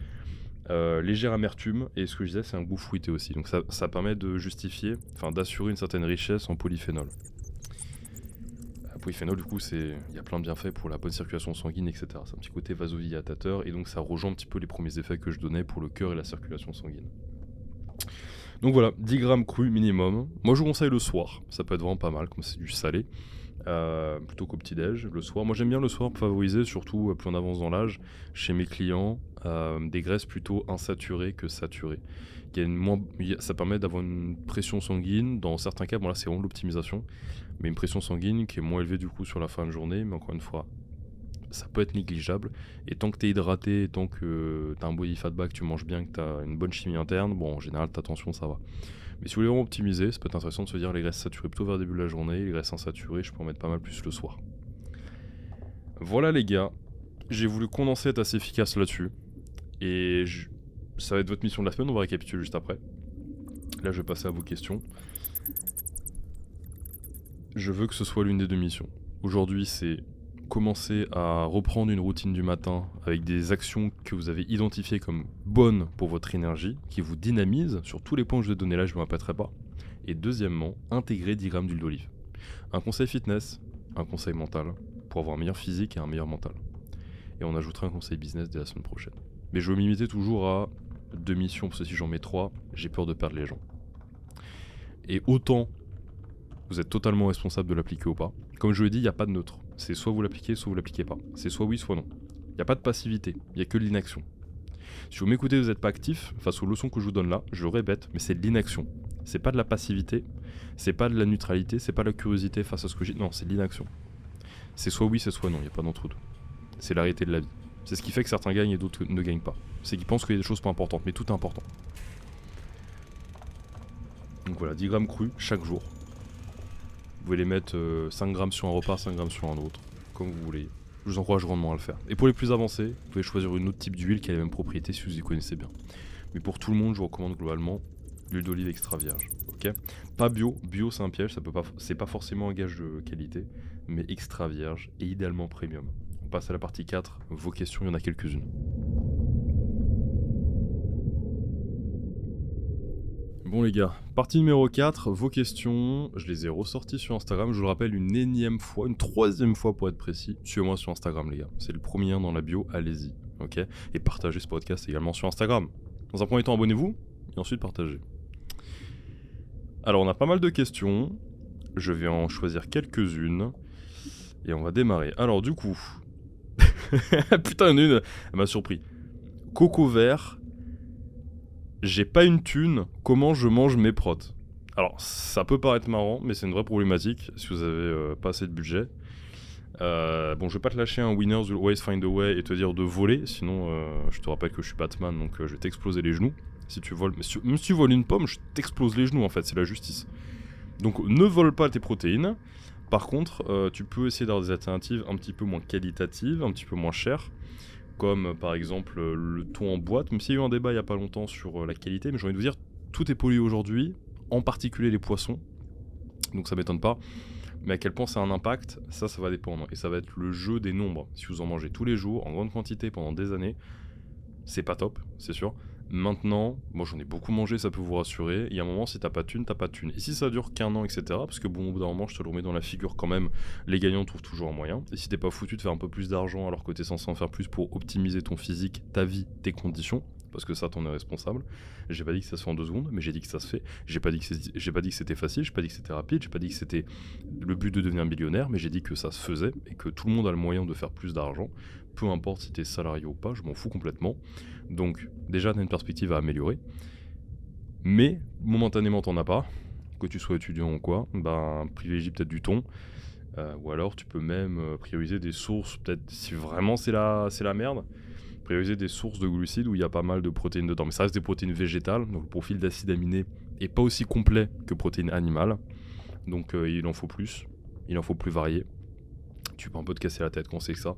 légère amertume, et ce que je disais, c'est un goût fruité aussi. Donc ça permet de justifier, enfin d'assurer une certaine richesse en polyphénol. Polyphénol, du coup, il y a plein de bienfaits pour la bonne circulation sanguine, etc. C'est un petit côté vasodilatateur, et donc ça rejoint un petit peu les premiers effets que je donnais pour le cœur et la circulation sanguine. Donc voilà, 10 grammes cru minimum. Moi je vous conseille le soir, ça peut être vraiment pas mal, comme c'est du salé, plutôt qu'au petit-déj, le soir. Moi j'aime bien le soir pour favoriser, surtout plus on avance dans l'âge, chez mes clients, des graisses plutôt insaturées que saturées. Ça permet d'avoir une pression sanguine, dans certains cas, bon là c'est vraiment de l'optimisation, mais une pression sanguine qui est moins élevée du coup sur la fin de journée, mais encore une fois, ça peut être négligeable. Et tant que tu es hydraté, tant que tu as un body fat back, tu manges bien, que tu as une bonne chimie interne, bon en général ta tension ça va. Mais si vous voulez vraiment optimiser, ça peut être intéressant de se dire les graisses saturées plutôt vers le début de la journée, les graisses insaturées, je peux en mettre pas mal plus le soir. Voilà les gars, j'ai voulu condenser, être assez efficace là-dessus. Et ça va être votre mission de la semaine, on va récapituler juste après. Là je vais passer à vos questions. Je veux que ce soit l'une des deux missions. Aujourd'hui c'est commencer à reprendre une routine du matin avec des actions que vous avez identifiées comme bonnes pour votre énergie, qui vous dynamisent sur tous les points que je vais donner là, je ne me répéterai pas. Et deuxièmement, intégrer 10 grammes d'huile d'olive. Un conseil fitness, un conseil mental, pour avoir un meilleur physique et un meilleur mental. Et on ajoutera un conseil business dès la semaine prochaine. Mais je veux me limiter toujours à 2 missions, parce que si j'en mets 3, j'ai peur de perdre les gens. Et autant vous êtes totalement responsable de l'appliquer ou pas. Comme je l'ai dit, il n'y a pas de neutre. C'est soit vous l'appliquez, soit vous l'appliquez pas. C'est soit oui, soit non. Il n'y a pas de passivité, il n'y a que de l'inaction. Si vous m'écoutez, vous n'êtes pas actif, face aux leçons que je vous donne là, je le répète, mais c'est de l'inaction. C'est pas de la passivité, c'est pas de la neutralité, c'est pas de la curiosité face à ce que j'ai. Non, c'est de l'inaction. C'est soit oui, c'est soit non, il n'y a pas d'entre-deux. C'est la réalité de la vie. C'est ce qui fait que certains gagnent et d'autres ne gagnent pas. C'est qu'ils pensent qu'il y a des choses pas importantes, mais tout est important. Donc voilà, 10 grammes crus chaque jour. Vous pouvez les mettre 5 grammes sur un repas, 5 grammes sur un autre, comme vous voulez. Je vous encourage grandement à le faire. Et pour les plus avancés, vous pouvez choisir une autre type d'huile qui a les mêmes propriétés si vous y connaissez bien. Mais pour tout le monde, je vous recommande globalement l'huile d'olive extra vierge. Okay, pas bio, bio c'est un piège, c'est pas forcément un gage de qualité, mais extra vierge et idéalement premium. On passe à la partie 4, vos questions, il y en a quelques-unes. Bon les gars, partie numéro 4, vos questions, je les ai ressorties sur Instagram, je vous le rappelle une énième fois, une troisième fois pour être précis, suivez-moi sur Instagram les gars, c'est le premier lien dans la bio, allez-y, ok. Et partagez ce podcast également sur Instagram. Dans un premier temps, abonnez-vous, et ensuite partagez. Alors on a pas mal de questions, je vais en choisir quelques-unes, et on va démarrer. Alors du coup, putain une, elle m'a surpris. Coco vert. J'ai pas une thune, comment je mange mes protes? Alors, ça peut paraître marrant, mais c'est une vraie problématique si vous avez pas assez de budget. Bon, je vais pas te lâcher un winners will always find a way et te dire de voler, sinon je te rappelle que je suis Batman, donc je vais t'exploser les genoux. Si tu voles, même si tu voles une pomme, je t'explose les genoux en fait, c'est la justice. Donc ne vole pas tes protéines. Par contre, tu peux essayer d'avoir des alternatives un petit peu moins qualitatives, un petit peu moins chères. Comme par exemple le thon en boîte, même s'il y a eu un débat il n'y a pas longtemps sur la qualité, mais j'ai envie de vous dire, tout est pollué aujourd'hui, en particulier les poissons, donc ça m'étonne pas, mais à quel point ça a un impact, ça va dépendre, et ça va être le jeu des nombres. Si vous en mangez tous les jours, en grande quantité, pendant des années, c'est pas top, c'est sûr. Maintenant, moi j'en ai beaucoup mangé, ça peut vous rassurer. Il y a un moment, si t'as pas de thune, t'as pas de thune. Et si ça dure qu'un an, etc., parce que bon, au bout d'un moment, je te le remets dans la figure quand même, les gagnants trouvent toujours un moyen. Et si t'es pas foutu de faire un peu plus d'argent alors que t'es censé en faire plus pour optimiser ton physique, ta vie, tes conditions, parce que ça, t'en es responsable. J'ai pas dit que ça se fait en 2 secondes, mais j'ai dit que ça se fait. J'ai pas dit que c'était facile, j'ai pas dit que c'était rapide, j'ai pas dit que c'était le but de devenir millionnaire, mais j'ai dit que ça se faisait et que tout le monde a le moyen de faire plus d'argent. Peu importe si t'es salarié ou pas, je m'en fous complètement. Donc déjà t'as une perspective à améliorer. Mais momentanément t'en as pas, que tu sois étudiant ou quoi, ben privilégie peut-être du thon. Ou alors tu peux même prioriser des sources, peut-être si vraiment c'est la merde, Prioriser des sources de glucides où il y a pas mal de protéines dedans. Mais ça reste des protéines végétales, donc le profil d'acides aminés est pas aussi complet que protéines animales. Donc il en faut plus, il en faut plus varié. Tu peux un peu te casser la tête quand c'est que ça.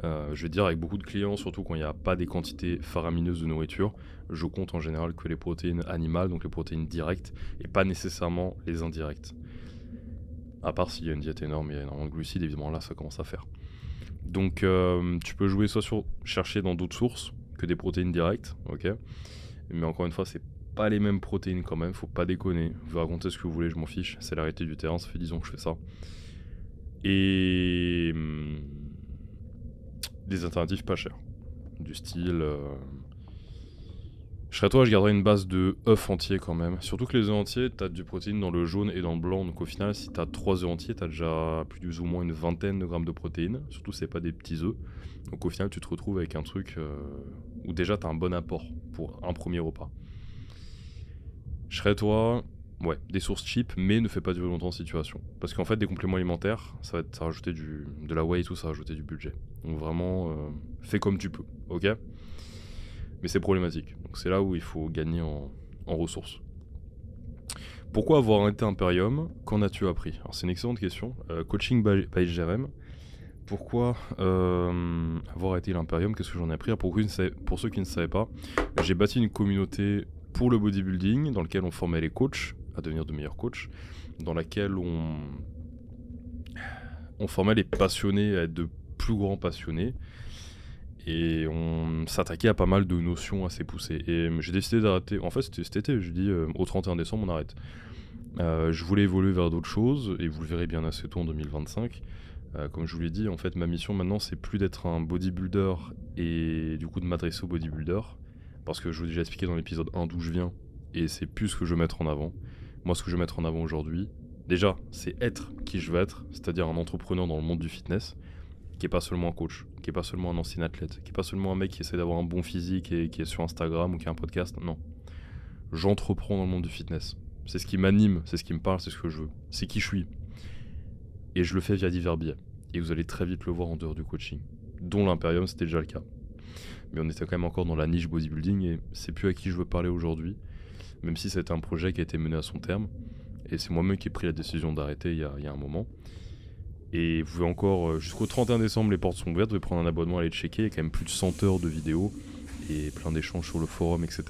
Je vais dire avec beaucoup de clients, surtout quand il n'y a pas des quantités faramineuses de nourriture, je compte en général que les protéines animales, donc les protéines directes, et pas nécessairement les indirectes. À part s'il y a une diète énorme et énormément de glucides, évidemment là ça commence à faire. Donc tu peux jouer soit sur chercher dans d'autres sources que des protéines directes, ok. Mais encore une fois, c'est pas les mêmes protéines quand même, faut pas déconner. Vous racontez ce que vous voulez, je m'en fiche. C'est la réalité du terrain, ça fait 10 ans que je fais ça. Et des alternatives pas chères. Du style... Je serais toi, je garderais une base de œufs entiers quand même. Surtout que les œufs entiers, t'as du protéine dans le jaune et dans le blanc. Donc au final, si t'as 3 œufs entiers, t'as déjà plus ou moins une vingtaine de grammes de protéines. Surtout c'est pas des petits œufs. Donc au final, tu te retrouves avec un truc où déjà t'as un bon apport pour un premier repas. Je serais toi, ouais, des sources cheap, mais ne fais pas durer longtemps en situation. Parce qu'en fait, des compléments alimentaires, ça va rajouter de la whey et tout, ça va rajouter du budget. Donc vraiment, fais comme tu peux, ok ? Mais c'est problématique. Donc c'est là où il faut gagner en ressources. Pourquoi avoir arrêté Imperium ? Qu'en as-tu appris ? Alors c'est une excellente question. Coaching by Jérém. Pourquoi avoir arrêté l'Imperium ? Qu'est-ce que j'en ai appris ? Pour ceux qui ne savaient pas, j'ai bâti une communauté pour le bodybuilding dans laquelle on formait les coachs à devenir de meilleurs coachs, dans laquelle on formait les passionnés à être de plus grands passionnés. Et on s'attaquait à pas mal de notions assez poussées. Et j'ai décidé d'arrêter. En fait, c'était cet été. Je dis au 31 décembre, on arrête. Je voulais évoluer vers d'autres choses, et vous le verrez bien assez tôt en 2025. Comme je vous l'ai dit, en fait, ma mission maintenant, c'est plus d'être un bodybuilder et du coup de m'adresser aux bodybuilders. Parce que je vous ai déjà expliqué dans l'épisode 1 d'où je viens, et c'est plus ce que je veux mettre en avant. Moi, ce que je veux mettre en avant aujourd'hui, déjà, c'est être qui je veux être, c'est-à-dire un entrepreneur dans le monde du fitness, qui est pas seulement un coach, qui est pas seulement un ancien athlète, qui est pas seulement un mec qui essaie d'avoir un bon physique et qui est sur Instagram ou qui a un podcast. Non. J'entreprends dans le monde du fitness. C'est ce qui m'anime, c'est ce qui me parle, c'est ce que je veux. C'est qui je suis. Et je le fais via divers biais. Et vous allez très vite le voir en dehors du coaching. Dont l'Imperium, c'était déjà le cas. Mais on était quand même encore dans la niche bodybuilding et c'est plus à qui je veux parler aujourd'hui. Même si c'était un projet qui a été mené à son terme. Et c'est moi-même qui ai pris la décision d'arrêter il y a un moment. Et vous pouvez encore, jusqu'au 31 décembre, les portes sont ouvertes. Vous pouvez prendre un abonnement, aller checker. Il y a quand même plus de 100 heures de vidéos et plein d'échanges sur le forum, etc.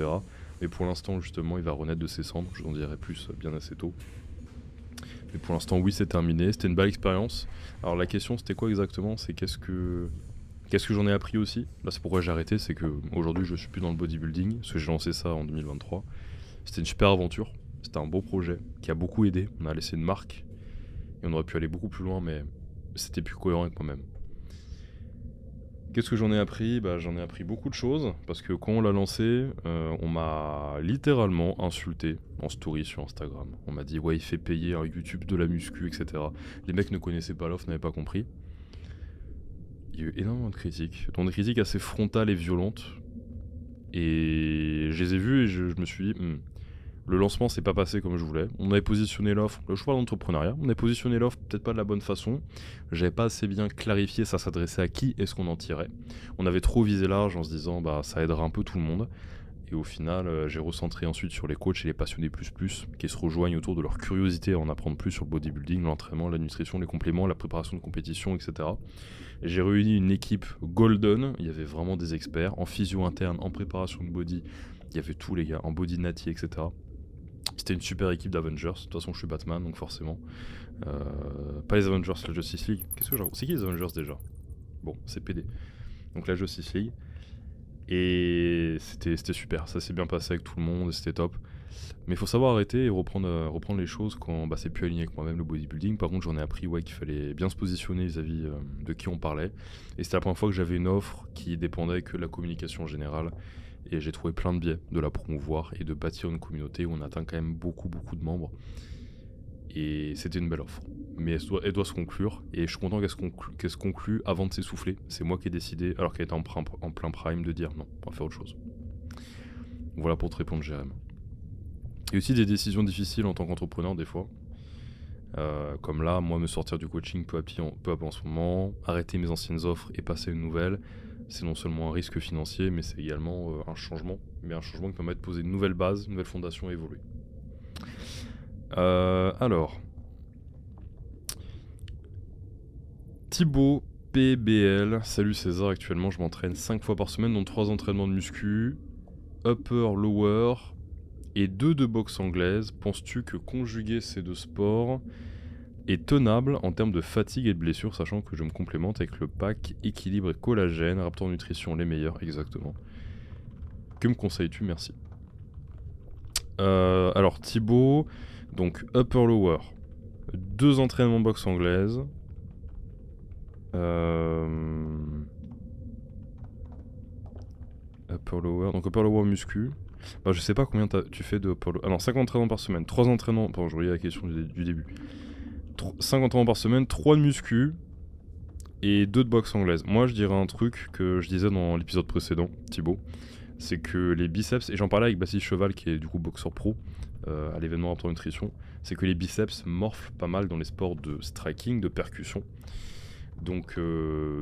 Mais pour l'instant, justement, il va renaître de ses cendres. Je vous en dirai plus bien assez tôt. Mais pour l'instant, oui, c'est terminé. C'était une belle expérience. Alors la question, c'était quoi exactement ? C'est qu'est-ce que j'en ai appris aussi ? Là, c'est pourquoi j'ai arrêté. C'est qu'aujourd'hui, je suis plus dans le bodybuilding. Parce que j'ai lancé ça en 2023. C'était une super aventure. C'était un beau projet qui a beaucoup aidé. On a laissé une marque. Et on aurait pu aller beaucoup plus loin, mais c'était plus cohérent avec moi-même. Qu'est-ce que j'en ai appris ? J'en ai appris beaucoup de choses, parce que quand on l'a lancé, on m'a littéralement insulté en story sur Instagram. On m'a dit « ouais, il fait payer un YouTube de la muscu, etc. » Les mecs ne connaissaient pas l'offre, n'avaient pas compris. Il y a eu énormément de critiques, dont des critiques assez frontales et violentes. Et je les ai vues et je me suis dit le lancement s'est pas passé comme je voulais. On avait positionné l'offre, le choix d'entrepreneuriat, on avait positionné l'offre peut-être pas de la bonne façon. J'avais pas assez bien clarifié ça s'adressait à qui est-ce qu'on en tirait. On avait trop visé large en se disant ça aidera un peu tout le monde. Et au final, j'ai recentré ensuite sur les coachs et les passionnés plus qui se rejoignent autour de leur curiosité à en apprendre plus sur le bodybuilding, l'entraînement, la nutrition, les compléments, la préparation de compétition, etc. Et j'ai réuni une équipe golden. Il y avait vraiment des experts en physio interne, en préparation de body. Il y avait tous les gars, en body nati, etc. C'était une super équipe d'Avengers. De toute façon, je suis Batman, donc forcément. Pas les Avengers, la Justice League. C'est qui les Avengers déjà ? Bon, c'est PD. Donc la Justice League. Et c'était super. Ça s'est bien passé avec tout le monde, c'était top. Mais il faut savoir arrêter et reprendre les choses quand c'est plus aligné avec moi-même le bodybuilding. Par contre, j'en ai appris qu'il fallait bien se positionner vis-à-vis de qui on parlait. Et c'était la première fois que j'avais une offre qui dépendait que de la communication générale. Et j'ai trouvé plein de biais de la promouvoir et de bâtir une communauté où on atteint quand même beaucoup de membres. Et c'était une belle offre. Mais elle doit se conclure. Et je suis content qu'elle se conclue avant de s'essouffler. C'est moi qui ai décidé, alors qu'elle était en plein prime, de dire non, on va faire autre chose. Voilà pour te répondre, Jérém. Il y a aussi des décisions difficiles en tant qu'entrepreneur des fois. Comme là, moi, me sortir du coaching peu à peu en ce moment, arrêter mes anciennes offres et passer à une nouvelle. c'est non seulement un risque financier, mais c'est également un changement. Mais un changement qui permet de poser une nouvelle base, une nouvelle fondation et évoluer. Alors, Thibaut PBL, salut César, actuellement je m'entraîne 5 fois par semaine, dont 3 entraînements de muscu, upper, lower et 2 de boxe anglaise. Penses-tu que conjuguer ces deux sports est tenable en termes de fatigue et de blessure, sachant que je me complémente avec le pack équilibre et collagène, Raptor Nutrition les meilleurs, exactement. Que me conseilles-tu? Merci. Alors Thibaut, donc upper lower, 2 entraînements de boxe anglaise. Upper lower, donc upper lower muscu. Bah, je sais pas combien tu fais de upper lower. Ah non, 5 entraînements par semaine, 3 entraînements. Pardon, je relis la question du début. 5 entraînements par semaine, 3 de muscu et 2 de boxe anglaise. Moi, je dirais un truc que je disais dans l'épisode précédent, Thibaut. C'est que les biceps, et j'en parlais avec Baptiste Cheval qui est du coup boxeur pro à l'événement Raptor Nutrition, c'est que les biceps morflent pas mal dans les sports de striking, de percussion. Donc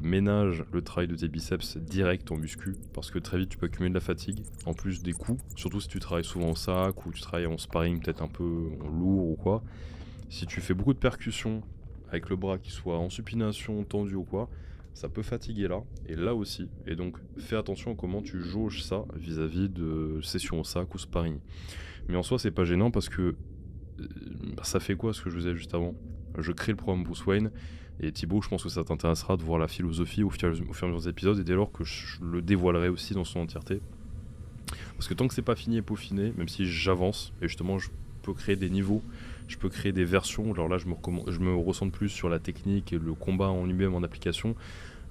ménage le travail de tes biceps direct en muscu, parce que très vite tu peux accumuler de la fatigue, en plus des coups, surtout si tu travailles souvent au sac ou tu travailles en sparring peut-être un peu en lourd ou quoi. Si tu fais beaucoup de percussions avec le bras qui soit en supination, tendu ou quoi, ça peut fatiguer là, et là aussi. Et donc fais attention à comment tu jauges ça vis-à-vis de sessions au sac ou sparring. Mais en soi c'est pas gênant parce que ça fait quoi ce que je vous disais juste avant? Je crée le programme Bruce Wayne, et Thibaut, je pense que ça t'intéressera de voir la philosophie au fur et à mesure des épisodes, et dès lors que je le dévoilerai aussi dans son entièreté. Parce que tant que c'est pas fini et peaufiné, même si j'avance, et justement je peux créer des niveaux, je peux créer des versions, alors là je me recentre plus sur la technique et le combat en lui-même en application,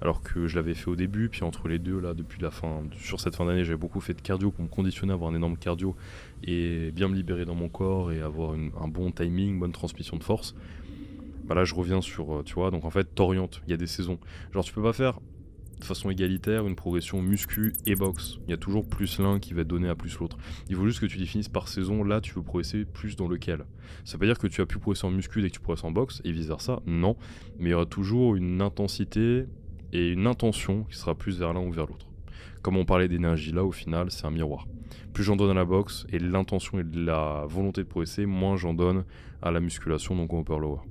alors que je l'avais fait au début, puis entre les deux, là, depuis la fin, sur cette fin d'année, j'avais beaucoup fait de cardio pour me conditionner à avoir un énorme cardio et bien me libérer dans mon corps et avoir un bon timing, bonne transmission de force. Bah là, je reviens sur, tu vois, donc en fait, t'orientes, il y a des saisons. Genre, tu peux pas faire de façon égalitaire une progression muscu et boxe. Il y a toujours plus l'un qui va donner à plus l'autre. Il faut juste que tu définisses par saison, là, tu veux progresser plus dans lequel. Ça veut pas dire que tu as pu progresser en muscu dès que tu progresses en boxe, et vice versa, non. Mais il y aura toujours une intensité et une intention qui sera plus vers l'un ou vers l'autre. Comme on parlait d'énergie, là, au final, c'est un miroir. Plus j'en donne à la boxe et l'intention et la volonté de progresser, moins j'en donne à la musculation, donc au upper lower.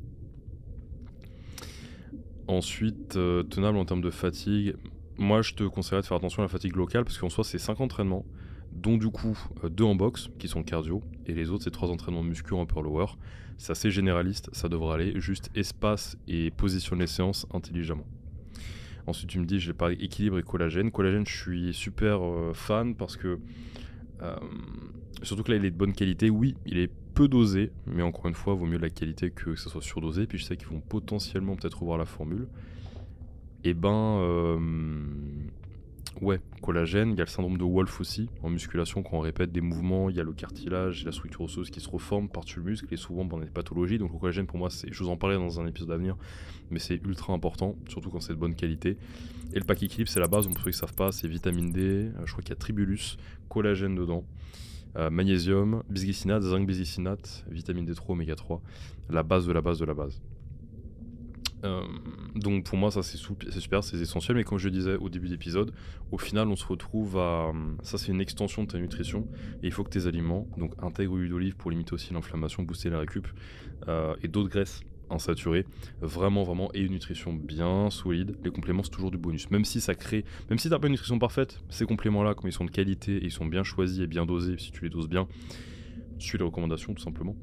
Ensuite, tenable en termes de fatigue, moi je te conseillerais de faire attention à la fatigue locale parce qu'en soi c'est 5 entraînements, dont du coup 2 en boxe qui sont cardio et les autres c'est 3 entraînements de muscu en upper lower. C'est assez généraliste, ça devrait aller, juste espace et positionne les séances intelligemment. Ensuite tu me dis j'ai parlé équilibre et collagène. Collagène je suis super fan parce que surtout que là il est de bonne qualité, oui il est peu dosé, mais encore une fois vaut mieux la qualité que ça soit surdosé, puis je sais qu'ils vont potentiellement peut-être revoir la formule. Et ouais, collagène, il y a le syndrome de Wolff aussi, en musculation quand on répète des mouvements, il y a le cartilage et la structure osseuse qui se reforment par-dessus le muscle, et souvent on a des pathologies, donc le collagène pour moi, je vous en parlerai dans un épisode à venir, mais c'est ultra important, surtout quand c'est de bonne qualité. Et le pack équilibre c'est la base, pour ceux qui ne savent pas, c'est vitamine D, je crois qu'il y a tribulus, collagène dedans, magnésium, bisglycinate, zinc bisglycinate, vitamine D3, oméga 3, la base de la base de la base. Donc pour moi ça c'est super, c'est essentiel, mais comme je le disais au début d'épisode, au final on se retrouve à... Ça c'est une extension de ta nutrition, et il faut que tes aliments, donc intègre l'huile d'olive pour limiter aussi l'inflammation, booster la récup, et d'autres graisses insaturées, vraiment, et une nutrition bien solide. Les compléments c'est toujours du bonus, même si t'as pas une nutrition parfaite, ces compléments là, comme ils sont de qualité et ils sont bien choisis et bien dosés, si tu les doses bien, suis les recommandations tout simplement,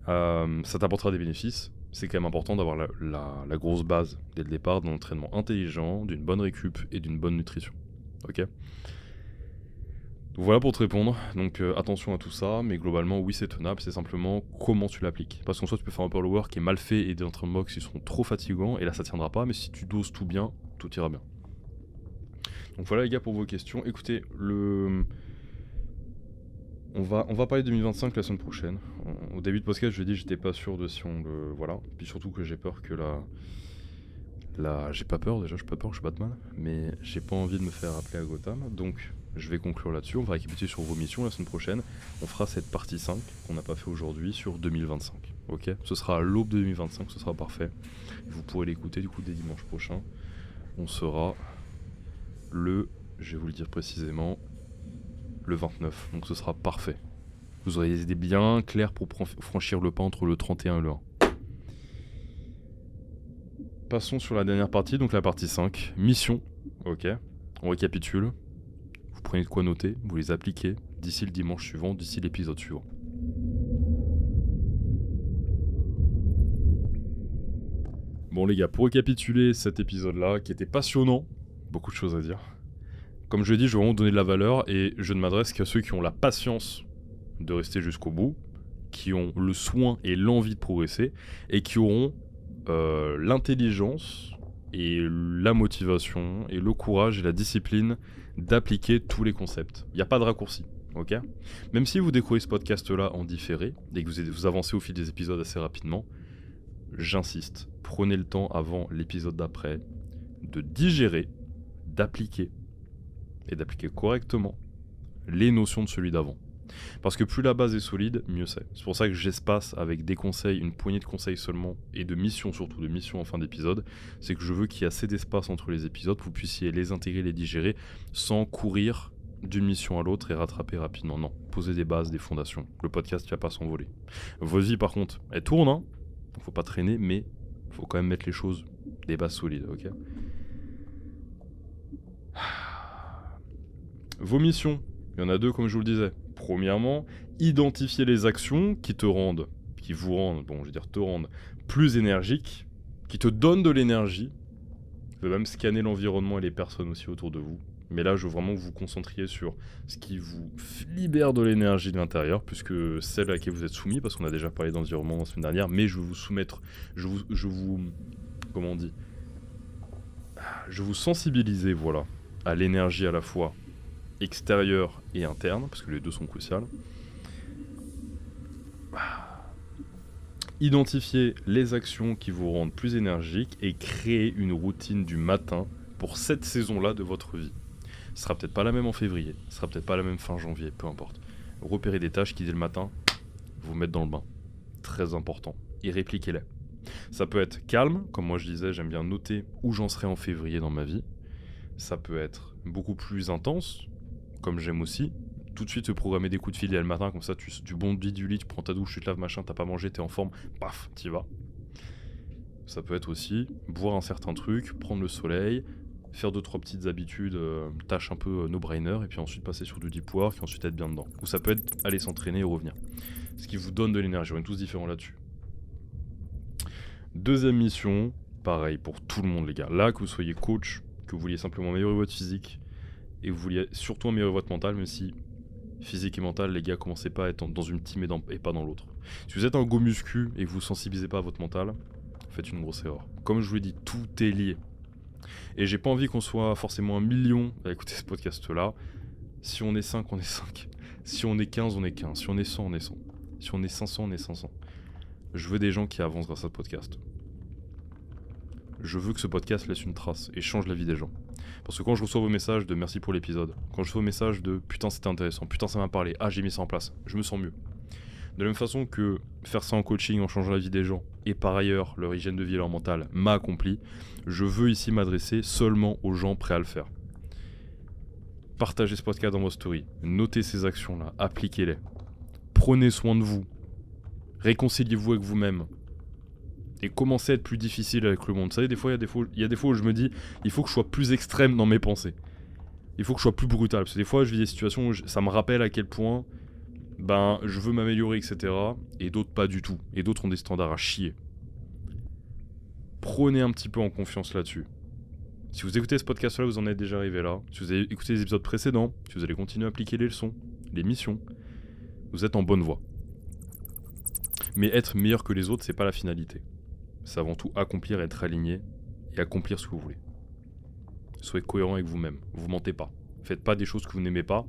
ça t'apportera des bénéfices. C'est quand même important d'avoir la grosse base dès le départ d'un entraînement intelligent, d'une bonne récup et d'une bonne nutrition. Ok ? Donc voilà pour te répondre. Donc attention à tout ça, mais globalement oui c'est tenable, c'est simplement comment tu l'appliques. Parce qu'en soit tu peux faire un upper lower qui est mal fait et des entraînements box qui sont trop fatigants et là ça tiendra pas, mais si tu doses tout bien, tout ira bien. Donc voilà les gars pour vos questions. Écoutez, on va parler de 2025 la semaine prochaine. Au début de podcast, je dis j'étais pas sûr de si on le... Voilà. Puis surtout que j'ai peur que j'ai pas peur déjà, je suis pas peur, je suis Batman. Mais j'ai pas envie de me faire appeler à Gotham. Donc je vais conclure là-dessus. On va récapituler sur vos missions la semaine prochaine. On fera cette partie 5 qu'on n'a pas fait aujourd'hui sur 2025. Ok ? Ce sera à l'aube de 2025, ce sera parfait. Vous pourrez l'écouter du coup dès dimanche prochain. On sera je vais vous le dire précisément, le 29. Donc ce sera parfait. Vous aurez des idées bien claires pour franchir le pas entre le 31 et le 1. Passons sur la dernière partie, donc la partie 5. Mission. Ok. On récapitule. Vous prenez de quoi noter, vous les appliquez d'ici le dimanche suivant, d'ici l'épisode suivant. Bon les gars, pour récapituler cet épisode-là, qui était passionnant, beaucoup de choses à dire. Comme je l'ai dit, je vais vraiment donner de la valeur et je ne m'adresse qu'à ceux qui ont la patience de rester jusqu'au bout, qui ont le soin et l'envie de progresser et qui auront l'intelligence et la motivation et le courage et la discipline d'appliquer tous les concepts. Il n'y a pas de raccourci, ok ? Même si vous découvrez ce podcast-là en différé et que vous avancez au fil des épisodes assez rapidement, j'insiste, prenez le temps avant l'épisode d'après de digérer, d'appliquer et d'appliquer correctement les notions de celui d'avant. Parce que plus la base est solide, mieux c'est. C'est pour ça que j'espace avec des conseils, une poignée de conseils seulement, et de missions surtout, de missions en fin d'épisode. C'est que je veux qu'il y ait assez d'espace entre les épisodes pour que vous puissiez les intégrer, les digérer, sans courir d'une mission à l'autre et rattraper rapidement. Non, poser des bases, des fondations. Le podcast ne va pas s'envoler. Votre vie par contre, elle tourne, hein. Donc faut pas traîner, mais faut quand même mettre les choses, des bases solides, ok ? Vos missions, il y en a 2 comme je vous le disais. Premièrement, identifier les actions qui te rendent plus énergique, qui te donnent de l'énergie. Vous pouvez même scanner l'environnement et les personnes aussi autour de vous. Mais là, je veux vraiment que vous vous concentriez sur ce qui vous libère de l'énergie de l'intérieur, plus que celle à laquelle vous êtes soumis, parce qu'on a déjà parlé d'environnement la semaine dernière, mais je vais vous soumettre, je vous sensibiliser, voilà, à l'énergie à la fois extérieure et interne, parce que les deux sont cruciales. Identifier les actions qui vous rendent plus énergique et créer une routine du matin pour cette saison-là de votre vie. Ce sera peut-être pas la même en février, ce sera peut-être pas la même fin janvier, peu importe. Repérez des tâches qui dès le matin vous mettent dans le bain. Très important. Et répliquez-les. Ça peut être calme, comme moi je disais, j'aime bien noter où j'en serai en février dans ma vie. Ça peut être beaucoup plus intense, comme j'aime aussi. Tout de suite se programmer des coups de fil le matin, comme ça tu bondis du lit, tu prends ta douche, tu te laves, machin, t'as pas mangé, t'es en forme, paf, t'y vas. Ça peut être aussi boire un certain truc, prendre le soleil, faire 2-3 petites habitudes, tâches un peu no-brainer, et puis ensuite passer sur du deep work, et ensuite être bien dedans. Ou ça peut être aller s'entraîner et revenir. Ce qui vous donne de l'énergie, on est tous différents là-dessus. Deuxième mission, pareil pour tout le monde les gars. Là, que vous soyez coach, que vous vouliez simplement améliorer votre physique, et que vous vouliez surtout améliorer votre mental, même si physique et mental, les gars, commencez pas à être dans une team et pas dans l'autre. Si vous êtes un go muscu et que vous sensibilisez pas à votre mental, faites une grosse erreur. Comme je vous l'ai dit, tout est lié. Et j'ai pas envie qu'on soit forcément 1 million à écouter ce podcast-là. Si on est 5, on est 5. Si on est 15, on est 15. Si on est 100, on est 100. Si on est 500, on est 500. Je veux des gens qui avancent grâce à ce podcast. Je veux que ce podcast laisse une trace et change la vie des gens. Parce que quand je reçois vos messages de merci pour l'épisode, quand je reçois vos messages de putain c'était intéressant, putain ça m'a parlé, ah j'ai mis ça en place, je me sens mieux. De la même façon que faire ça en coaching, en changeant la vie des gens, et par ailleurs leur hygiène de vie et leur mental m'a accompli, je veux ici m'adresser seulement aux gens prêts à le faire. Partagez ce podcast dans vos stories, notez ces actions-là, appliquez-les. Prenez soin de vous, réconciliez-vous avec vous-même. Et commencez à être plus difficile avec le monde. Vous savez, des fois, il y a des fois où je me dis, il faut que je sois plus extrême dans mes pensées. Il faut que je sois plus brutal. Parce que des fois, je vis des situations où ça me rappelle à quel point je veux m'améliorer, etc. Et d'autres pas du tout. Et d'autres ont des standards à chier. Prenez un petit peu en confiance là-dessus. Si vous écoutez ce podcast-là, vous en êtes déjà arrivé là. Si vous avez écouté les épisodes précédents, si vous allez continuer à appliquer les leçons, les missions, vous êtes en bonne voie. Mais être meilleur que les autres, c'est pas la finalité. C'est avant tout accomplir, être aligné et accomplir ce que vous voulez. Soyez cohérent avec vous-même. Vous mentez pas. Faites pas des choses que vous n'aimez pas.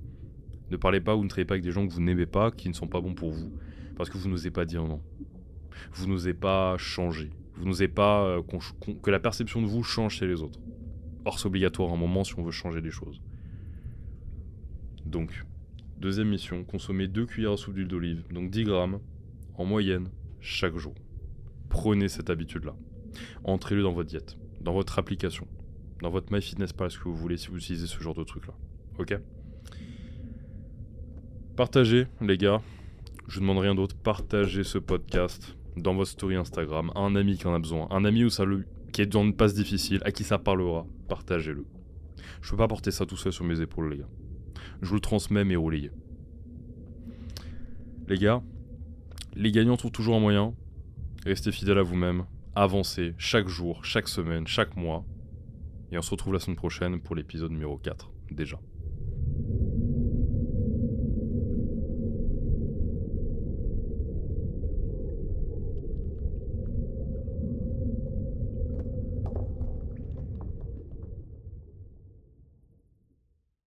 Ne parlez pas ou ne travaillez pas avec des gens que vous n'aimez pas, qui ne sont pas bons pour vous. Parce que vous n'osez pas dire non. Vous n'osez pas changer. Vous n'osez pas que la perception de vous change chez les autres. Or, c'est obligatoire à un moment si on veut changer des choses. Donc, deuxième mission, consommer 2 cuillères à soupe d'huile d'olive, donc 10 grammes, en moyenne, chaque jour. Prenez cette habitude-là. Entrez-le dans votre diète, dans votre application. dans votre MyFitnessPal, ce que vous voulez si vous utilisez ce genre de truc-là. Ok ? Partagez, les gars. Je vous demande rien d'autre. Partagez ce podcast dans votre story Instagram. Un ami qui en a besoin. Un ami qui est dans une passe difficile, à qui ça parlera. Partagez-le. Je peux pas porter ça tout seul sur mes épaules, les gars. Je vous le transmets, mais relayez. Les gars, les gagnants trouvent toujours un moyen. Restez fidèles à vous-même. Avancez chaque jour, chaque semaine, chaque mois. Et on se retrouve la semaine prochaine pour l'épisode numéro 4, déjà.